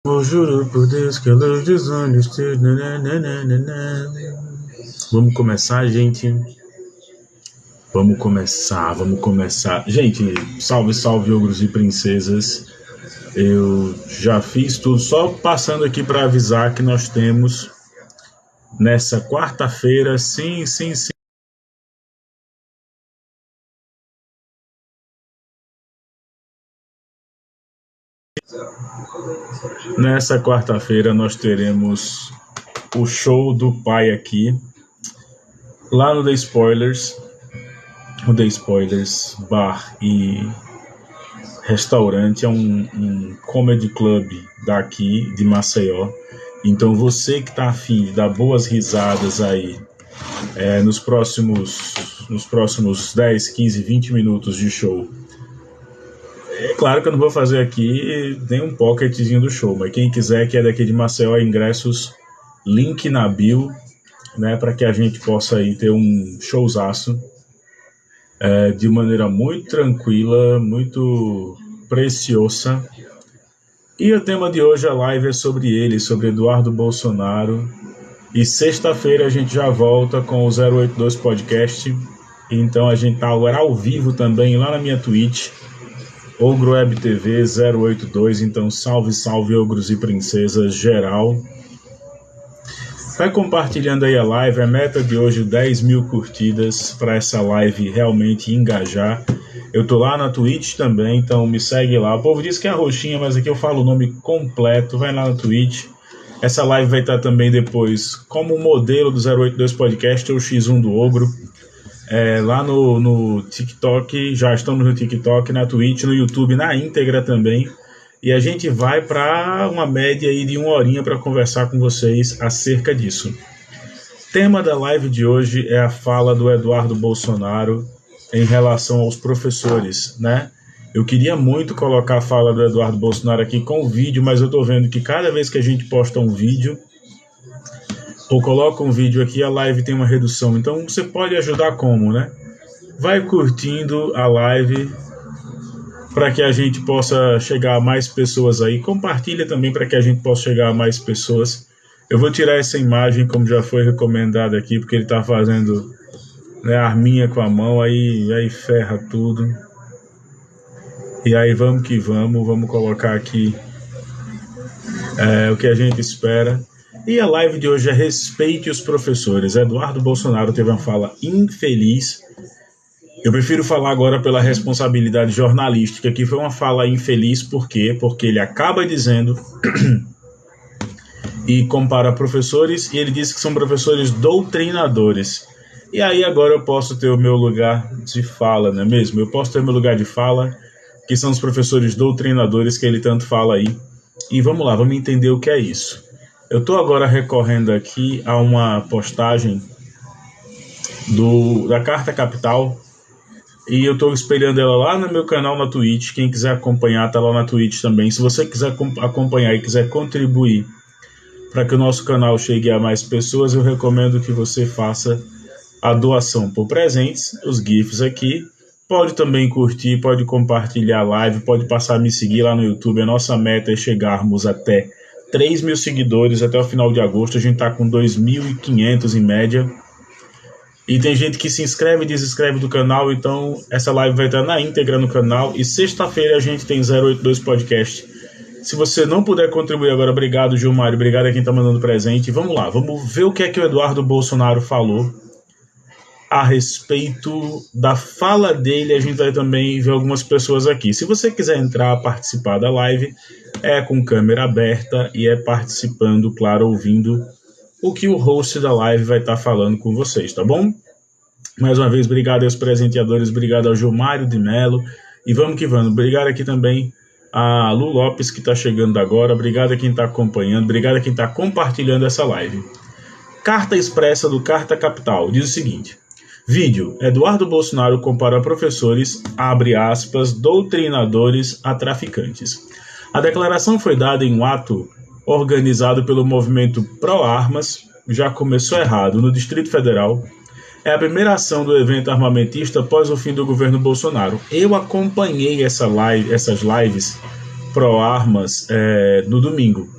Eu juro por Deus que a luz dos olhos. Vamos começar, gente. Vamos começar. Gente, salve, salve, ogros e princesas. Eu já fiz tudo, só passando aqui para avisar que nós temos nessa quarta-feira, sim. Nessa quarta-feira nós teremos o show do pai aqui, lá no The Spoilers. O The Spoilers Bar e Restaurante é um comedy club daqui de Maceió. Então você que está afim de dar boas risadas aí nos próximos 10, 15, 20 minutos de show. É claro que eu não vou fazer aqui nem um pocketzinho do show, mas quem quiser que é daqui de Maceió, ingressos, link na bio, né, para que a gente possa aí ter um showzaço de maneira muito tranquila, muito preciosa. E o tema de hoje, a live, é sobre ele, sobre Eduardo Bolsonaro. E sexta-feira a gente já volta com o 082 Podcast. Então a gente tá agora ao vivo também lá na minha Twitch, Ogro Web TV 082. Então salve, salve, ogros e princesas geral. Vai compartilhando aí a live. A meta de hoje 10 mil curtidas para essa live realmente engajar. Eu tô lá na Twitch também, então me segue lá. O povo diz que é roxinha, mas aqui eu falo o nome completo. Vai lá na Twitch. Essa live vai estar também depois como modelo do 082 Podcast ou X1 do Ogro. Lá no TikTok, já estamos no TikTok, na Twitch, no YouTube, na íntegra também. E a gente vai para uma média aí de 1 horinha para conversar com vocês acerca disso. Tema da live de hoje é a fala do Eduardo Bolsonaro em relação aos professores, né? Eu queria muito colocar a fala do Eduardo Bolsonaro aqui com vídeo, mas eu tô vendo que cada vez que a gente posta um vídeo ou coloca um vídeo aqui, a live tem uma redução. Então você pode ajudar como, né? Vai curtindo a live para que a gente possa chegar a mais pessoas aí. Compartilha também para que a gente possa chegar a mais pessoas. Eu vou tirar essa imagem, como já foi recomendado aqui, porque ele está fazendo, né, arminha com a mão, aí ferra tudo. E aí vamos que vamos colocar aqui o que a gente espera. E a live de hoje é Respeite os Professores. Eduardo Bolsonaro teve uma fala infeliz. Eu prefiro falar agora pela responsabilidade jornalística, que foi uma fala infeliz. Por quê? Porque ele acaba dizendo e compara professores, e ele diz que são professores doutrinadores. E aí agora eu posso ter o meu lugar de fala, não é mesmo? Eu posso ter o meu lugar de fala, que são os professores doutrinadores que ele tanto fala aí. E vamos lá, vamos entender o que é isso. Eu estou agora recorrendo aqui a uma postagem da Carta Capital, e eu estou espelhando ela lá no meu canal na Twitch. Quem quiser acompanhar, tá lá na Twitch também. Se você quiser acompanhar e quiser contribuir para que o nosso canal chegue a mais pessoas, eu recomendo que você faça a doação por presentes, os GIFs aqui. Pode também curtir, pode compartilhar a live, pode passar a me seguir lá no YouTube. A nossa meta é chegarmos até 3 mil seguidores até o final de agosto. A gente está com 2.500 em média. E tem gente que se inscreve e desinscreve do canal, então essa live vai estar na íntegra no canal. E sexta-feira a gente tem 082 Podcast. Se você não puder contribuir agora, obrigado, Gilmário, obrigado a quem está mandando presente. Vamos lá, vamos ver o que é que o Eduardo Bolsonaro falou a respeito da fala dele. A gente vai também ver algumas pessoas aqui. Se você quiser entrar, participar da live, é com câmera aberta e é participando, claro, ouvindo o que o host da live vai estar falando com vocês, tá bom? Mais uma vez, obrigado aos presenteadores, obrigado ao Gilmário de Melo, e vamos que vamos. Obrigado aqui também a Lu Lopes, que está chegando agora, obrigado a quem está acompanhando, obrigado a quem está compartilhando essa live. Carta expressa do Carta Capital diz o seguinte: vídeo, Eduardo Bolsonaro compara professores, abre aspas, doutrinadores a traficantes. A declaração foi dada em um ato organizado pelo movimento Pró-Armas. Já começou errado, no Distrito Federal. É a primeira ação do evento armamentista após o fim do governo Bolsonaro. Eu acompanhei essas lives Pró-Armas no domingo.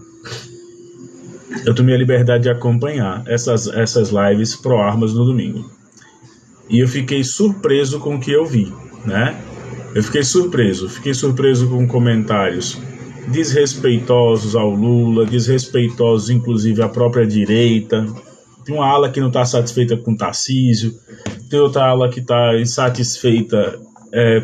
eu tomei a liberdade de acompanhar essas lives pro armas no domingo. E eu fiquei surpreso com o que eu vi, né? Eu fiquei surpreso com comentários desrespeitosos ao Lula, desrespeitosos inclusive à própria direita. Tem uma ala que não está satisfeita com o Tarcísio, tem outra ala que está insatisfeita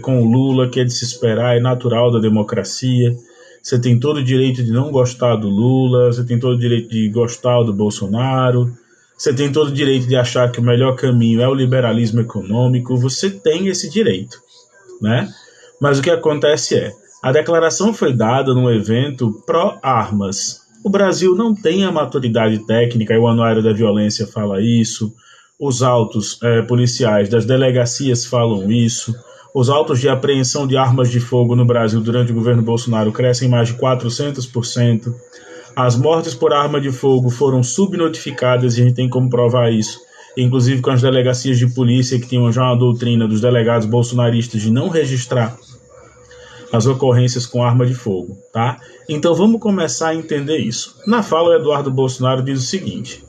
com o Lula, que é de se esperar, é natural da democracia. Você tem todo o direito de não gostar do Lula, você tem todo o direito de gostar do Bolsonaro, você tem todo o direito de achar que o melhor caminho é o liberalismo econômico, você tem esse direito, né? Mas o que acontece a declaração foi dada num evento pró-armas. O Brasil não tem a maturidade técnica, e o Anuário da Violência fala isso, os autos policiais das delegacias falam isso, os autos de apreensão de armas de fogo no Brasil durante o governo Bolsonaro crescem mais de 400%. As mortes por arma de fogo foram subnotificadas e a gente tem como provar isso, inclusive com as delegacias de polícia que tinham já uma doutrina dos delegados bolsonaristas de não registrar as ocorrências com arma de fogo, tá? Então vamos começar a entender isso. Na fala, o Eduardo Bolsonaro diz o seguinte,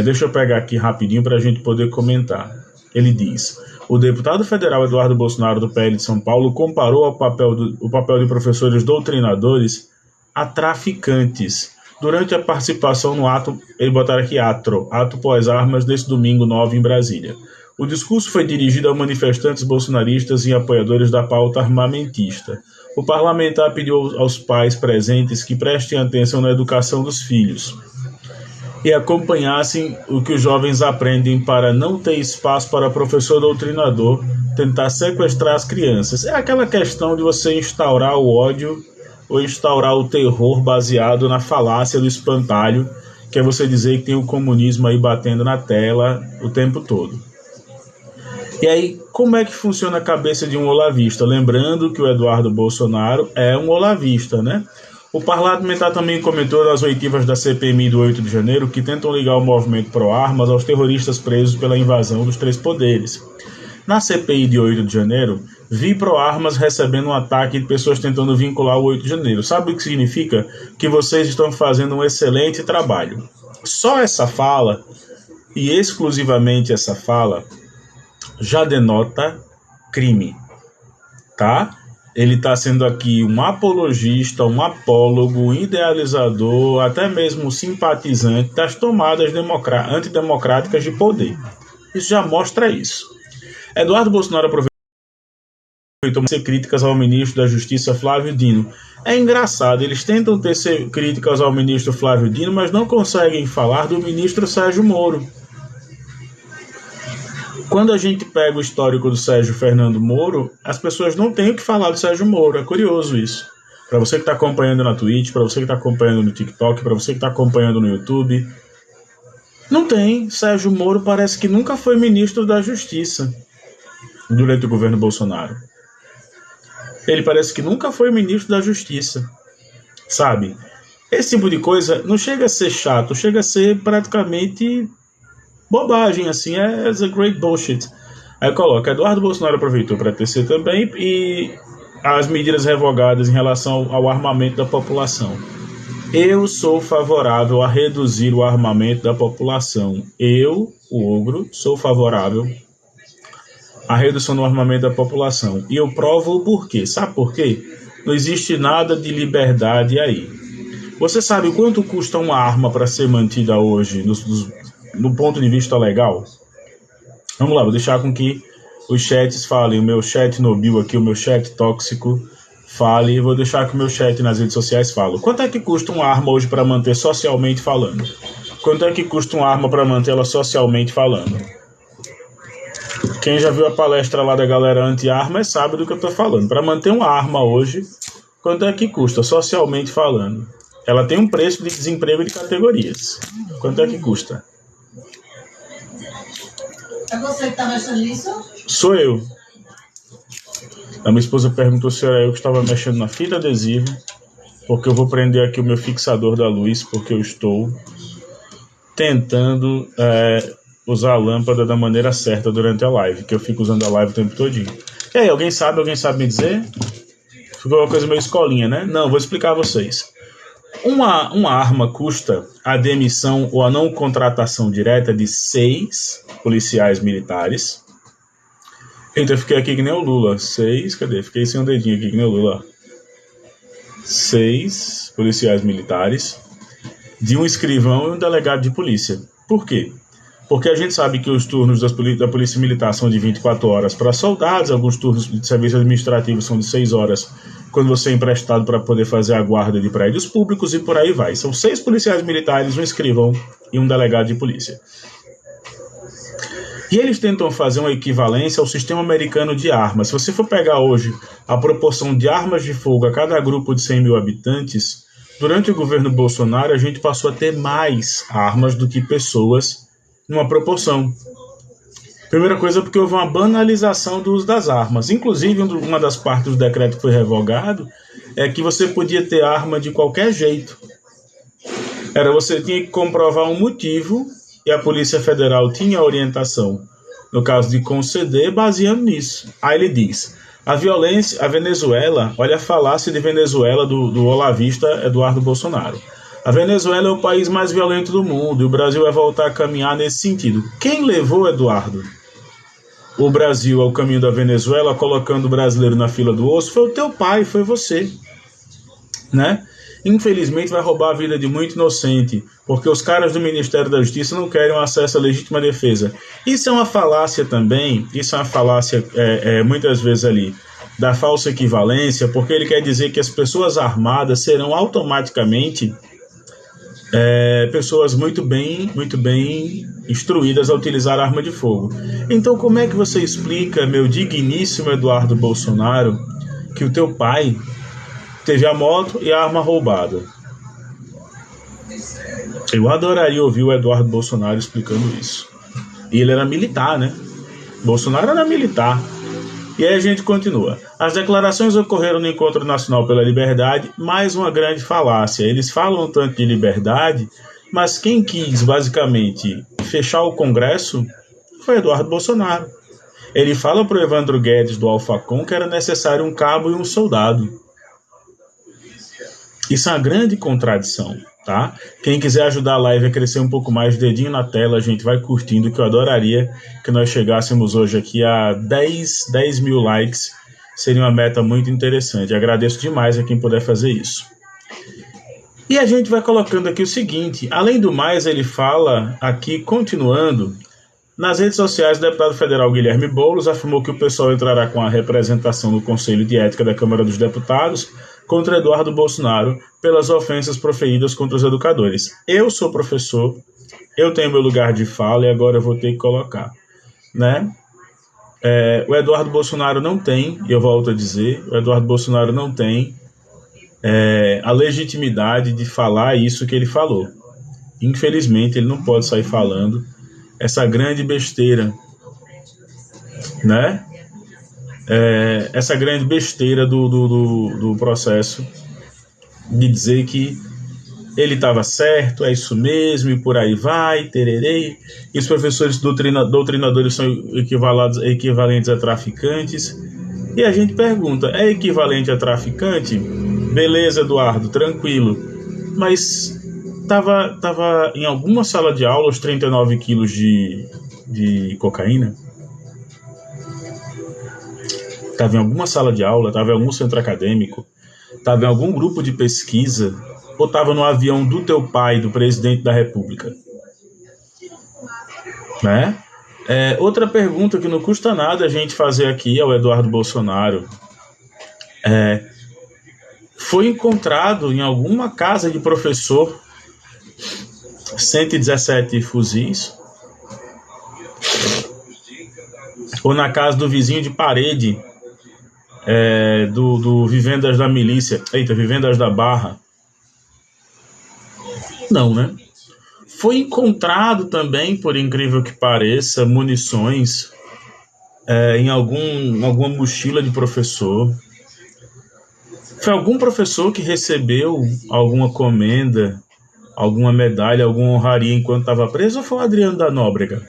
deixa eu pegar aqui rapidinho para a gente poder comentar. Ele diz: o deputado federal Eduardo Bolsonaro, do PL de São Paulo, comparou o papel de professores doutrinadores a traficantes durante a participação no ato, ele botaram aqui ato pós-armas, desse domingo 9 em Brasília. O discurso foi dirigido a manifestantes bolsonaristas e apoiadores da pauta armamentista. O parlamentar pediu aos pais presentes que prestem atenção na educação dos filhos e acompanhassem o que os jovens aprendem para não ter espaço para professor doutrinador tentar sequestrar as crianças. É aquela questão de você instaurar o ódio ou instaurar o terror baseado na falácia do espantalho, que é você dizer que tem o comunismo aí batendo na tela o tempo todo. E aí, como é que funciona a cabeça de um olavista? Lembrando que o Eduardo Bolsonaro é um olavista, né? O parlamentar também comentou nas oitivas da CPMI do 8 de janeiro que tentam ligar o movimento pró-armas aos terroristas presos pela invasão dos três poderes. Na CPI de 8 de janeiro, vi pró-armas recebendo um ataque de pessoas tentando vincular o 8 de janeiro. Sabe o que significa? Que vocês estão fazendo um excelente trabalho. Só essa fala, e exclusivamente essa fala, já denota crime, tá? Ele está sendo aqui um apologista, um apólogo, um idealizador, até mesmo um simpatizante das tomadas antidemocráticas de poder. Isso já mostra isso. Eduardo Bolsonaro aproveitou para ser críticas ao ministro da Justiça, Flávio Dino. É engraçado, eles tentam tecer críticas ao ministro Flávio Dino, mas não conseguem falar do ministro Sérgio Moro. Quando a gente pega o histórico do Sérgio Fernando Moro, as pessoas não têm o que falar do Sérgio Moro. É curioso isso. Para você que está acompanhando na Twitch, para você que está acompanhando no TikTok, para você que está acompanhando no YouTube, não tem. Sérgio Moro parece que nunca foi ministro da Justiça durante o governo Bolsonaro. Ele parece que nunca foi ministro da Justiça, sabe? Esse tipo de coisa não chega a ser chato, chega a ser praticamente bobagem, assim, é a great bullshit. Aí coloca, Eduardo Bolsonaro aproveitou para tecer também e as medidas revogadas em relação ao armamento da população. Eu sou favorável a reduzir o armamento da população. Eu, o Ogro, sou favorável à redução do armamento da população. E eu provo o porquê. Sabe por quê? Não existe nada de liberdade aí. Você sabe quanto custa uma arma para ser mantida hoje no ponto de vista legal? Vamos lá, vou deixar com que os chats falem. O meu chat nobil aqui, o meu chat tóxico, fale. Vou deixar que o meu chat nas redes sociais fale. Quanto é que custa uma arma hoje para manter socialmente falando? Quanto é que custa uma arma para mantê-la socialmente falando? Quem já viu a palestra lá da galera anti-armas sabe do que eu estou falando. Para manter uma arma hoje, quanto é que custa socialmente falando? Ela tem um preço de desemprego de categorias. Quanto é que custa? É você que está mexendo nisso? Sou eu. A minha esposa perguntou se era eu que estava mexendo na fita adesiva, porque eu vou prender aqui o meu fixador da luz, porque eu estou tentando usar a lâmpada da maneira certa durante a live, que eu fico usando a live o tempo todinho. E aí, alguém sabe me dizer? Ficou uma coisa meio escolinha, né? Não, vou explicar a vocês. Uma arma custa a demissão ou a não contratação direta de 6 policiais militares. Eita, eu fiquei aqui que nem o Lula. 6, cadê? Fiquei sem um dedinho aqui que nem o Lula. 6 policiais militares, de um escrivão e um delegado de polícia. Por quê? Porque a gente sabe que os turnos da Polícia Militar são de 24 horas para soldados, alguns turnos de serviço administrativo são de 6 horas, quando você é emprestado para poder fazer a guarda de prédios públicos e por aí vai. São 6 policiais militares, um escrivão e um delegado de polícia. E eles tentam fazer uma equivalência ao sistema americano de armas. Se você for pegar hoje a proporção de armas de fogo a cada grupo de 100 mil habitantes, durante o governo Bolsonaro a gente passou a ter mais armas do que pessoas numa proporção. Primeira coisa porque houve uma banalização do uso das armas. Inclusive, uma das partes do decreto que foi revogado é que você podia ter arma de qualquer jeito. Você tinha que comprovar um motivo e a Polícia Federal tinha a orientação, no caso de conceder, baseando nisso. Aí ele diz, a Venezuela, olha a falácia de Venezuela do olavista Eduardo Bolsonaro. A Venezuela é o país mais violento do mundo e o Brasil vai voltar a caminhar nesse sentido. Quem levou, Eduardo, o Brasil ao caminho da Venezuela, colocando o brasileiro na fila do osso, foi o teu pai, foi você, né? Infelizmente vai roubar a vida de muito inocente, porque os caras do Ministério da Justiça não querem um acesso à legítima defesa. Isso é uma falácia também, isso é uma falácia muitas vezes ali, da falsa equivalência, porque ele quer dizer que as pessoas armadas serão automaticamente pessoas muito bem instruídas a utilizar arma de fogo. Então como é que você explica, meu digníssimo Eduardo Bolsonaro, que o teu pai teve a moto e a arma roubada? Eu adoraria ouvir o Eduardo Bolsonaro explicando isso. E ele era militar, né? Bolsonaro era militar. E aí a gente continua. As declarações ocorreram no Encontro Nacional pela Liberdade, mais uma grande falácia. Eles falam tanto de liberdade, mas quem quis basicamente fechar o Congresso foi Eduardo Bolsonaro. Ele fala para o Evandro Guedes do Alfacom que era necessário um cabo e um soldado. Isso é uma grande contradição, tá? Quem quiser ajudar a live a crescer um pouco mais, dedinho na tela, a gente vai curtindo, que eu adoraria que nós chegássemos hoje aqui a 10 mil likes. Seria uma meta muito interessante. Agradeço demais a quem puder fazer isso. E a gente vai colocando aqui o seguinte, além do mais, ele fala aqui, continuando, nas redes sociais, o deputado federal Guilherme Boulos afirmou que o PSOL entrará com a representação no Conselho de Ética da Câmara dos Deputados contra Eduardo Bolsonaro pelas ofensas proferidas contra os educadores. Eu sou professor, eu tenho meu lugar de fala e agora eu vou ter que colocar, né? O Eduardo Bolsonaro não tem, eu volto a dizer, o Eduardo Bolsonaro não tem a legitimidade de falar isso que ele falou. Infelizmente, ele não pode sair falando essa grande besteira, né? Essa grande besteira do processo de dizer que ele estava certo, é isso mesmo, e por aí vai, tererei, e os professores doutrinadores são equivalentes a traficantes. E a gente pergunta, é equivalente a traficante? Beleza, Eduardo, tranquilo. Mas tava em alguma sala de aula os 39 quilos de cocaína? Estava em alguma sala de aula, estava em algum centro acadêmico, estava em algum grupo de pesquisa, ou estava no avião do teu pai, do presidente da República? Né? Outra pergunta que não custa nada a gente fazer aqui ao Eduardo Bolsonaro. Foi encontrado em alguma casa de professor 117 fuzis? Ou na casa do vizinho de parede do Vivendas da Milícia, Vivendas da Barra? Não, né? Foi encontrado também, por incrível que pareça, munições em alguma mochila de professor. Foi algum professor que recebeu alguma comenda, alguma medalha, alguma honraria enquanto estava preso, ou foi o Adriano da Nóbrega?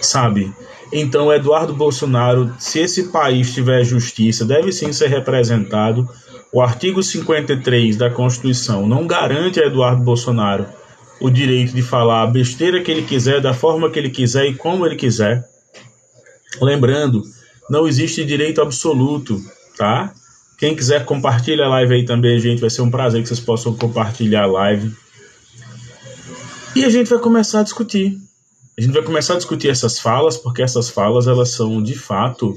Sabe? Então, Eduardo Bolsonaro, se esse país tiver justiça, deve sim ser representado O artigo 53 da Constituição não garante a Eduardo Bolsonaro o direito de falar a besteira que ele quiser, da forma que ele quiser e como ele quiser. Lembrando, não existe direito absoluto, tá? Quem quiser compartilha a live aí também, gente, vai ser um prazer que vocês possam compartilhar a live. E a gente vai começar a discutir. A gente vai começar a discutir essas falas, porque essas falas, elas são, de fato,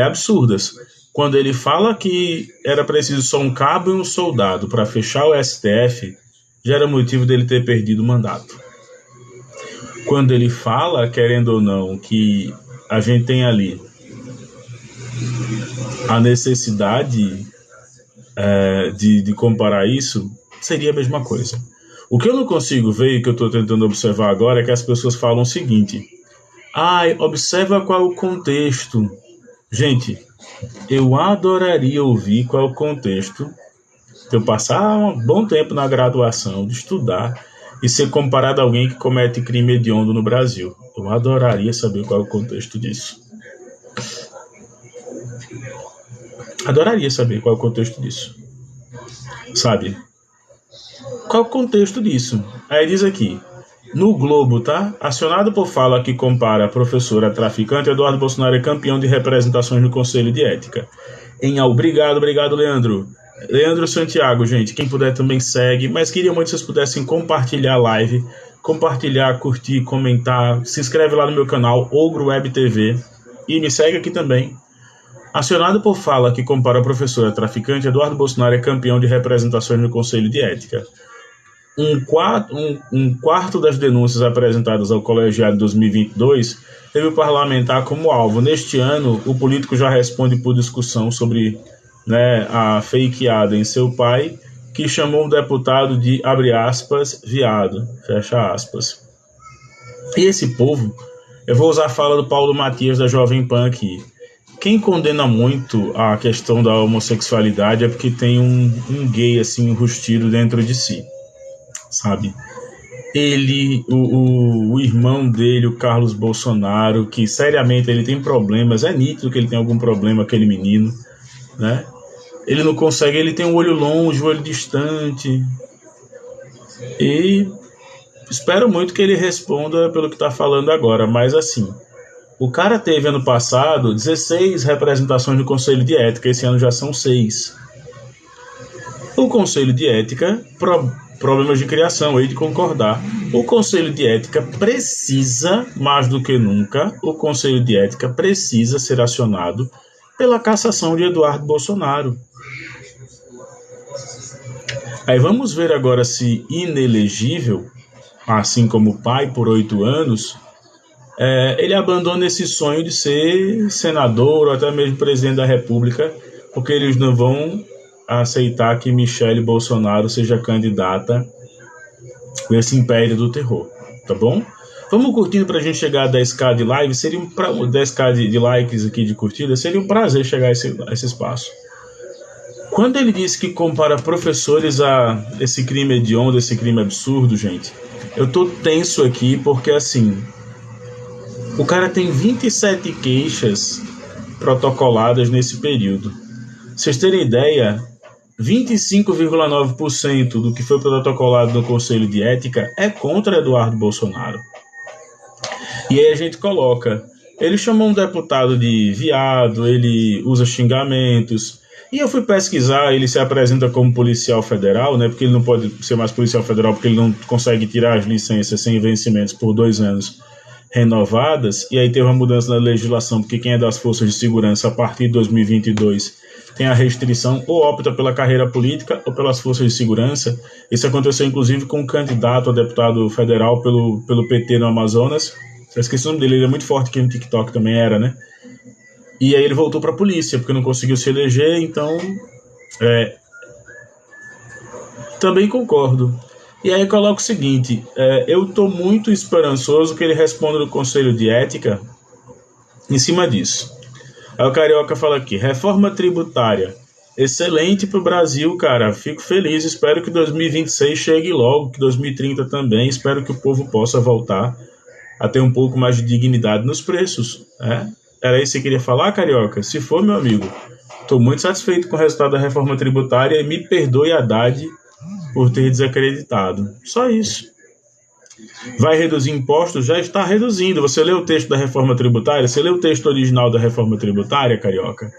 absurdas. Quando ele fala que era preciso só um cabo e um soldado para fechar o STF, já era motivo dele ter perdido o mandato. Quando ele fala, querendo ou não, que a gente tem ali a necessidade de comparar isso, seria a mesma coisa. O que eu não consigo ver e que eu estou tentando observar agora é que as pessoas falam o seguinte: observa qual é o contexto. Gente, eu adoraria ouvir qual é o contexto de eu passar um bom tempo na graduação, de estudar e ser comparado a alguém que comete crime hediondo no Brasil. Eu adoraria saber qual é o contexto disso. Adoraria saber qual é o contexto disso. Sabe? Qual é o contexto disso? Aí diz aqui, no Globo, tá? Acionado por fala que compara a professora a traficante, Eduardo Bolsonaro é campeão de representações no Conselho de Ética. Obrigado, Leandro. Leandro Santiago, gente, quem puder também segue, mas queria muito que vocês pudessem compartilhar a live, compartilhar, curtir, comentar, se inscreve lá no meu canal, Ogro Web TV, e me segue aqui também. Acionado por fala que compara a professora a traficante, Eduardo Bolsonaro é campeão de representações no Conselho de Ética. Um quarto das denúncias apresentadas ao colegiado em 2022 teve o parlamentar como alvo. Neste ano, o político já responde por discussão sobre a fakeada em seu pai, que chamou o deputado de, abre aspas, viado, fecha aspas. E esse povo, eu vou usar a fala do Paulo Matias da Jovem Pan aqui. Quem condena muito a questão da homossexualidade é porque tem um gay assim enrustido dentro de si, sabe? Ele, o irmão dele, o Carlos Bolsonaro, que seriamente ele tem problemas, é nítido que ele tem algum problema, aquele menino, né? Ele não consegue, ele tem um olho longe, um olho distante, e espero muito que ele responda pelo que está falando agora, mas assim, o cara teve ano passado 16 representações no Conselho de Ética, esse ano já são 6. O Conselho de Ética, problemas de criação, aí de concordar. O Conselho de Ética precisa, mais do que nunca, o Conselho de Ética precisa ser acionado pela cassação de Eduardo Bolsonaro. Aí vamos ver agora se inelegível, assim como o pai por 8 anos, ele abandona esse sonho de ser senador ou até mesmo presidente da República, porque eles não vão aceitar que Michele Bolsonaro seja candidata com esse império do terror, tá bom? Vamos curtindo pra gente chegar a 10k de live, 10k de likes aqui de curtida, seria um prazer chegar a esse espaço. Quando ele disse que compara professores a esse crime hediondo, esse crime absurdo, gente, eu tô tenso aqui porque assim, o cara tem 27 queixas protocoladas nesse período. Vocês terem ideia, 25,9% do que foi protocolado no Conselho de Ética é contra Eduardo Bolsonaro. E aí a gente coloca, ele chamou um deputado de viado, ele usa xingamentos, e eu fui pesquisar, ele se apresenta como policial federal, né, porque ele não pode ser mais policial federal, porque ele não consegue tirar as licenças sem vencimentos por 2 anos renovadas, e aí teve uma mudança na legislação, porque quem é das forças de segurança a partir de 2022 tem a restrição, ou opta pela carreira política ou pelas forças de segurança. Isso aconteceu inclusive com um candidato a deputado federal pelo PT no Amazonas, eu esqueci o nome dele, ele é muito forte aqui no TikTok também era, né? E aí ele voltou para a polícia, porque não conseguiu se eleger, então também concordo. E aí coloca o seguinte, eu estou muito esperançoso que ele responda no Conselho de Ética em cima disso. Aí o Carioca fala aqui, reforma tributária, excelente para o Brasil, cara, fico feliz, espero que 2026 chegue logo, que 2030 também, espero que o povo possa voltar a ter um pouco mais de dignidade nos preços, né? Era isso que você queria falar, Carioca? Se for, meu amigo, Estou muito satisfeito com o resultado da reforma tributária e me perdoe, Haddad, por ter desacreditado. Só isso. Vai reduzir impostos? Já está reduzindo. Você leu o texto da reforma tributária? Você leu o texto original da reforma tributária, carioca?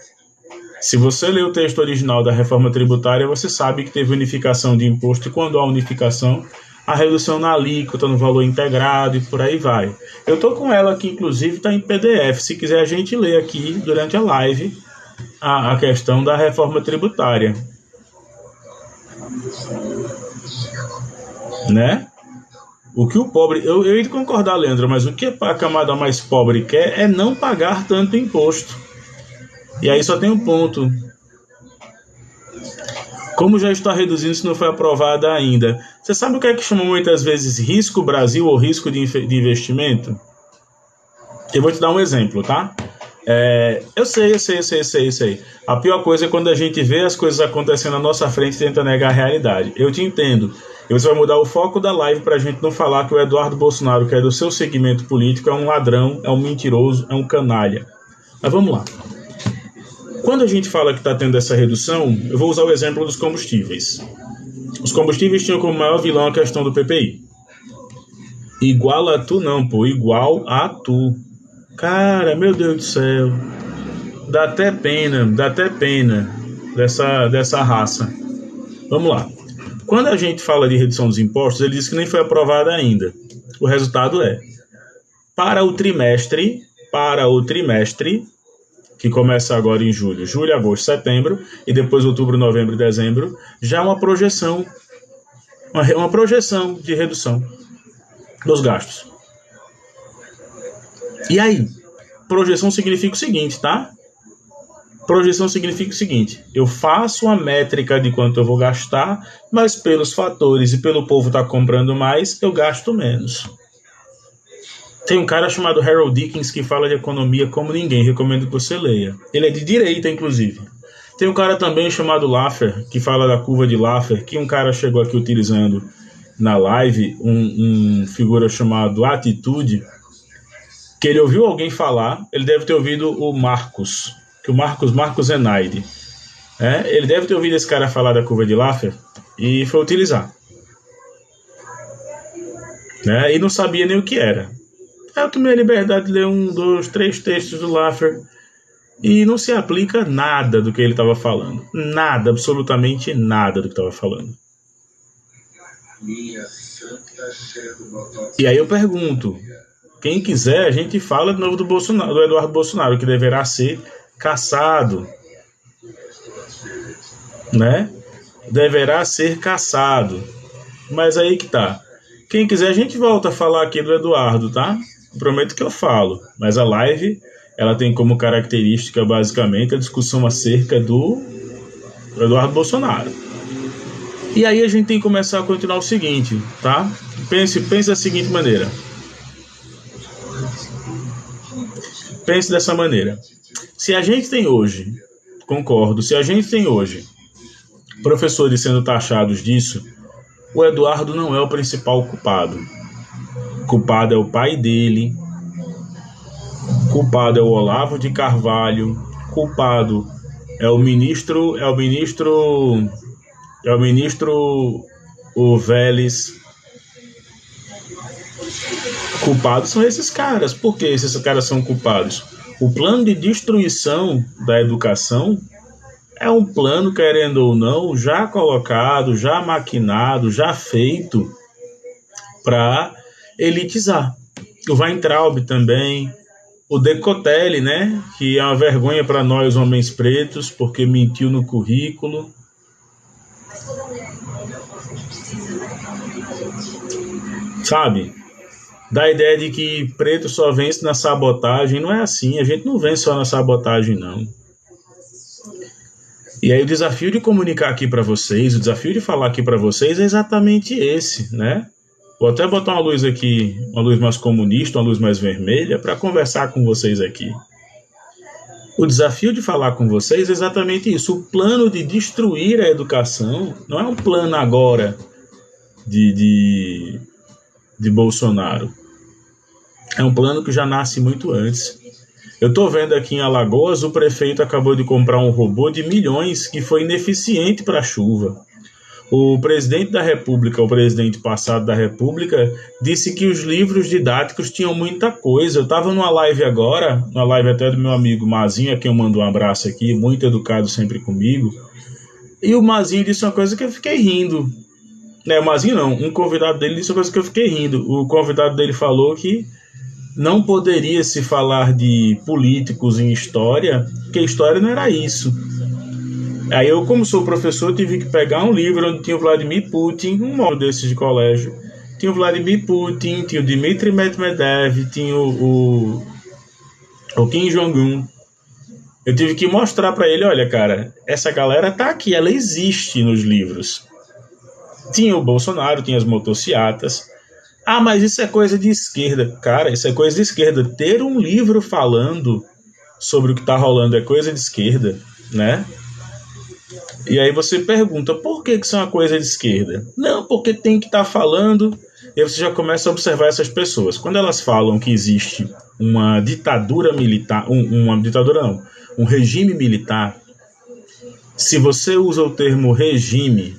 Se você leu o texto original da reforma tributária, você sabe que teve unificação de imposto e quando há unificação, a redução na alíquota, no valor integrado e por aí vai. Eu estou com ela aqui, inclusive, está em PDF. Se quiser, a gente lê aqui durante a live a questão da reforma tributária. Né? O que o pobre... Eu ia de concordar, Leandro, mas o que a camada mais pobre quer é não pagar tanto imposto. E aí só tem um ponto. Como já está reduzindo se não foi aprovada ainda? Você sabe o que é que chama muitas vezes risco Brasil ou risco de investimento? Eu vou te dar um exemplo, tá? Eu sei. A pior coisa é quando a gente vê as coisas acontecendo na nossa frente e tenta negar a realidade. Eu te entendo. E você vai mudar o foco da live pra gente não falar que o Eduardo Bolsonaro, que é do seu segmento político, é um ladrão, é um mentiroso, é um canalha. Mas vamos lá. Quando a gente fala que está tendo essa redução, eu vou usar o exemplo dos combustíveis. Os combustíveis tinham como maior vilão a questão do PPI. Igual a tu não, pô. Igual a tu. Cara, meu Deus do céu. Dá até pena dessa raça. Vamos lá. Quando a gente fala de redução dos impostos, ele diz que nem foi aprovada ainda. O resultado é, para o trimestre, que começa agora em julho, agosto, setembro, e depois outubro, novembro e dezembro, já uma projeção de redução dos gastos. E aí? Projeção significa o seguinte, tá? Projeção significa o seguinte, eu faço uma métrica de quanto eu vou gastar, mas pelos fatores e pelo povo estar comprando mais, eu gasto menos. Tem um cara chamado Harold Dickens que fala de economia como ninguém, recomendo que você leia. Ele é de direita, inclusive. Tem um cara também chamado Laffer, que fala da curva de Laffer, que um cara chegou aqui utilizando na live, um figura chamado Atitude, que ele ouviu alguém falar, ele deve ter ouvido o Marcos, que o Marcos Enaide. Ele deve ter ouvido esse cara falar da curva de Laffer e foi utilizar. E não sabia nem o que era. Eu tomei a liberdade de ler 1, 2, 3 textos do Laffer e não se aplica nada do que ele estava falando. Nada, absolutamente nada do que estava falando. E aí eu pergunto, quem quiser, a gente fala de novo do Eduardo Bolsonaro, que deverá ser caçado. Deverá ser caçado. Mas aí que tá. Quem quiser, a gente volta a falar aqui do Eduardo, tá? Prometo que eu falo, mas a live ela tem como característica basicamente a discussão acerca do Eduardo Bolsonaro. E aí a gente tem que começar a continuar o seguinte, tá? Pense da seguinte maneira. Pense dessa maneira. Se a gente tem hoje, professores sendo taxados disso, o Eduardo não é o principal culpado. Culpado é o pai dele, culpado é o Olavo de Carvalho, culpado é o ministro o Vélez. Culpados são esses caras. Por que esses caras são culpados? O plano de destruição da educação é um plano, querendo ou não, já colocado, já maquinado, já feito para elitizar. O Weintraub também, o Decotelli, que é uma vergonha para nós homens pretos, porque mentiu no currículo. Sabe? Dá a ideia de que preto só vence na sabotagem. Não é assim, a gente não vence só na sabotagem, não. E aí o desafio de comunicar aqui para vocês, o desafio de falar aqui para vocês é exatamente esse, Vou até botar uma luz aqui, uma luz mais comunista, uma luz mais vermelha, para conversar com vocês aqui. O desafio de falar com vocês é exatamente isso. O plano de destruir a educação não é um plano agora de Bolsonaro. É um plano que já nasce muito antes. Eu tô vendo aqui em Alagoas, o prefeito acabou de comprar um robô de milhões que foi ineficiente para a chuva. O presidente da República, o presidente passado da República, disse que os livros didáticos tinham muita coisa. Eu estava numa live agora, uma live até do meu amigo Mazinho, a quem eu mando um abraço aqui, muito educado sempre comigo. E o Mazinho disse uma coisa que eu fiquei rindo. Não, o Mazinho não, um convidado dele disse uma coisa que eu fiquei rindo. O convidado dele falou que não poderia se falar de políticos em história, porque história não era isso. Aí eu, como sou professor, tive que pegar um livro onde tinha o Vladimir Putin, um módulo desses de colégio. Tinha o Vladimir Putin, tinha o Dmitry Medvedev, tinha o Kim Jong-un. Eu tive que mostrar para ele, olha, cara, essa galera tá aqui, ela existe nos livros. Tinha o Bolsonaro, tinha as motocicletas. Ah, mas isso é coisa de esquerda. Cara, isso é coisa de esquerda. Ter um livro falando sobre o que tá rolando é coisa de esquerda, né? E aí você pergunta, por que isso é uma coisa de esquerda? Não, porque tem que estar falando. E aí você já começa a observar essas pessoas. Quando elas falam que existe uma ditadura militar, uma ditadura não, um regime militar, se você usa o termo regime,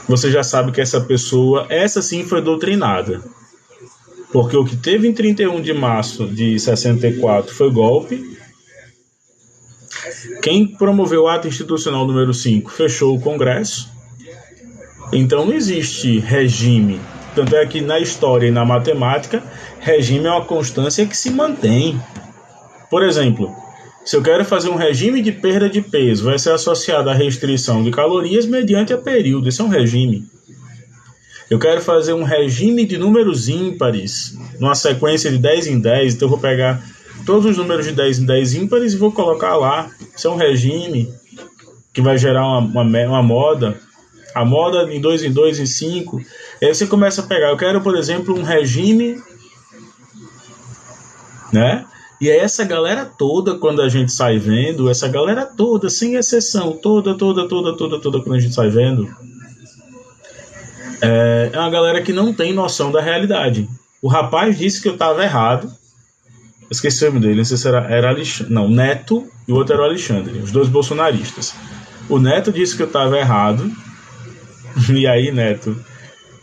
você já sabe que essa pessoa, essa sim foi doutrinada. Porque o que teve em 31 de março de 64 foi golpe. Quem promoveu o ato institucional número 5 fechou o Congresso. Então não existe regime. Tanto é que na história e na matemática, regime é uma constância que se mantém. Por exemplo, se eu quero fazer um regime de perda de peso, vai ser associado à restrição de calorias mediante a período. Isso é um regime. Eu quero fazer um regime de números ímpares, numa sequência de 10 em 10, então eu vou pegar todos os números de 10 em 10 ímpares e vou colocar lá. Isso é um regime que vai gerar uma moda. A moda em 2 em 2 em 5. Aí você começa a pegar, eu quero, por exemplo, um regime, né? E aí essa galera toda, quando a gente sai vendo, essa galera toda, sem exceção, toda, quando a gente sai vendo, é uma galera que não tem noção da realidade. O rapaz disse que eu estava errado. Esqueci o nome dele, não sei se era Alexandre, não, Neto, e o outro era o Alexandre, os dois bolsonaristas. O Neto disse que eu estava errado. E aí, Neto,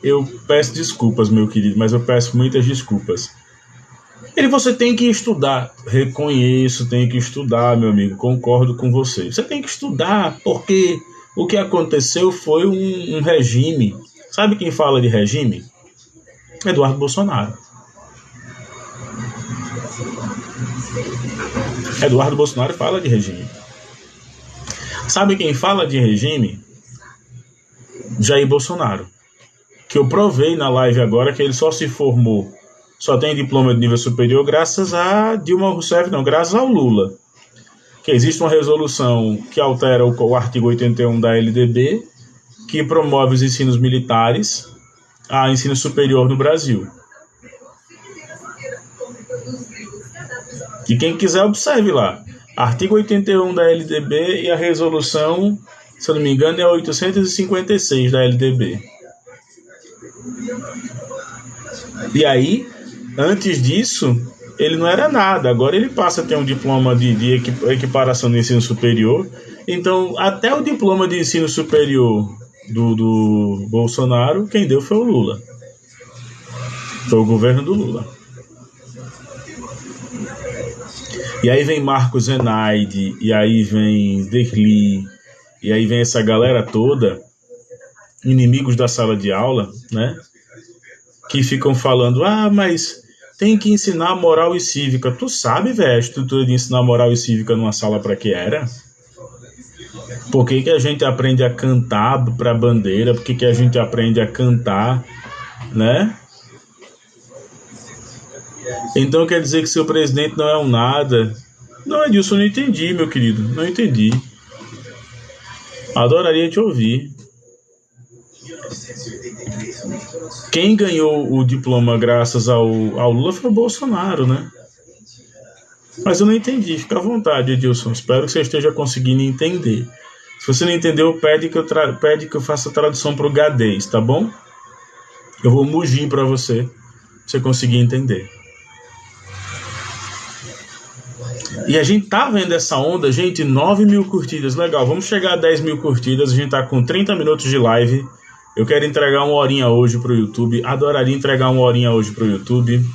eu peço desculpas, meu querido, mas eu peço muitas desculpas. Você tem que estudar. Reconheço, tem que estudar, meu amigo, concordo com você. Você tem que estudar, porque o que aconteceu foi um regime. Sabe quem fala de regime? Eduardo Bolsonaro. Eduardo Bolsonaro fala de regime. Sabe quem fala de regime? Jair Bolsonaro. Que eu provei na live agora que ele só se formou, só tem diploma de nível superior graças a Dilma Rousseff, não, graças ao Lula. Que existe uma resolução que altera o artigo 81 da LDB, que promove os ensinos militares a ensino superior no Brasil. E quem quiser observe lá. Artigo 81 da LDB e a resolução, se eu não me engano, é a 856 da LDB. E aí, antes disso, ele não era nada. Agora ele passa a ter um diploma de equiparação do ensino superior. Então, até o diploma de ensino superior do Bolsonaro, quem deu foi o Lula. Foi o governo do Lula. E aí vem Marcos Zenaide, e aí vem Derli, e aí vem essa galera toda, inimigos da sala de aula, né? Que ficam falando, mas tem que ensinar moral e cívica. Tu sabe, velho, a estrutura de ensinar moral e cívica numa sala para que era? Por que a gente aprende a cantar pra bandeira? Por que a gente aprende a cantar, né? Então quer dizer que seu presidente não é um nada? Não, Edilson, não entendi, meu querido. Não entendi. Adoraria te ouvir. Quem ganhou o diploma graças ao Lula foi o Bolsonaro, né? Mas eu não entendi. Fica à vontade, Edilson. Espero que você esteja conseguindo entender. Se você não entendeu, pede que eu faça a tradução para o gadês, tá bom? Eu vou mugir para você conseguir entender. E a gente tá vendo essa onda, gente, 9.000 curtidas, legal, vamos chegar a 10.000 curtidas, a gente tá com 30 minutos de live, eu quero entregar uma horinha hoje pro YouTube, adoraria entregar uma horinha hoje pro YouTube,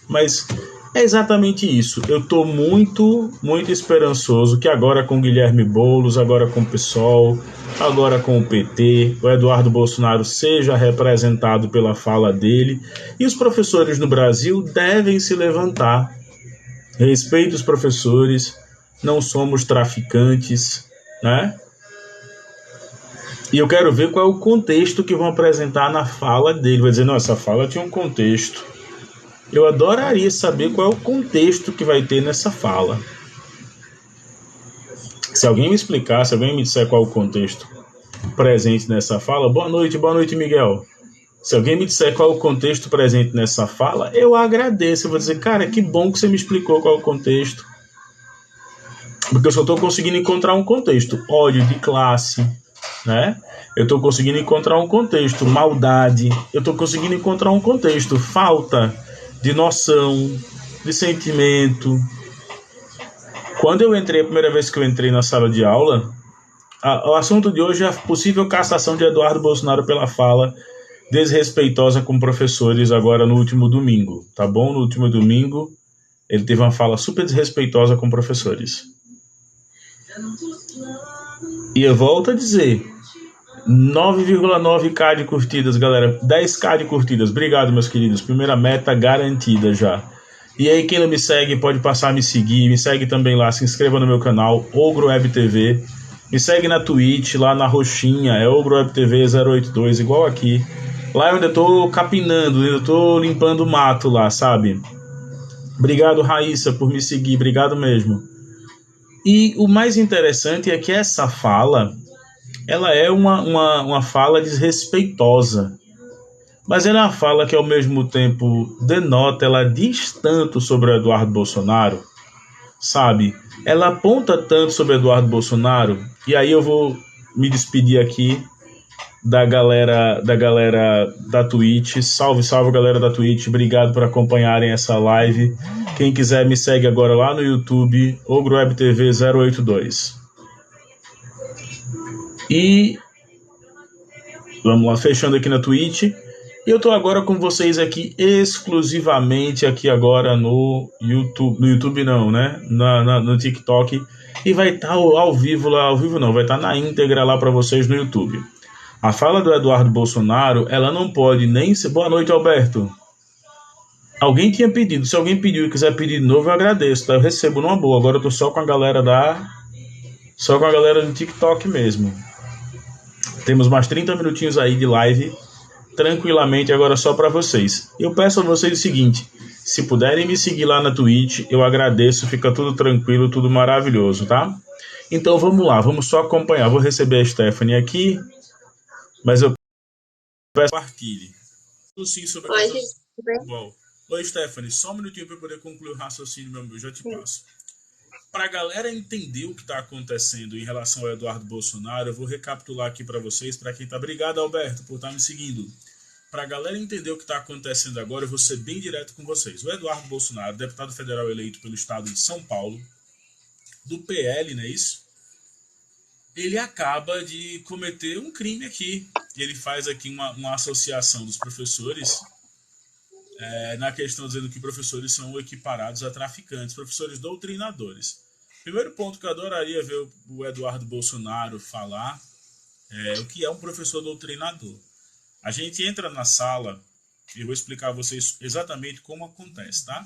mas é exatamente isso, eu tô muito, muito esperançoso que agora com o Guilherme Boulos, agora com o PSOL, agora com o PT, o Eduardo Bolsonaro seja representado pela fala dele, e os professores no Brasil devem se levantar. Respeito os professores, não somos traficantes, né? E eu quero ver qual é o contexto que vão apresentar na fala dele. Vai dizer, não, essa fala tinha um contexto. Eu adoraria saber qual é o contexto que vai ter nessa fala. Se alguém me explicar, se alguém me disser qual é o contexto presente nessa fala, boa noite, Miguel. Se alguém me disser qual é o contexto presente nessa fala, eu agradeço. Eu vou dizer, cara, que bom que você me explicou qual é o contexto. Porque eu só estou conseguindo encontrar um contexto. Ódio de classe, né? Eu estou conseguindo encontrar um contexto. Maldade. Eu estou conseguindo encontrar um contexto. Falta de noção, de sentimento. Quando eu entrei, a primeira vez que eu entrei na sala de aula, o assunto de hoje é a possível cassação de Eduardo Bolsonaro pela fala desrespeitosa com professores agora no último domingo, tá bom? No último domingo, ele teve uma fala super desrespeitosa com professores. E eu volto a dizer, 9,9k de curtidas, galera, 10k de curtidas, obrigado, meus queridos, primeira meta garantida já. E aí, quem não me segue, pode passar a me seguir, me segue também lá, se inscreva no meu canal, Ogro Web TV, me segue na Twitch, lá na roxinha, é Ogro Web TV 082, igual aqui. Lá eu ainda tô capinando, ainda tô limpando o mato lá, sabe? Obrigado, Raíssa, por me seguir, obrigado mesmo. E o mais interessante é que essa fala, ela é uma fala desrespeitosa, mas ela é uma fala que ao mesmo tempo denota, ela diz tanto sobre o Eduardo Bolsonaro, sabe? Ela aponta tanto sobre o Eduardo Bolsonaro, e aí eu vou me despedir aqui da galera da Twitch. Salve, salve, galera da Twitch. Obrigado por acompanharem essa live. Quem quiser me segue agora lá no YouTube, Ogro Web TV 082. E vamos lá, fechando aqui na Twitch. E eu tô agora com vocês aqui exclusivamente aqui agora no YouTube. No YouTube não, né? No TikTok. E vai estar ao vivo lá, ao vivo não, vai estar na íntegra lá para vocês no YouTube. A fala do Eduardo Bolsonaro, ela não pode nem ser... Boa noite, Alberto. Alguém tinha pedido. Se alguém pediu e quiser pedir de novo, eu agradeço, tá? Eu recebo numa boa. Agora eu tô só com a galera Só com a galera do TikTok mesmo. Temos mais 30 minutinhos aí de live, tranquilamente, agora só para vocês. Eu peço a vocês o seguinte, se puderem me seguir lá na Twitch, eu agradeço, fica tudo tranquilo, tudo maravilhoso, tá? Então vamos lá, vamos só acompanhar. Vou receber a Stephanie aqui, mas eu peço que compartilhe. Sim, sobre a questão... Bom. Oi, Stephanie, só um minutinho para eu poder concluir o raciocínio, meu amigo, já te passo. Para a galera entender o que está acontecendo em relação ao Eduardo Bolsonaro, eu vou recapitular aqui para vocês, para quem está... Obrigado, Alberto, por estar me seguindo. Para a galera entender o que está acontecendo agora, eu vou ser bem direto com vocês. O Eduardo Bolsonaro, deputado federal eleito pelo estado de São Paulo, do PL, não é isso? Ele acaba de cometer um crime aqui. Ele faz aqui uma associação dos professores... na questão dizendo que professores são equiparados a traficantes, professores doutrinadores. Primeiro ponto que eu adoraria ver o Eduardo Bolsonaro falar é o que é um professor doutrinador. A gente entra na sala e eu vou explicar a vocês exatamente como acontece, tá?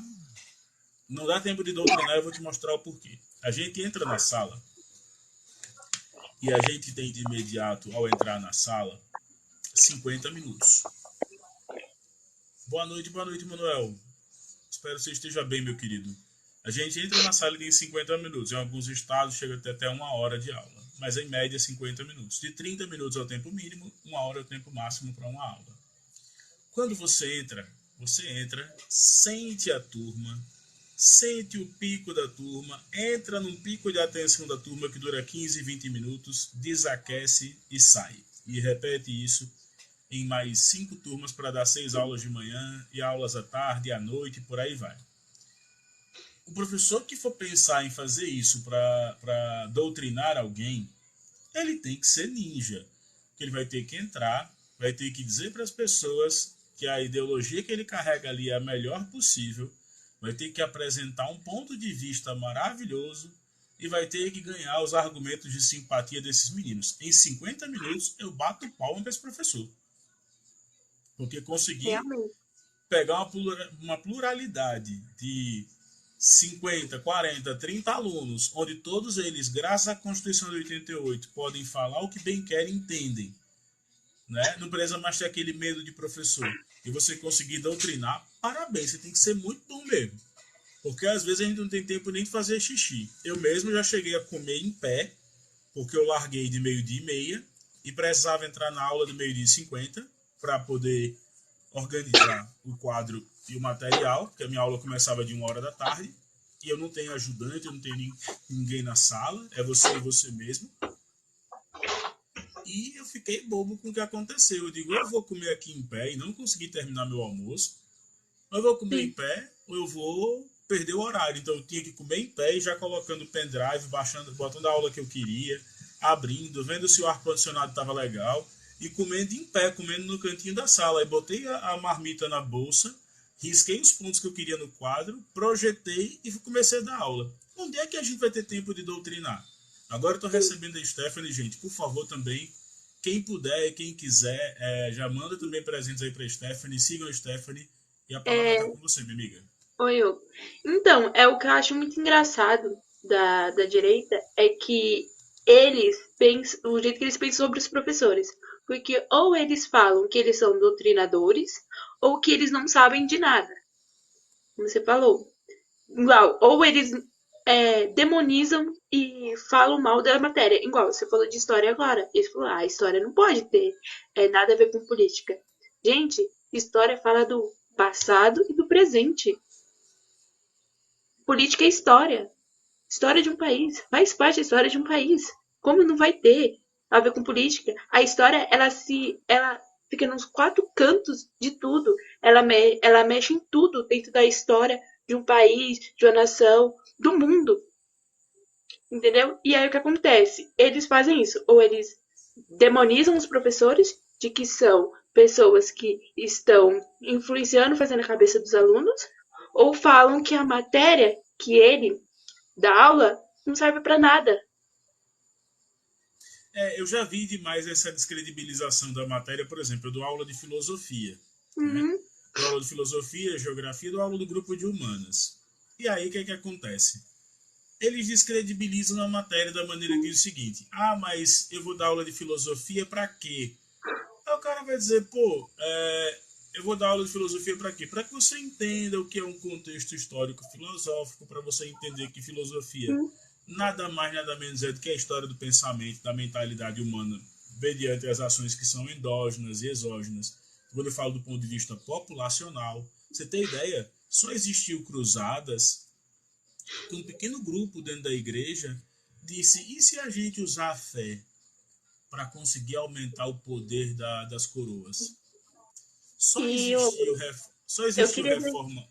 Não dá tempo de doutrinar, eu vou te mostrar o porquê. A gente entra na sala e a gente tem de imediato, ao entrar na sala, 50 minutos. Boa noite, Manuel. Espero que você esteja bem, meu querido. A gente entra na sala e tem 50 minutos. Em alguns estados chega até 1 hora de aula. Mas em média 50 minutos. De 30 minutos é o tempo mínimo, 1 hora é o tempo máximo para uma aula. Quando você entra, sente a turma, sente o pico da turma, entra num pico de atenção da turma que dura 15, 20 minutos, desaquece e sai. E repete isso em mais 5 turmas para dar 6 aulas de manhã e aulas à tarde e à noite, por aí vai. o professor que for pensar em fazer isso para doutrinar alguém, ele tem que ser ninja. Ele vai ter que entrar, vai ter que dizer para as pessoas que a ideologia que ele carrega ali é a melhor possível, vai ter que apresentar um ponto de vista maravilhoso e vai ter que ganhar os argumentos de simpatia desses meninos. Em 50 minutos eu bato palma para esse professor. Porque consegui Realmente. pegar uma pluralidade de 50, 40, 30 alunos, onde todos eles, graças à Constituição de 88, podem falar o que bem querem e entendem. Né? Não precisa mais ter aquele medo de professor. E você conseguir doutrinar, parabéns, você tem que ser muito bom mesmo. Porque às vezes a gente não tem tempo nem de fazer xixi. Eu mesmo já cheguei a comer em pé, porque eu larguei de 12h30 e precisava entrar na aula de 12h50 para poder organizar o quadro e o material, porque a minha aula começava de 1h da tarde, e eu não tenho ajudante, eu não tenho ninguém na sala, é você e você mesmo. E eu fiquei bobo com o que aconteceu. Eu digo, eu vou comer aqui em pé e não consegui terminar meu almoço, ou eu vou comer em pé, ou eu vou perder o horário. Então eu tinha que comer em pé e já colocando o pendrive, botando a aula que eu queria, abrindo, vendo se o ar-condicionado estava legal, e comendo em pé, comendo no cantinho da sala. Aí botei a marmita na bolsa, risquei os pontos que eu queria no quadro, projetei e comecei a dar aula. Onde é que a gente vai ter tempo de doutrinar? Agora eu estou recebendo a Stephanie, gente, por favor também, quem puder e quem quiser, já manda também presentes aí para a Stephanie, sigam a Stephanie, e a palavra está com você, minha amiga. Oi, Hugo. Então, o que eu acho muito engraçado da direita é que eles pensam, o jeito que eles pensam sobre os professores. Porque ou eles falam que eles são doutrinadores, ou que eles não sabem de nada. Como você falou. Igual, ou eles demonizam e falam mal da matéria. Igual, você falou de história agora. Eles falaram, a história não pode ter nada a ver com política. Gente, história fala do passado e do presente. Política é história. História de um país. Faz parte da história de um país. Como não vai ter a ver com política? A história, ela fica nos quatro cantos de tudo. Ela mexe em tudo dentro da história de um país, de uma nação, do mundo. Entendeu? E aí o que acontece? Eles fazem isso. Ou eles demonizam os professores de que são pessoas que estão influenciando, fazendo a cabeça dos alunos, ou falam que a matéria que ele dá aula não serve para nada. Eu já vi demais essa descredibilização da matéria, por exemplo, eu dou aula de filosofia. Né? Uhum. Dou aula de filosofia, geografia, dou aula do grupo de humanas. E aí o que é que acontece? Eles descredibilizam a matéria da maneira que diz o seguinte: ah, mas eu vou dar aula de filosofia para quê? Aí o cara vai dizer, pô, eu vou dar aula de filosofia para quê? Para que você entenda o que é um contexto histórico filosófico, para você entender que filosofia nada mais, nada menos é do que a história do pensamento, da mentalidade humana, mediante as ações que são endógenas e exógenas. Quando eu falo do ponto de vista populacional, você tem ideia? Só existiu cruzadas que um pequeno grupo dentro da igreja disse, e se a gente usar a fé para conseguir aumentar o poder das coroas? Só E eu existiu queria. reforma.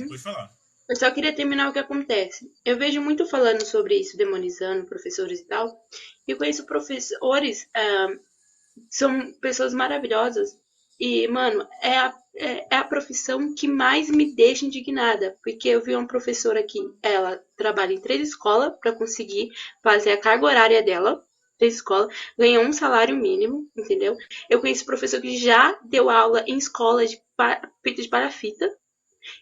Pode falar. Eu só queria terminar o que acontece. Eu vejo muito falando sobre isso, demonizando professores e tal. E eu conheço professores, são pessoas maravilhosas. E, mano, é a profissão que mais me deixa indignada. Porque eu vi uma professora aqui, ela trabalha em 3 escolas para conseguir fazer a carga horária dela. 3 escolas, ganha um salário mínimo, entendeu? Eu conheço professor que já deu aula em escola feita de palafita.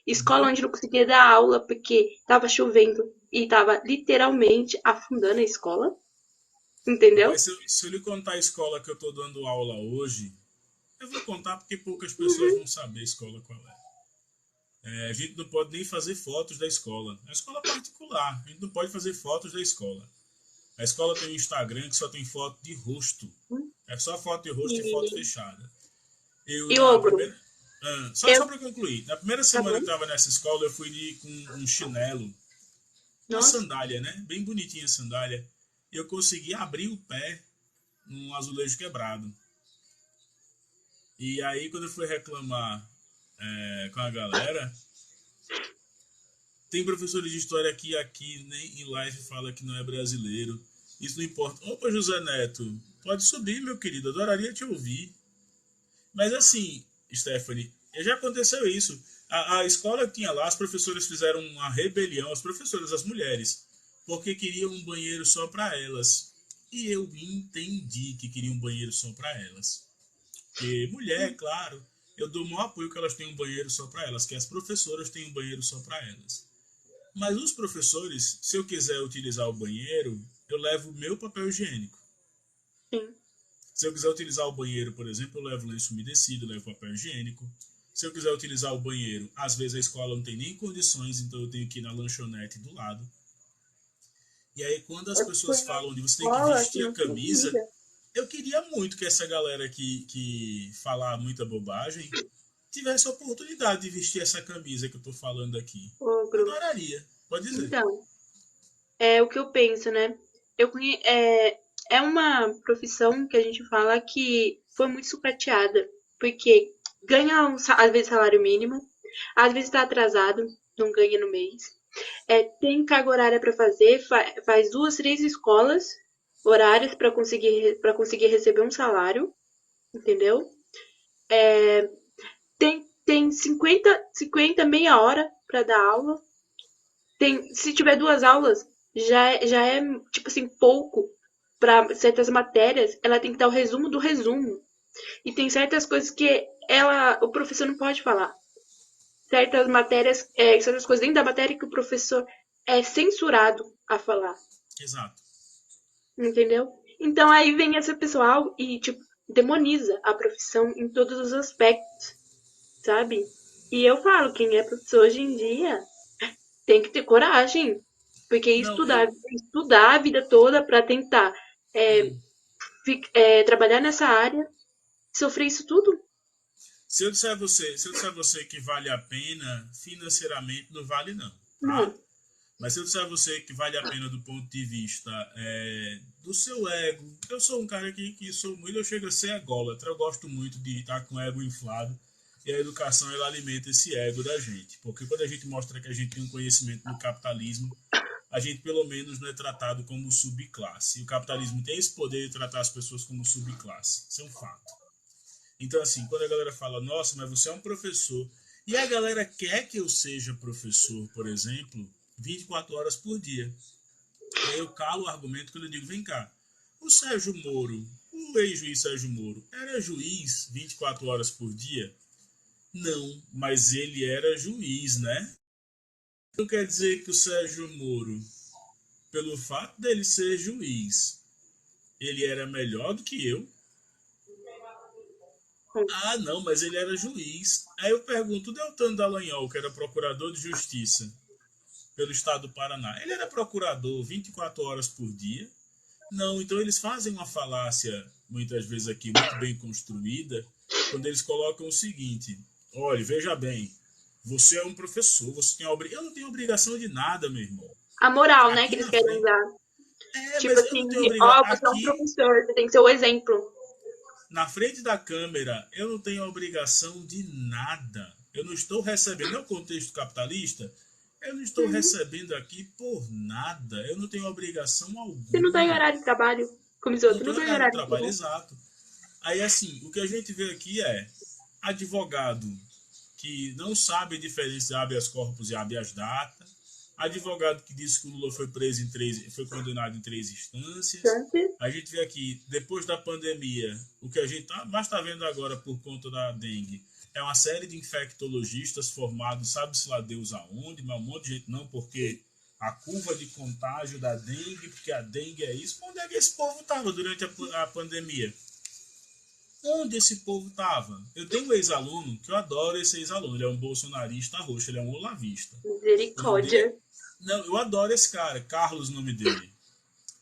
Escola onde não conseguia dar aula porque estava chovendo e estava literalmente afundando a escola. Entendeu? Mas se eu lhe contar a escola que eu estou dando aula hoje, eu vou contar porque poucas pessoas vão saber a escola qual é. A gente não pode nem fazer fotos da escola. É uma escola particular. A gente não pode fazer fotos da escola. A escola tem um Instagram que só tem foto de rosto. É só foto de rosto e foto fechada. Eu, E na ogro? primeira. Só Eu. para concluir. Na primeira Tá semana bom? que eu estava nessa escola, eu fui com um chinelo, uma Nossa. sandália, né? Bem bonitinha a sandália. E eu consegui abrir o pé num azulejo quebrado. E aí, quando eu fui reclamar com a galera, Tem professores de história que aqui nem em live fala que não é brasileiro. Isso não importa. Opa, José Neto, pode subir, meu querido. Adoraria te ouvir. Mas assim, Stephanie, já aconteceu isso. A escola que tinha lá, as professoras fizeram uma rebelião, as professoras, as mulheres, porque queriam um banheiro só para elas. E eu entendi que queriam um banheiro só para elas. Porque mulher, claro, eu dou o maior apoio que elas tenham um banheiro só para elas, que as professoras tenham um banheiro só para elas. Mas os professores, se eu quiser utilizar o banheiro, eu levo o meu papel higiênico. Sim. Se eu quiser utilizar o banheiro, por exemplo, eu levo lenço umedecido, levo papel higiênico. Se eu quiser utilizar o banheiro, às vezes a escola não tem nem condições, então eu tenho que ir na lanchonete do lado. E aí, quando as Eu fui pessoas na falam de você tem que escola, que vestir a não camisa, podia. eu queria muito que essa galera que fala muita bobagem tivesse a oportunidade de vestir essa camisa que eu tô falando aqui. Ogro. Adoraria. Pode dizer. Então, é o que eu penso, né? É uma profissão que a gente fala que foi muito sucateada, porque ganha às vezes salário mínimo, às vezes está atrasado, não ganha no mês. Tem carga horária para fazer, faz 2, 3 escolas horárias para conseguir receber um salário, entendeu? Tem 50 meia hora para dar aula. Se tiver 2 aulas, já é, tipo assim, pouco. Para certas matérias, ela tem que dar o resumo do resumo. E tem certas coisas que o professor não pode falar. Certas matérias, certas coisas dentro da matéria que o professor é censurado a falar. Exato. Entendeu? Então aí vem esse pessoal e, tipo, demoniza a profissão em todos os aspectos, sabe? E eu falo, quem é professor hoje em dia tem que ter coragem, porque Não, eu. estudar a vida toda para tentar é, trabalhar nessa área, sofrer isso tudo. Se eu disser a você que vale a pena, financeiramente não vale não, tá? Não, Mas se eu disser a você que vale a pena do ponto de vista do seu ego, eu sou um cara que sou muito, eu chego a ser ególatra, eu gosto muito de estar com o ego inflado, e a educação ela alimenta esse ego da gente, porque quando a gente mostra que a gente tem um conhecimento no capitalismo, a gente pelo menos não é tratado como subclasse. E o capitalismo tem esse poder de tratar as pessoas como subclasse, isso é um fato. Então, assim, quando a galera fala, nossa, mas você é um professor, e a galera quer que eu seja professor, por exemplo, 24 horas por dia. E aí eu calo o argumento quando eu digo, vem cá, o Sérgio Moro, o ex-juiz Sérgio Moro, era juiz 24 horas por dia? Não, mas ele era juiz, né? Não quer dizer que o Sérgio Moro, pelo fato dele ser juiz, ele era melhor do que eu? Ah, não, mas ele era juiz. Aí eu pergunto, o Deltan Dallagnol, que era procurador de justiça pelo estado do Paraná, ele era procurador 24 horas por dia? Não, então eles fazem uma falácia, muitas vezes aqui, muito bem construída, quando eles colocam o seguinte, olha, veja bem, você é um professor, você tem eu não tenho obrigação de nada, meu irmão. a moral, né, que Aqui eles na querem frente. usar. Tipo Mas eu assim, não tenho obrigação. ó, você é um Aqui, professor, você tem que ser o exemplo. na frente da câmera, eu não tenho obrigação de nada. Eu não estou recebendo, no contexto capitalista, eu não estou Uhum. recebendo aqui por nada. Eu não tenho obrigação Você não tá em alguma. horário de trabalho, como os Não outros, estou não em tá em horário de horário de trabalho, trabalho. exato. Aí, assim, o que a gente vê aqui é advogado que não sabe diferenciar habeas corpus e habeas data, advogado que disse que o Lula foi preso foi condenado em 3 instâncias. Antes, A gente vê aqui, depois da pandemia, o que a gente mais está vendo agora por conta da dengue é uma série de infectologistas formados, sabe-se lá Deus aonde, mas um monte de gente não, porque a curva de contágio da dengue, porque a dengue é isso. Onde é que esse povo estava durante a pandemia? Onde esse povo estava? Eu tenho um ex-aluno que eu adoro esse ex-aluno. Ele é um bolsonarista roxo, ele é um olavista. O nome dele misericórdia. é. Não, eu adoro esse cara. Carlos, o nome dele.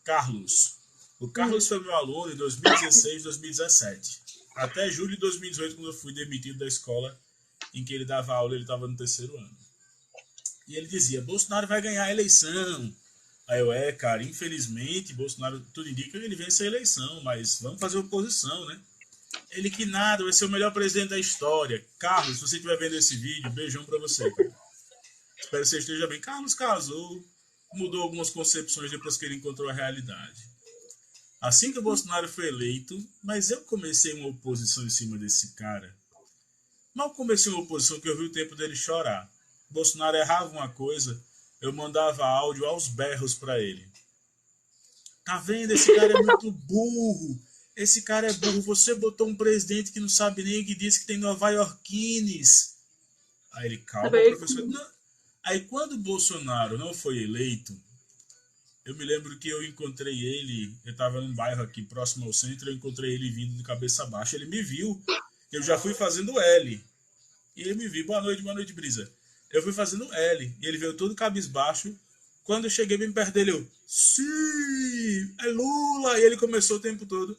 Carlos. O Carlos Hum. foi meu aluno em 2016, 2017. Até julho de 2018, quando eu fui demitido da escola em que ele dava aula, ele estava no terceiro ano. E ele dizia: Bolsonaro vai ganhar a eleição. Aí eu, cara, infelizmente, Bolsonaro, tudo indica que ele vence a eleição, mas vamos fazer oposição, né? Ele que nada, vai ser o melhor presidente da história. Carlos, se você estiver vendo esse vídeo, beijão pra você, cara. Espero que você esteja bem. Carlos casou, mudou algumas concepções depois que ele encontrou a realidade. Assim que o Bolsonaro foi eleito, mas eu comecei uma oposição em cima desse cara. Mal comecei uma oposição que eu vi o tempo dele chorar. Bolsonaro errava uma coisa, eu mandava áudio aos berros para ele. Tá vendo? Esse cara é muito burro. Esse cara é burro. Você botou um presidente que não sabe nem o que disse que tem nova-iorquines. Aí ele, calma, professor. Não. Aí quando o Bolsonaro não foi eleito, eu me lembro que eu encontrei ele, eu estava num bairro aqui próximo ao centro, eu encontrei ele vindo de cabeça baixa. Ele me viu, eu já fui fazendo L. E ele me viu, boa noite, Brisa. Eu fui fazendo L, e ele veio todo cabisbaixo. Quando eu cheguei bem perto dele, eu, sim, é Lula! E ele começou o tempo todo.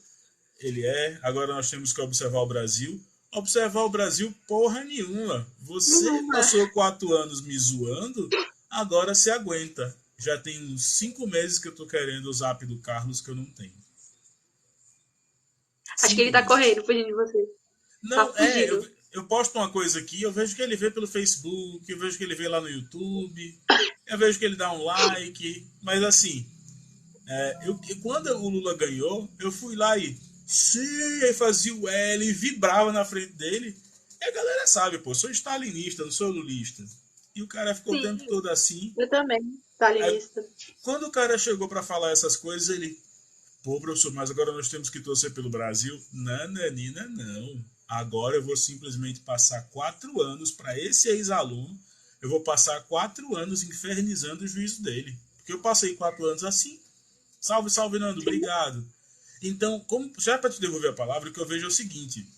Ele agora nós temos que observar o Brasil. Observar o Brasil, porra nenhuma. Você passou 4 anos me zoando, agora se aguenta. Já tem uns 5 meses que eu tô querendo o zap do Carlos que eu não tenho. Acho que ele tá correndo, fugindo de você. Não, tá fugindo. eu posto uma coisa aqui, eu vejo que ele vê pelo Facebook, eu vejo que ele vê lá no YouTube, eu vejo que ele dá um like, mas assim, quando o Lula ganhou, eu fui lá e sim, fazia o L, e vibrava na frente dele, e a galera sabe, pô, sou stalinista, não sou lulista. E o cara ficou o tempo todo assim. Eu também, stalinista. Quando o cara chegou para falar essas coisas, ele, pô, professor, mas agora nós temos que torcer pelo Brasil. Nananina, não. Agora eu vou simplesmente passar 4 anos para esse ex-aluno. Eu vou passar 4 anos infernizando o juízo dele. Porque eu passei 4 anos assim. Salve, salve, Nando. Obrigado. Então, já para te devolver a palavra, o que eu vejo é o seguinte.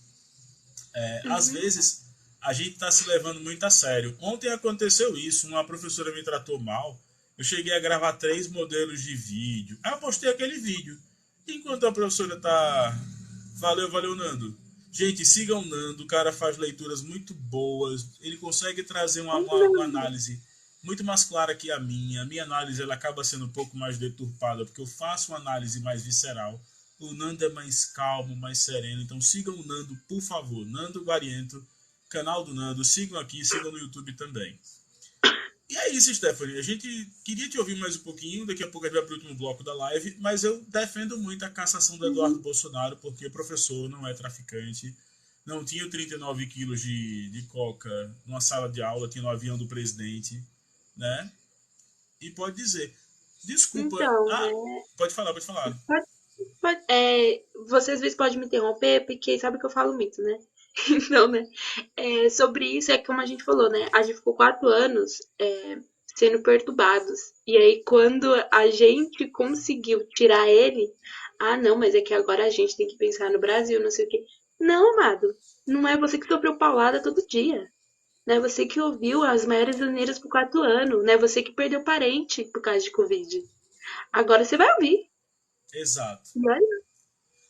Às vezes, a gente está se levando muito a sério. Ontem aconteceu isso. Uma professora me tratou mal. Eu cheguei a gravar 3 modelos de vídeo. Aí eu postei aquele vídeo. Enquanto a professora tá... Valeu, Nando. Gente, sigam o Nando. O cara faz leituras muito boas. Ele consegue trazer uma análise muito mais clara que a minha. A minha análise ela acaba sendo um pouco mais deturpada, porque eu faço uma análise mais visceral. O Nando é mais calmo, mais sereno. Então sigam o Nando, por favor. Nando Guariento, canal do Nando. Sigam aqui, sigam no YouTube também. E é isso, Stephanie. A gente queria te ouvir mais um pouquinho. Daqui a pouco a gente vai para o último bloco da live. Mas eu defendo muito a cassação do Eduardo Bolsonaro, porque o professor não é traficante. Não tinha 39 quilos de coca numa sala de aula, tinha no avião do presidente, né? E pode dizer, desculpa. Então, pode falar. você às vezes pode me interromper, porque sabe que eu falo muito, né? Então, né? Sobre isso é como a gente falou, né? A gente ficou 4 anos sendo perturbados. E aí, quando a gente conseguiu tirar ele, não, mas é que agora a gente tem que pensar no Brasil, não sei o quê. Não, amado. Não é você que sofreu paulada todo dia. Não é você que ouviu as maiores asneiras por 4 anos. Não é você que perdeu parente por causa de Covid. Agora você vai ouvir. Exato. E olha,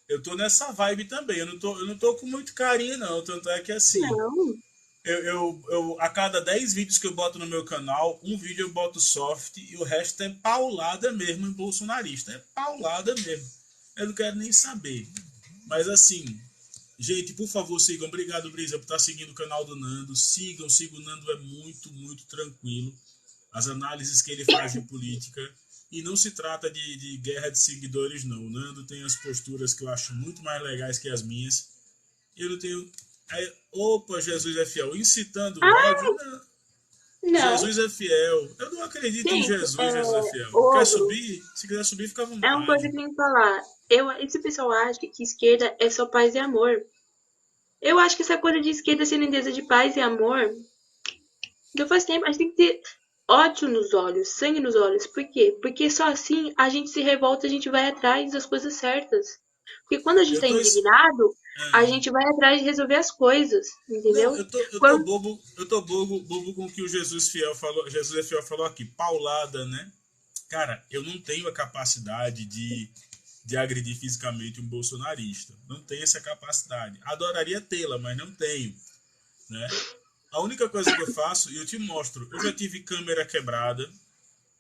Eu tô nessa vibe também. Eu não tô com muito carinho, não. Tanto é que assim. não. Eu a cada 10 vídeos que eu boto no meu canal, um vídeo eu boto soft e o resto é paulada mesmo em bolsonarista. É paulada mesmo. Eu não quero nem saber. Mas assim, gente, por favor, sigam. Obrigado, Brisa, por estar seguindo o canal do Nando. Sigam, o Nando é muito, muito tranquilo. As análises que ele faz de política. E não se trata de guerra de seguidores, não. O Nando tem as posturas que eu acho muito mais legais que as minhas. Eu não tenho... opa, Jesus é fiel. Incitando o ódio? Não. Jesus é fiel. Eu não acredito em Jesus, Jesus é fiel. Quer subir? Se quiser subir, fica à vontade. É uma coisa que tem que falar. Esse pessoal acha que esquerda é só paz e amor. Eu acho que essa coisa de esquerda sendo indesa de paz e amor, já faz tempo. A gente tem que ter ódio nos olhos, sangue nos olhos. Por quê? Porque só assim a gente se revolta, a gente vai atrás das coisas certas. Porque quando a gente tá indignado, a gente vai atrás de resolver as coisas, entendeu? Não, eu tô bobo com o que o Jesus Fiel falou. Jesus é Fiel falou aqui, paulada, né? Cara, eu não tenho a capacidade de agredir fisicamente um bolsonarista. Não tenho essa capacidade. Adoraria tê-la, mas não tenho, né? A única coisa que eu faço, e eu te mostro, eu já tive câmera quebrada.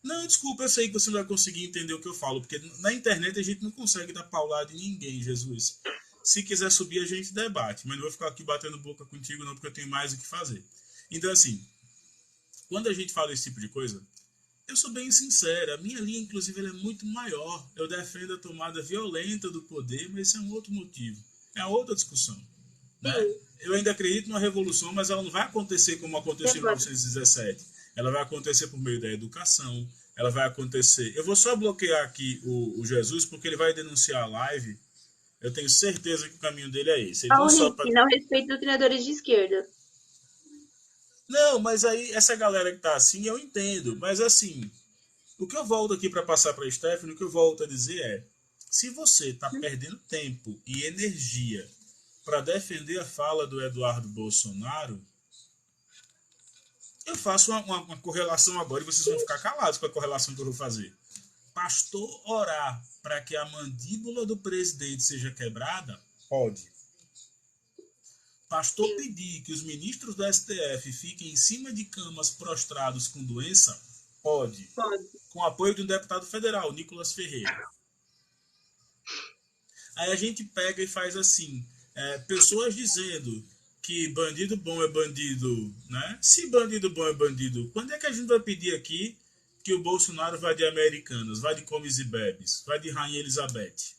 Não, desculpa, eu sei que você não vai conseguir entender o que eu falo, porque na internet a gente não consegue dar paulada em ninguém, Jesus. Se quiser subir, a gente debate, mas não vou ficar aqui batendo boca contigo não, porque eu tenho mais o que fazer. Então, assim, quando a gente fala esse tipo de coisa, eu sou bem sincero, a minha linha, inclusive, ela é muito maior. Eu defendo a tomada violenta do poder, mas esse é um outro motivo. É outra discussão. Né? Sim, Eu ainda acredito numa revolução, mas ela não vai acontecer como aconteceu em agora. 1917. Ela vai acontecer por meio da educação, ela vai acontecer... Eu vou só bloquear aqui o Jesus, porque ele vai denunciar a live. Eu tenho certeza que o caminho dele é esse. Ele não só Henrique, para... não respeito doutrinadores de esquerda. Não, mas aí essa galera que tá assim, eu entendo. Mas assim, o que eu volto aqui para passar para a Stephanie, o que eu volto a dizer é: se você está perdendo tempo e energia para defender a fala do Eduardo Bolsonaro, eu faço uma correlação agora e vocês vão ficar calados com a correlação que eu vou fazer. Pastor orar para que a mandíbula do presidente seja quebrada? Pode. Pastor Sim, pedir que os ministros do STF fiquem em cima de camas prostrados com doença? Pode. pode. Com apoio de um deputado federal, Nicolas Ferreira. Aí a gente pega e faz assim, pessoas dizendo que bandido bom é bandido, né? Se bandido bom é bandido, quando é que a gente vai pedir aqui que o Bolsonaro vai de Americanas, vai de Comes e Bebes, vai de Rainha Elizabeth?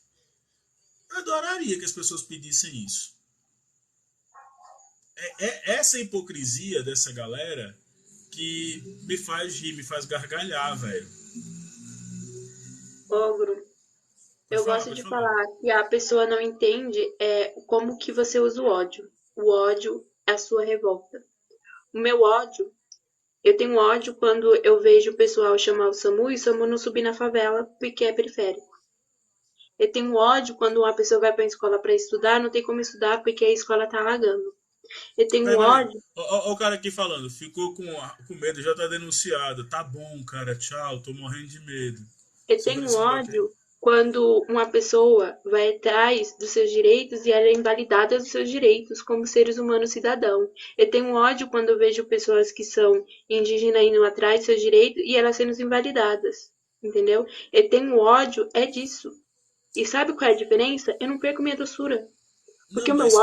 Eu adoraria que as pessoas pedissem isso. Essa hipocrisia dessa galera que me faz rir, me faz gargalhar, velho. Ogro. Pode Eu falar, gosto pode de falar. falar que a pessoa não entende como que você usa o ódio. O ódio é a sua revolta. O meu ódio, eu tenho ódio quando eu vejo o pessoal chamar o SAMU e o SAMU não subir na favela porque é periférico. Eu tenho ódio quando uma pessoa vai para a escola para estudar, não tem como estudar porque a escola tá alagando. Eu tenho Peraí. ódio, Ó, o cara aqui falando, ficou com medo, já tá denunciado. Tá bom, cara, tchau, tô morrendo de medo. eu Segura tenho esse bloqueio. ódio quando uma pessoa vai atrás dos seus direitos e ela é invalidada dos seus direitos como seres humanos cidadão. Eu tenho ódio quando eu vejo pessoas que são indígenas indo atrás dos seus direitos e elas sendo invalidadas. Entendeu? Eu tenho ódio é disso. E sabe qual é a diferença? Eu não perco minha doçura. Porque Não, mas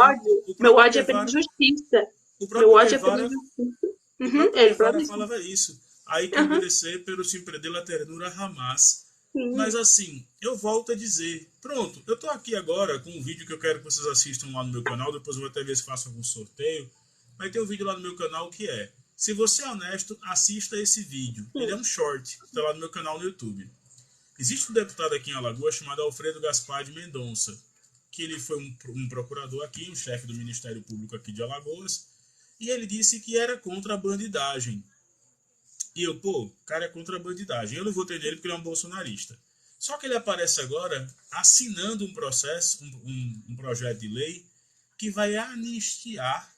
o meu próprio ódio é pela Guevara, injustiça. o Meu próprio ódio é pela Guevara, injustiça. o Uhum, próprio ele falou Guevara isso. falava isso. Hay que Uhum, endurecer pero sin perder la ternura jamás. Mas sim, assim, eu volto a dizer, pronto, eu tô aqui agora com um vídeo que eu quero que vocês assistam lá no meu canal, depois eu vou até ver se faço algum sorteio. Vai ter um vídeo lá no meu canal que é: se você é honesto, assista esse vídeo. Ele sim. é um short, está lá no meu canal no YouTube. Existe um deputado aqui em Alagoas chamado Alfredo Gaspar de Mendonça, que ele foi um procurador aqui, um chefe do Ministério Público aqui de Alagoas, e ele disse que era contra a bandidagem. E eu, pô, o cara é contra a bandidagem. Eu não votei nele porque ele é um bolsonarista. Só que ele aparece agora assinando um processo, um projeto de lei que vai anistiar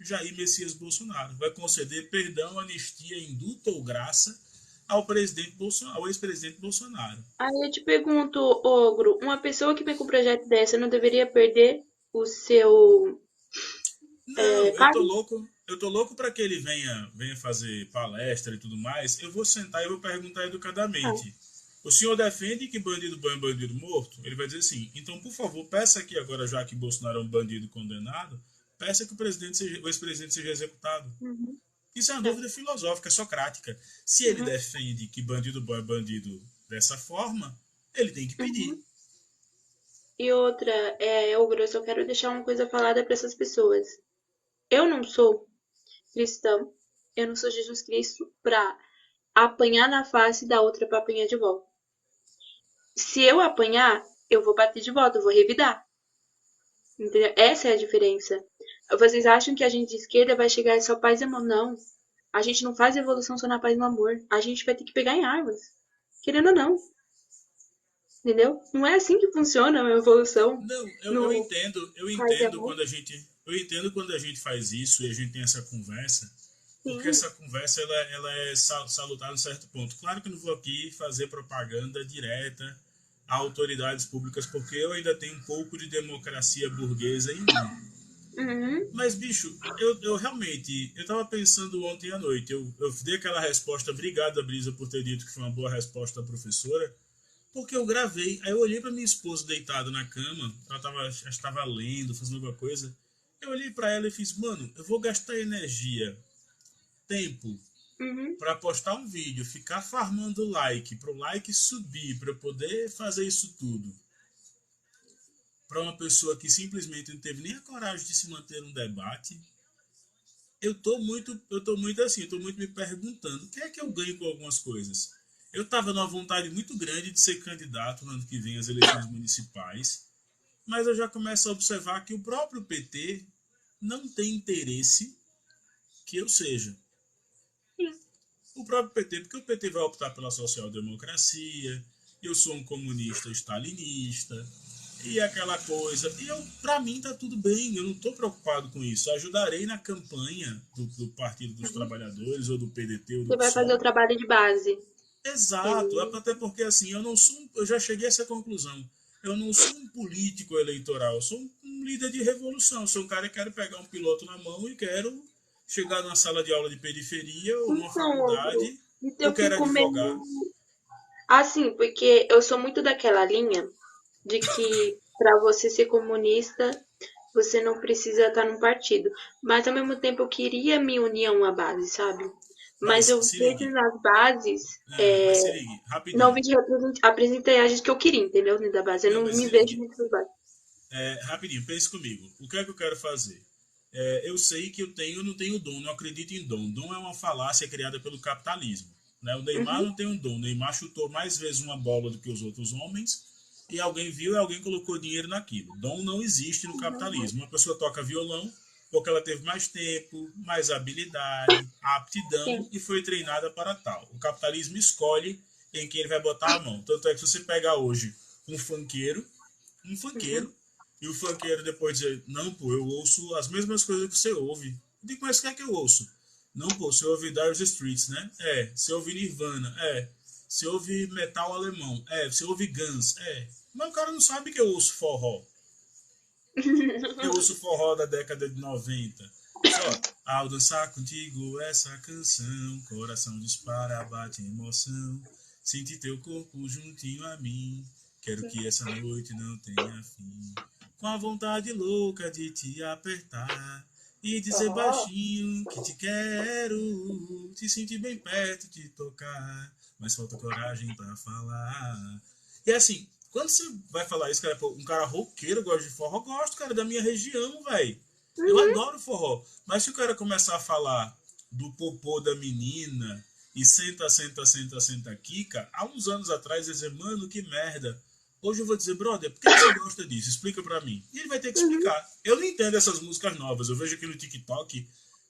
Jair Messias Bolsonaro. Vai conceder perdão, anistia, indulto ou graça ao presidente Bolsonaro, ao ex-presidente Bolsonaro. Aí eu te pergunto, Ogro, uma pessoa que vem com um projeto dessa não deveria perder o seu Não, cargo? eu tô louco para que ele venha fazer palestra e tudo mais. Eu vou sentar e vou perguntar Ah, educadamente. O senhor defende que bandido bom é bandido morto? Ele vai dizer assim. Então, por favor, peça aqui agora, já que Bolsonaro é um bandido condenado, peça que o ex-presidente seja executado. uhum, Isso é uma tá, dúvida filosófica, socrática. Se ele uhum, defende que bandido bom é bandido dessa forma, ele tem que pedir. uhum. E outra, Ogro, eu só quero deixar uma coisa falada para essas pessoas. Eu não sou cristão, eu não sou Jesus Cristo pra apanhar na face da outra pra apanhar de volta. Se eu apanhar, eu vou bater de volta, eu vou revidar. Entendeu? Essa é a diferença. Vocês acham que a gente de esquerda vai chegar só paz e amor? Não. A gente não faz evolução só na paz e no amor. A gente vai ter que pegar em armas. Querendo ou não. Entendeu? Não é assim que funciona a evolução Não, no eu paz e entendo amor. eu entendo quando a gente faz isso e a gente tem essa conversa, porque Sim. essa conversa ela é salutar em certo ponto. Claro que eu não vou aqui fazer propaganda direta a autoridades públicas, porque eu ainda tenho um pouco de democracia burguesa em mim. Uhum. Mas, bicho, eu realmente, eu tava pensando ontem à noite, eu dei aquela resposta, obrigado, Brisa, por ter dito que foi uma boa resposta da professora, porque eu gravei, aí eu olhei para minha esposa deitada na cama, ela estava lendo, fazendo alguma coisa, eu olhei para ela e fiz, mano, eu vou gastar energia, tempo, Uhum. para postar um vídeo, ficar farmando like, para o like subir, para poder fazer isso tudo, para uma pessoa que simplesmente não teve nem a coragem de se manter um debate, eu tô muito me perguntando, o que é que eu ganho com algumas coisas? Eu estava numa vontade muito grande de ser candidato no ano que vem às eleições municipais, mas eu já começo a observar que o próprio PT não tem interesse que eu seja. Sim. O próprio PT, porque o PT vai optar pela social-democracia, eu sou um comunista stalinista, e aquela coisa. E para mim tá tudo bem, eu não estou preocupado com isso. Ajudarei na campanha do Partido dos Uhum. Trabalhadores, ou do PDT, ou do Você vai fazer o PSOL. trabalho de base. Exato, Ele... até porque assim, eu já cheguei a essa conclusão. Eu não sou um político eleitoral, eu sou um líder de revolução. Eu sou um cara que quero pegar um piloto na mão e quero chegar numa sala de aula de periferia ou numa Então, outro. faculdade, Então ou eu quero fico advogar. meio. Assim, porque eu sou muito daquela linha de que para você ser comunista, você não precisa estar num partido. Mas ao mesmo tempo eu queria me unir a uma base, sabe? Mas Mas eu se vejo ligue, nas bases, mas se ligue, não rapidinho. vejo a apresentagens que eu queria, entendeu? Dentro da base. Eu Não, não mas me se vejo ligue. muito nas bases. Rapidinho, pense comigo. O que é que eu quero fazer? Eu sei que eu não tenho dom, não acredito em dom. Dom é uma falácia criada pelo capitalismo. Né? O Neymar Uhum, não tem um dom. O Neymar chutou mais vezes uma bola do que os outros homens e alguém viu e alguém colocou dinheiro naquilo. Dom não existe no capitalismo. Uma pessoa toca violão porque ela teve mais tempo, mais habilidade, aptidão sim. e foi treinada para tal. O capitalismo escolhe em quem ele vai botar a mão. Tanto é que se você pegar hoje um Uhum. funkeiro, e o funkeiro depois dizer, não, pô, eu ouço as mesmas coisas que você ouve. Eu digo, mas o que é que eu ouço? Não, pô, você ouve Dire Straits, né? Você ouve Nirvana, você ouve metal alemão, você ouve Guns, Mas o cara não sabe que eu ouço forró. Eu ouço forró da década de 90. Só, ao dançar contigo essa canção, coração dispara, bate emoção. Sente teu corpo juntinho a mim. Quero que essa noite não tenha fim. Com a vontade louca de te apertar e dizer Oh. baixinho que te quero. Te sentir bem perto, te tocar. Mas falta coragem pra falar. E assim, quando você vai falar isso, cara, um cara roqueiro gosta de forró, eu gosto, cara, da minha região, velho. Eu Uhum. adoro forró. Mas se o cara começar a falar do popô da menina e senta, senta, senta, senta aqui, cara, há uns anos atrás, ele dizer, mano, que merda. Hoje eu vou dizer, brother, por que você gosta disso? Explica pra mim. E ele vai ter que Uhum. explicar. Eu não entendo essas músicas novas. Eu vejo aqui no TikTok,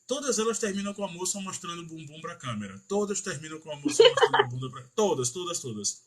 todas elas terminam com a moça mostrando o bumbum pra câmera. Todas terminam com a moça mostrando a bunda pra... Todas, todas, todas.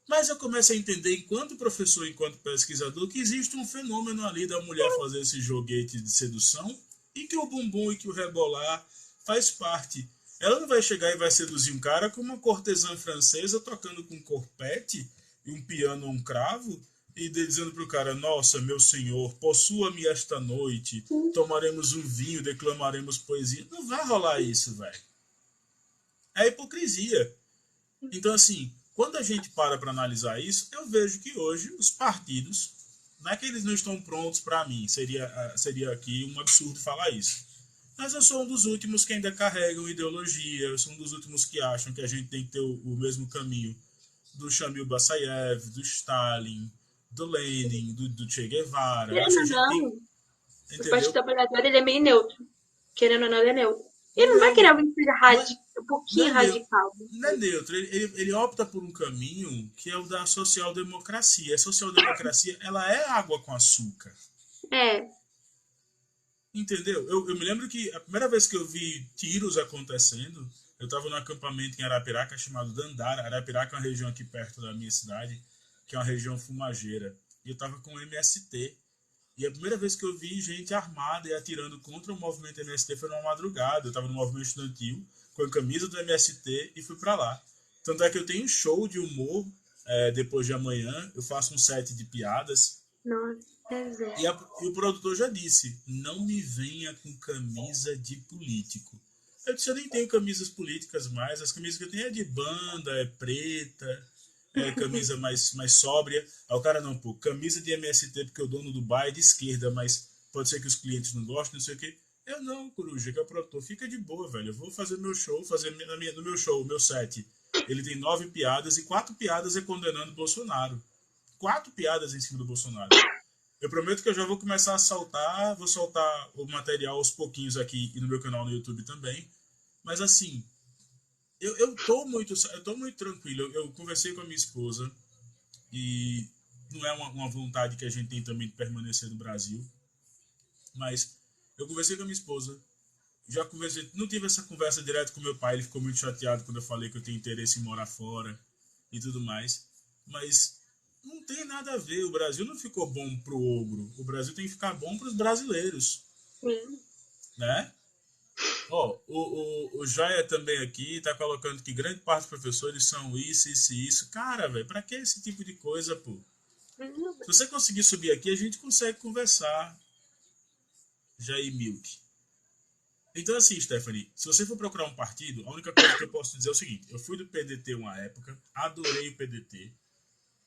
Mas eu começo a entender, enquanto professor, enquanto pesquisador, que existe um fenômeno ali da mulher fazer esse joguete de sedução e que o bumbum e que o rebolar faz parte. Ela não vai chegar e vai seduzir um cara com uma cortesã francesa tocando com um corpete e um piano ou um cravo e dizendo pro cara, nossa, meu senhor, possua-me esta noite, tomaremos um vinho, declamaremos poesia. Não vai rolar isso, velho. É hipocrisia. Então, assim, quando a gente para analisar isso, eu vejo que hoje os partidos, não é que eles não estão prontos para mim, seria aqui um absurdo falar isso. Mas eu sou um dos últimos que ainda carregam ideologia, eu sou um dos últimos que acham que a gente tem que ter o mesmo caminho do Shamil Bassayev, do Stalin, do Lenin, do Che Guevara. Acho que Querendo a ou gente tem, não, o Partido entendeu? Trabalhador ele é meio neutro. Querendo ou não, ele é neutro. Ele não vai querer Não, alguém que seja não é, um não pouquinho é neutro. radical. Não é neutro, ele opta por um caminho que é o da social-democracia. A social-democracia, ela é água com açúcar. É, Entendeu? Eu me lembro que a primeira vez que eu vi tiros acontecendo, eu estava num acampamento em Arapiraca chamado Dandara. Arapiraca é uma região aqui perto da minha cidade, que é uma região fumageira. E eu estava com o MST. E a primeira vez que eu vi gente armada e atirando contra o movimento MST foi numa madrugada. Eu estava no movimento estudantil, com a camisa do MST e fui para lá. Tanto é que eu tenho um show de humor depois de amanhã. Eu faço um set de piadas. nossa, é. E o produtor já disse: não me venha com camisa de político. Eu disse: eu nem tenho camisas políticas mais. As camisas que eu tenho é de banda, é preta, é camisa mais sóbria. Aí o cara, não, pô, camisa de MST, porque o dono do bar é de esquerda, mas pode ser que os clientes não gostem, não sei o quê. Eu não, Coruja, que é o produtor. Fica de boa, velho. Eu vou fazer meu show, no meu show, meu set. Ele tem 9 piadas e 4 piadas é condenando o Bolsonaro. 4 piadas em cima do Bolsonaro. Eu prometo que eu já vou começar a soltar, vou soltar o material aos pouquinhos aqui e no meu canal no YouTube também. Mas assim, eu tô muito tranquilo. Eu conversei com a minha esposa e não é uma vontade que a gente tem também de permanecer no Brasil. Mas eu conversei com a minha esposa, já conversei, não tive essa conversa direto com meu pai, ele ficou muito chateado quando eu falei que eu tenho interesse em morar fora e tudo mais. Mas não tem nada a ver, o Brasil não ficou bom pro ogro, o Brasil tem que ficar bom para os brasileiros, Sim. né? Ó, o Jaia também aqui tá colocando que grande parte dos professores são isso, isso e isso. Cara, velho, pra que esse tipo de coisa, pô? Se você conseguir subir aqui, a gente consegue conversar. Jair Milk. Então, assim, Stephanie, se você for procurar um partido, a única coisa que eu posso dizer é o seguinte: eu fui do PDT uma época, adorei o PDT,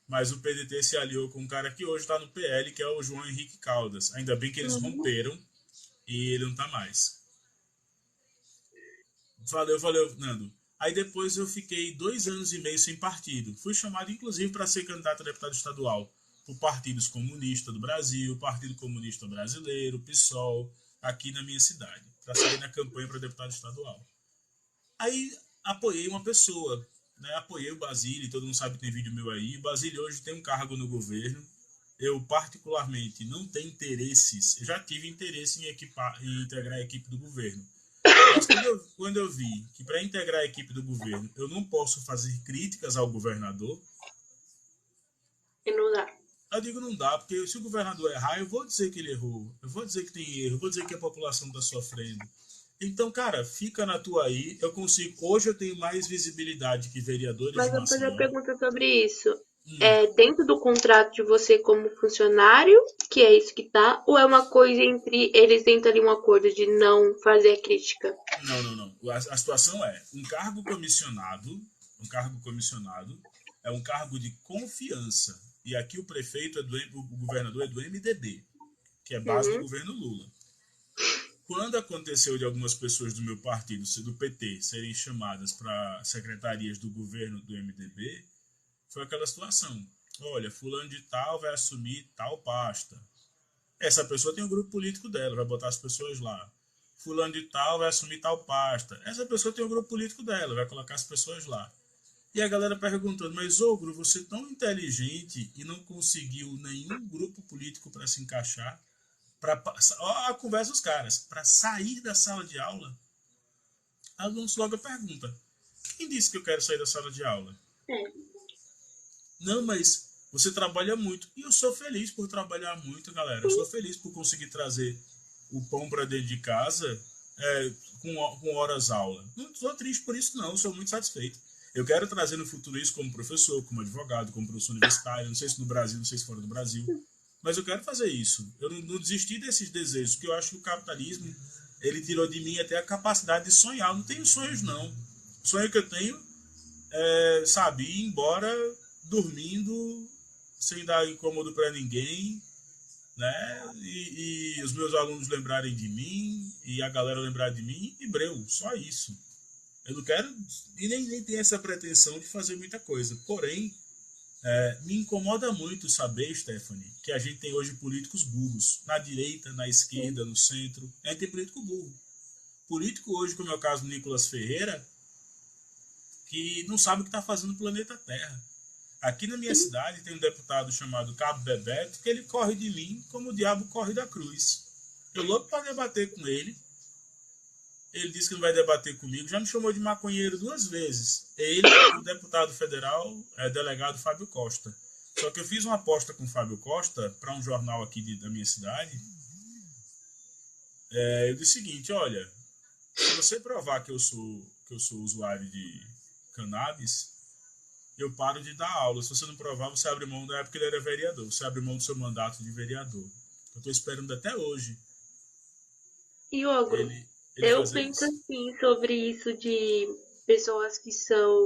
mas o PDT se aliou com um cara que hoje está no PL, que é o João Henrique Caldas. Ainda bem que eles Uhum. romperam e ele não tá mais. Valeu, valeu, Nando. Aí depois eu fiquei 2 anos e meio sem partido. Fui chamado, inclusive, para ser candidato a deputado estadual por partidos comunistas do Brasil, Partido Comunista Brasileiro, PSOL, aqui na minha cidade, para sair na campanha para deputado estadual. Aí apoiei uma pessoa, né? Apoiei o Basílio, todo mundo sabe que tem vídeo meu aí. O Basílio hoje tem um cargo no governo. Eu, particularmente, não tenho interesses. Eu já tive interesse em integrar a equipe do governo. Mas quando eu vi que para integrar a equipe do governo eu não posso fazer críticas ao governador, E não dá. eu digo não dá, porque se o governador errar, eu vou dizer que ele errou, eu vou dizer que tem erro, eu vou dizer que a população está sofrendo. Então, cara, fica na tua aí. Eu consigo. Hoje eu tenho mais visibilidade que vereadores Mas de eu vou fazer uma Maceió. pergunta sobre isso. Hum, É dentro do contrato de você como funcionário, que é isso que tá, ou é uma coisa entre eles entram ali um acordo de não fazer crítica? não, não, não. A situação é um cargo comissionado é um cargo de confiança. E aqui o prefeito o governador é do MDB, que é base do Uhum. governo Lula. Quando aconteceu de algumas pessoas do meu partido, do PT, serem chamadas para secretarias do governo do MDB, foi aquela situação. Olha, fulano de tal vai assumir tal pasta. Essa pessoa tem um grupo político dela, vai botar as pessoas lá. Fulano de tal vai assumir tal pasta. Essa pessoa tem um grupo político dela, vai colocar as pessoas lá. E a galera perguntando, mas Ogro, você é tão inteligente e não conseguiu nenhum grupo político para se encaixar? Ó, a conversa dos caras. Para sair da sala de aula, alunos logo pergunta: quem disse que eu quero sair da sala de aula? É. Não, mas você trabalha muito. E eu sou feliz por trabalhar muito, galera. Eu sou feliz por conseguir trazer o pão para dentro de casa com horas aula. Não estou triste por isso, não. Eu sou muito satisfeito. Eu quero trazer no futuro isso como professor, como advogado, como professor universitário. Não sei se no Brasil, não sei se fora do Brasil. Mas eu quero fazer isso. Eu não desisti desses desejos, porque eu acho que o capitalismo ele tirou de mim até a capacidade de sonhar. Eu não tenho sonhos, não. O sonho que eu tenho sabe, ir embora dormindo, sem dar incômodo para ninguém, né? E os meus alunos lembrarem de mim, e a galera lembrar de mim, e breu, só isso. Eu não quero, e nem tenho essa pretensão de fazer muita coisa. Porém, me incomoda muito saber, Stephanie, que a gente tem hoje políticos burros, na direita, na esquerda, no centro. A gente tem político burro. Político hoje, como é o caso do Nicolas Ferreira, que não sabe o que está fazendo no planeta Terra. Aqui na minha cidade tem um deputado chamado Cabo Bebeto, que ele corre de mim como o diabo corre da cruz. Eu louco para debater com ele. Ele disse que não vai debater comigo. Já me chamou de maconheiro 2 vezes. Ele e o deputado federal, delegado Fábio Costa. Só que eu fiz uma aposta com o Fábio Costa para um jornal aqui da minha cidade. Eu disse o seguinte: olha, se você provar que eu sou usuário de cannabis, eu paro de dar aula. Se você não provar, você abre mão da época que ele era vereador. Você abre mão do seu mandato de vereador. Eu estou esperando até hoje E ogro, ele eu fazer penso isso. assim sobre isso de pessoas que são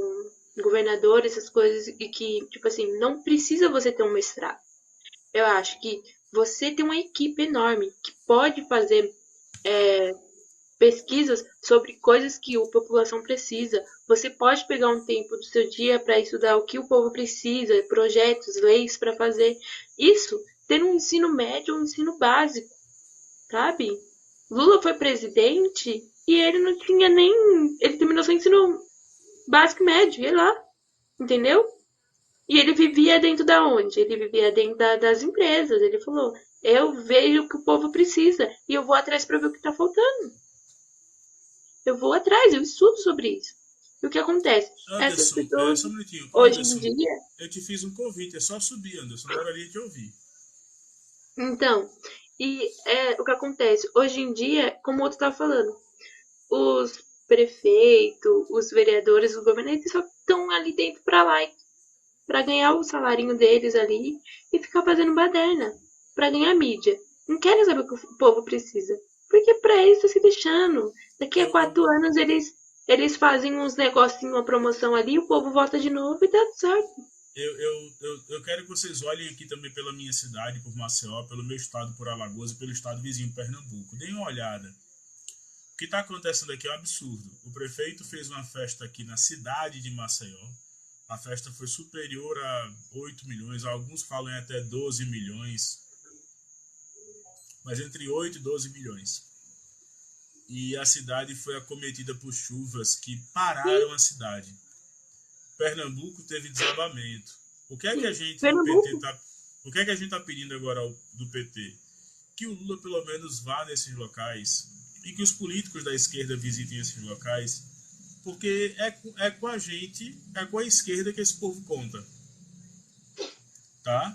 governadores, essas coisas, e que, tipo assim, não precisa você ter um mestrado. Eu acho que você tem uma equipe enorme que pode fazer pesquisas sobre coisas que a população precisa. Você pode pegar um tempo do seu dia para estudar o que o povo precisa, projetos, leis para fazer. Isso ter um ensino médio, um ensino básico, sabe? Lula foi presidente e ele não tinha nem. Ele terminou seu ensino básico e médio, e lá, entendeu? E ele vivia dentro da onde? Ele vivia dentro das empresas. Ele falou: eu vejo o que o povo precisa e eu vou atrás para ver o que está faltando. Eu vou atrás, eu estudo sobre isso. E o que acontece? Essas Anderson, pessoas, só um minutinho. hoje Anderson, em dia, eu te fiz um convite, é só subir, Anderson, adoraria te ouvir. então, o que acontece? Hoje em dia, como o outro estava falando, os prefeitos, os vereadores, os governantes só estão ali dentro para lá, para ganhar o salarinho deles ali e ficar fazendo baderna, para ganhar mídia. Não querem saber o que o povo precisa. Porque para eles tá se deixando. Daqui a Eu, eu, 4 anos eles fazem uns negocinhos, uma promoção ali, o povo vota de novo e dá certo. eu quero que vocês olhem aqui também pela minha cidade, por Maceió, pelo meu estado, por Alagoas e pelo estado vizinho, Pernambuco. Deem uma olhada. O que está acontecendo aqui é um absurdo. O prefeito fez uma festa aqui na cidade de Maceió. A festa foi superior a 8 milhões, alguns falam em até 12 milhões, mas entre 8 e 12 milhões. E a cidade foi acometida por chuvas que pararam a cidade. Pernambuco teve desabamento. O que é que a gente do PT tá, o que é que a gente está pedindo agora do PT? Que o Lula pelo menos vá nesses locais e que os políticos da esquerda visitem esses locais, porque é com a gente, é com a esquerda que esse povo conta. Tá?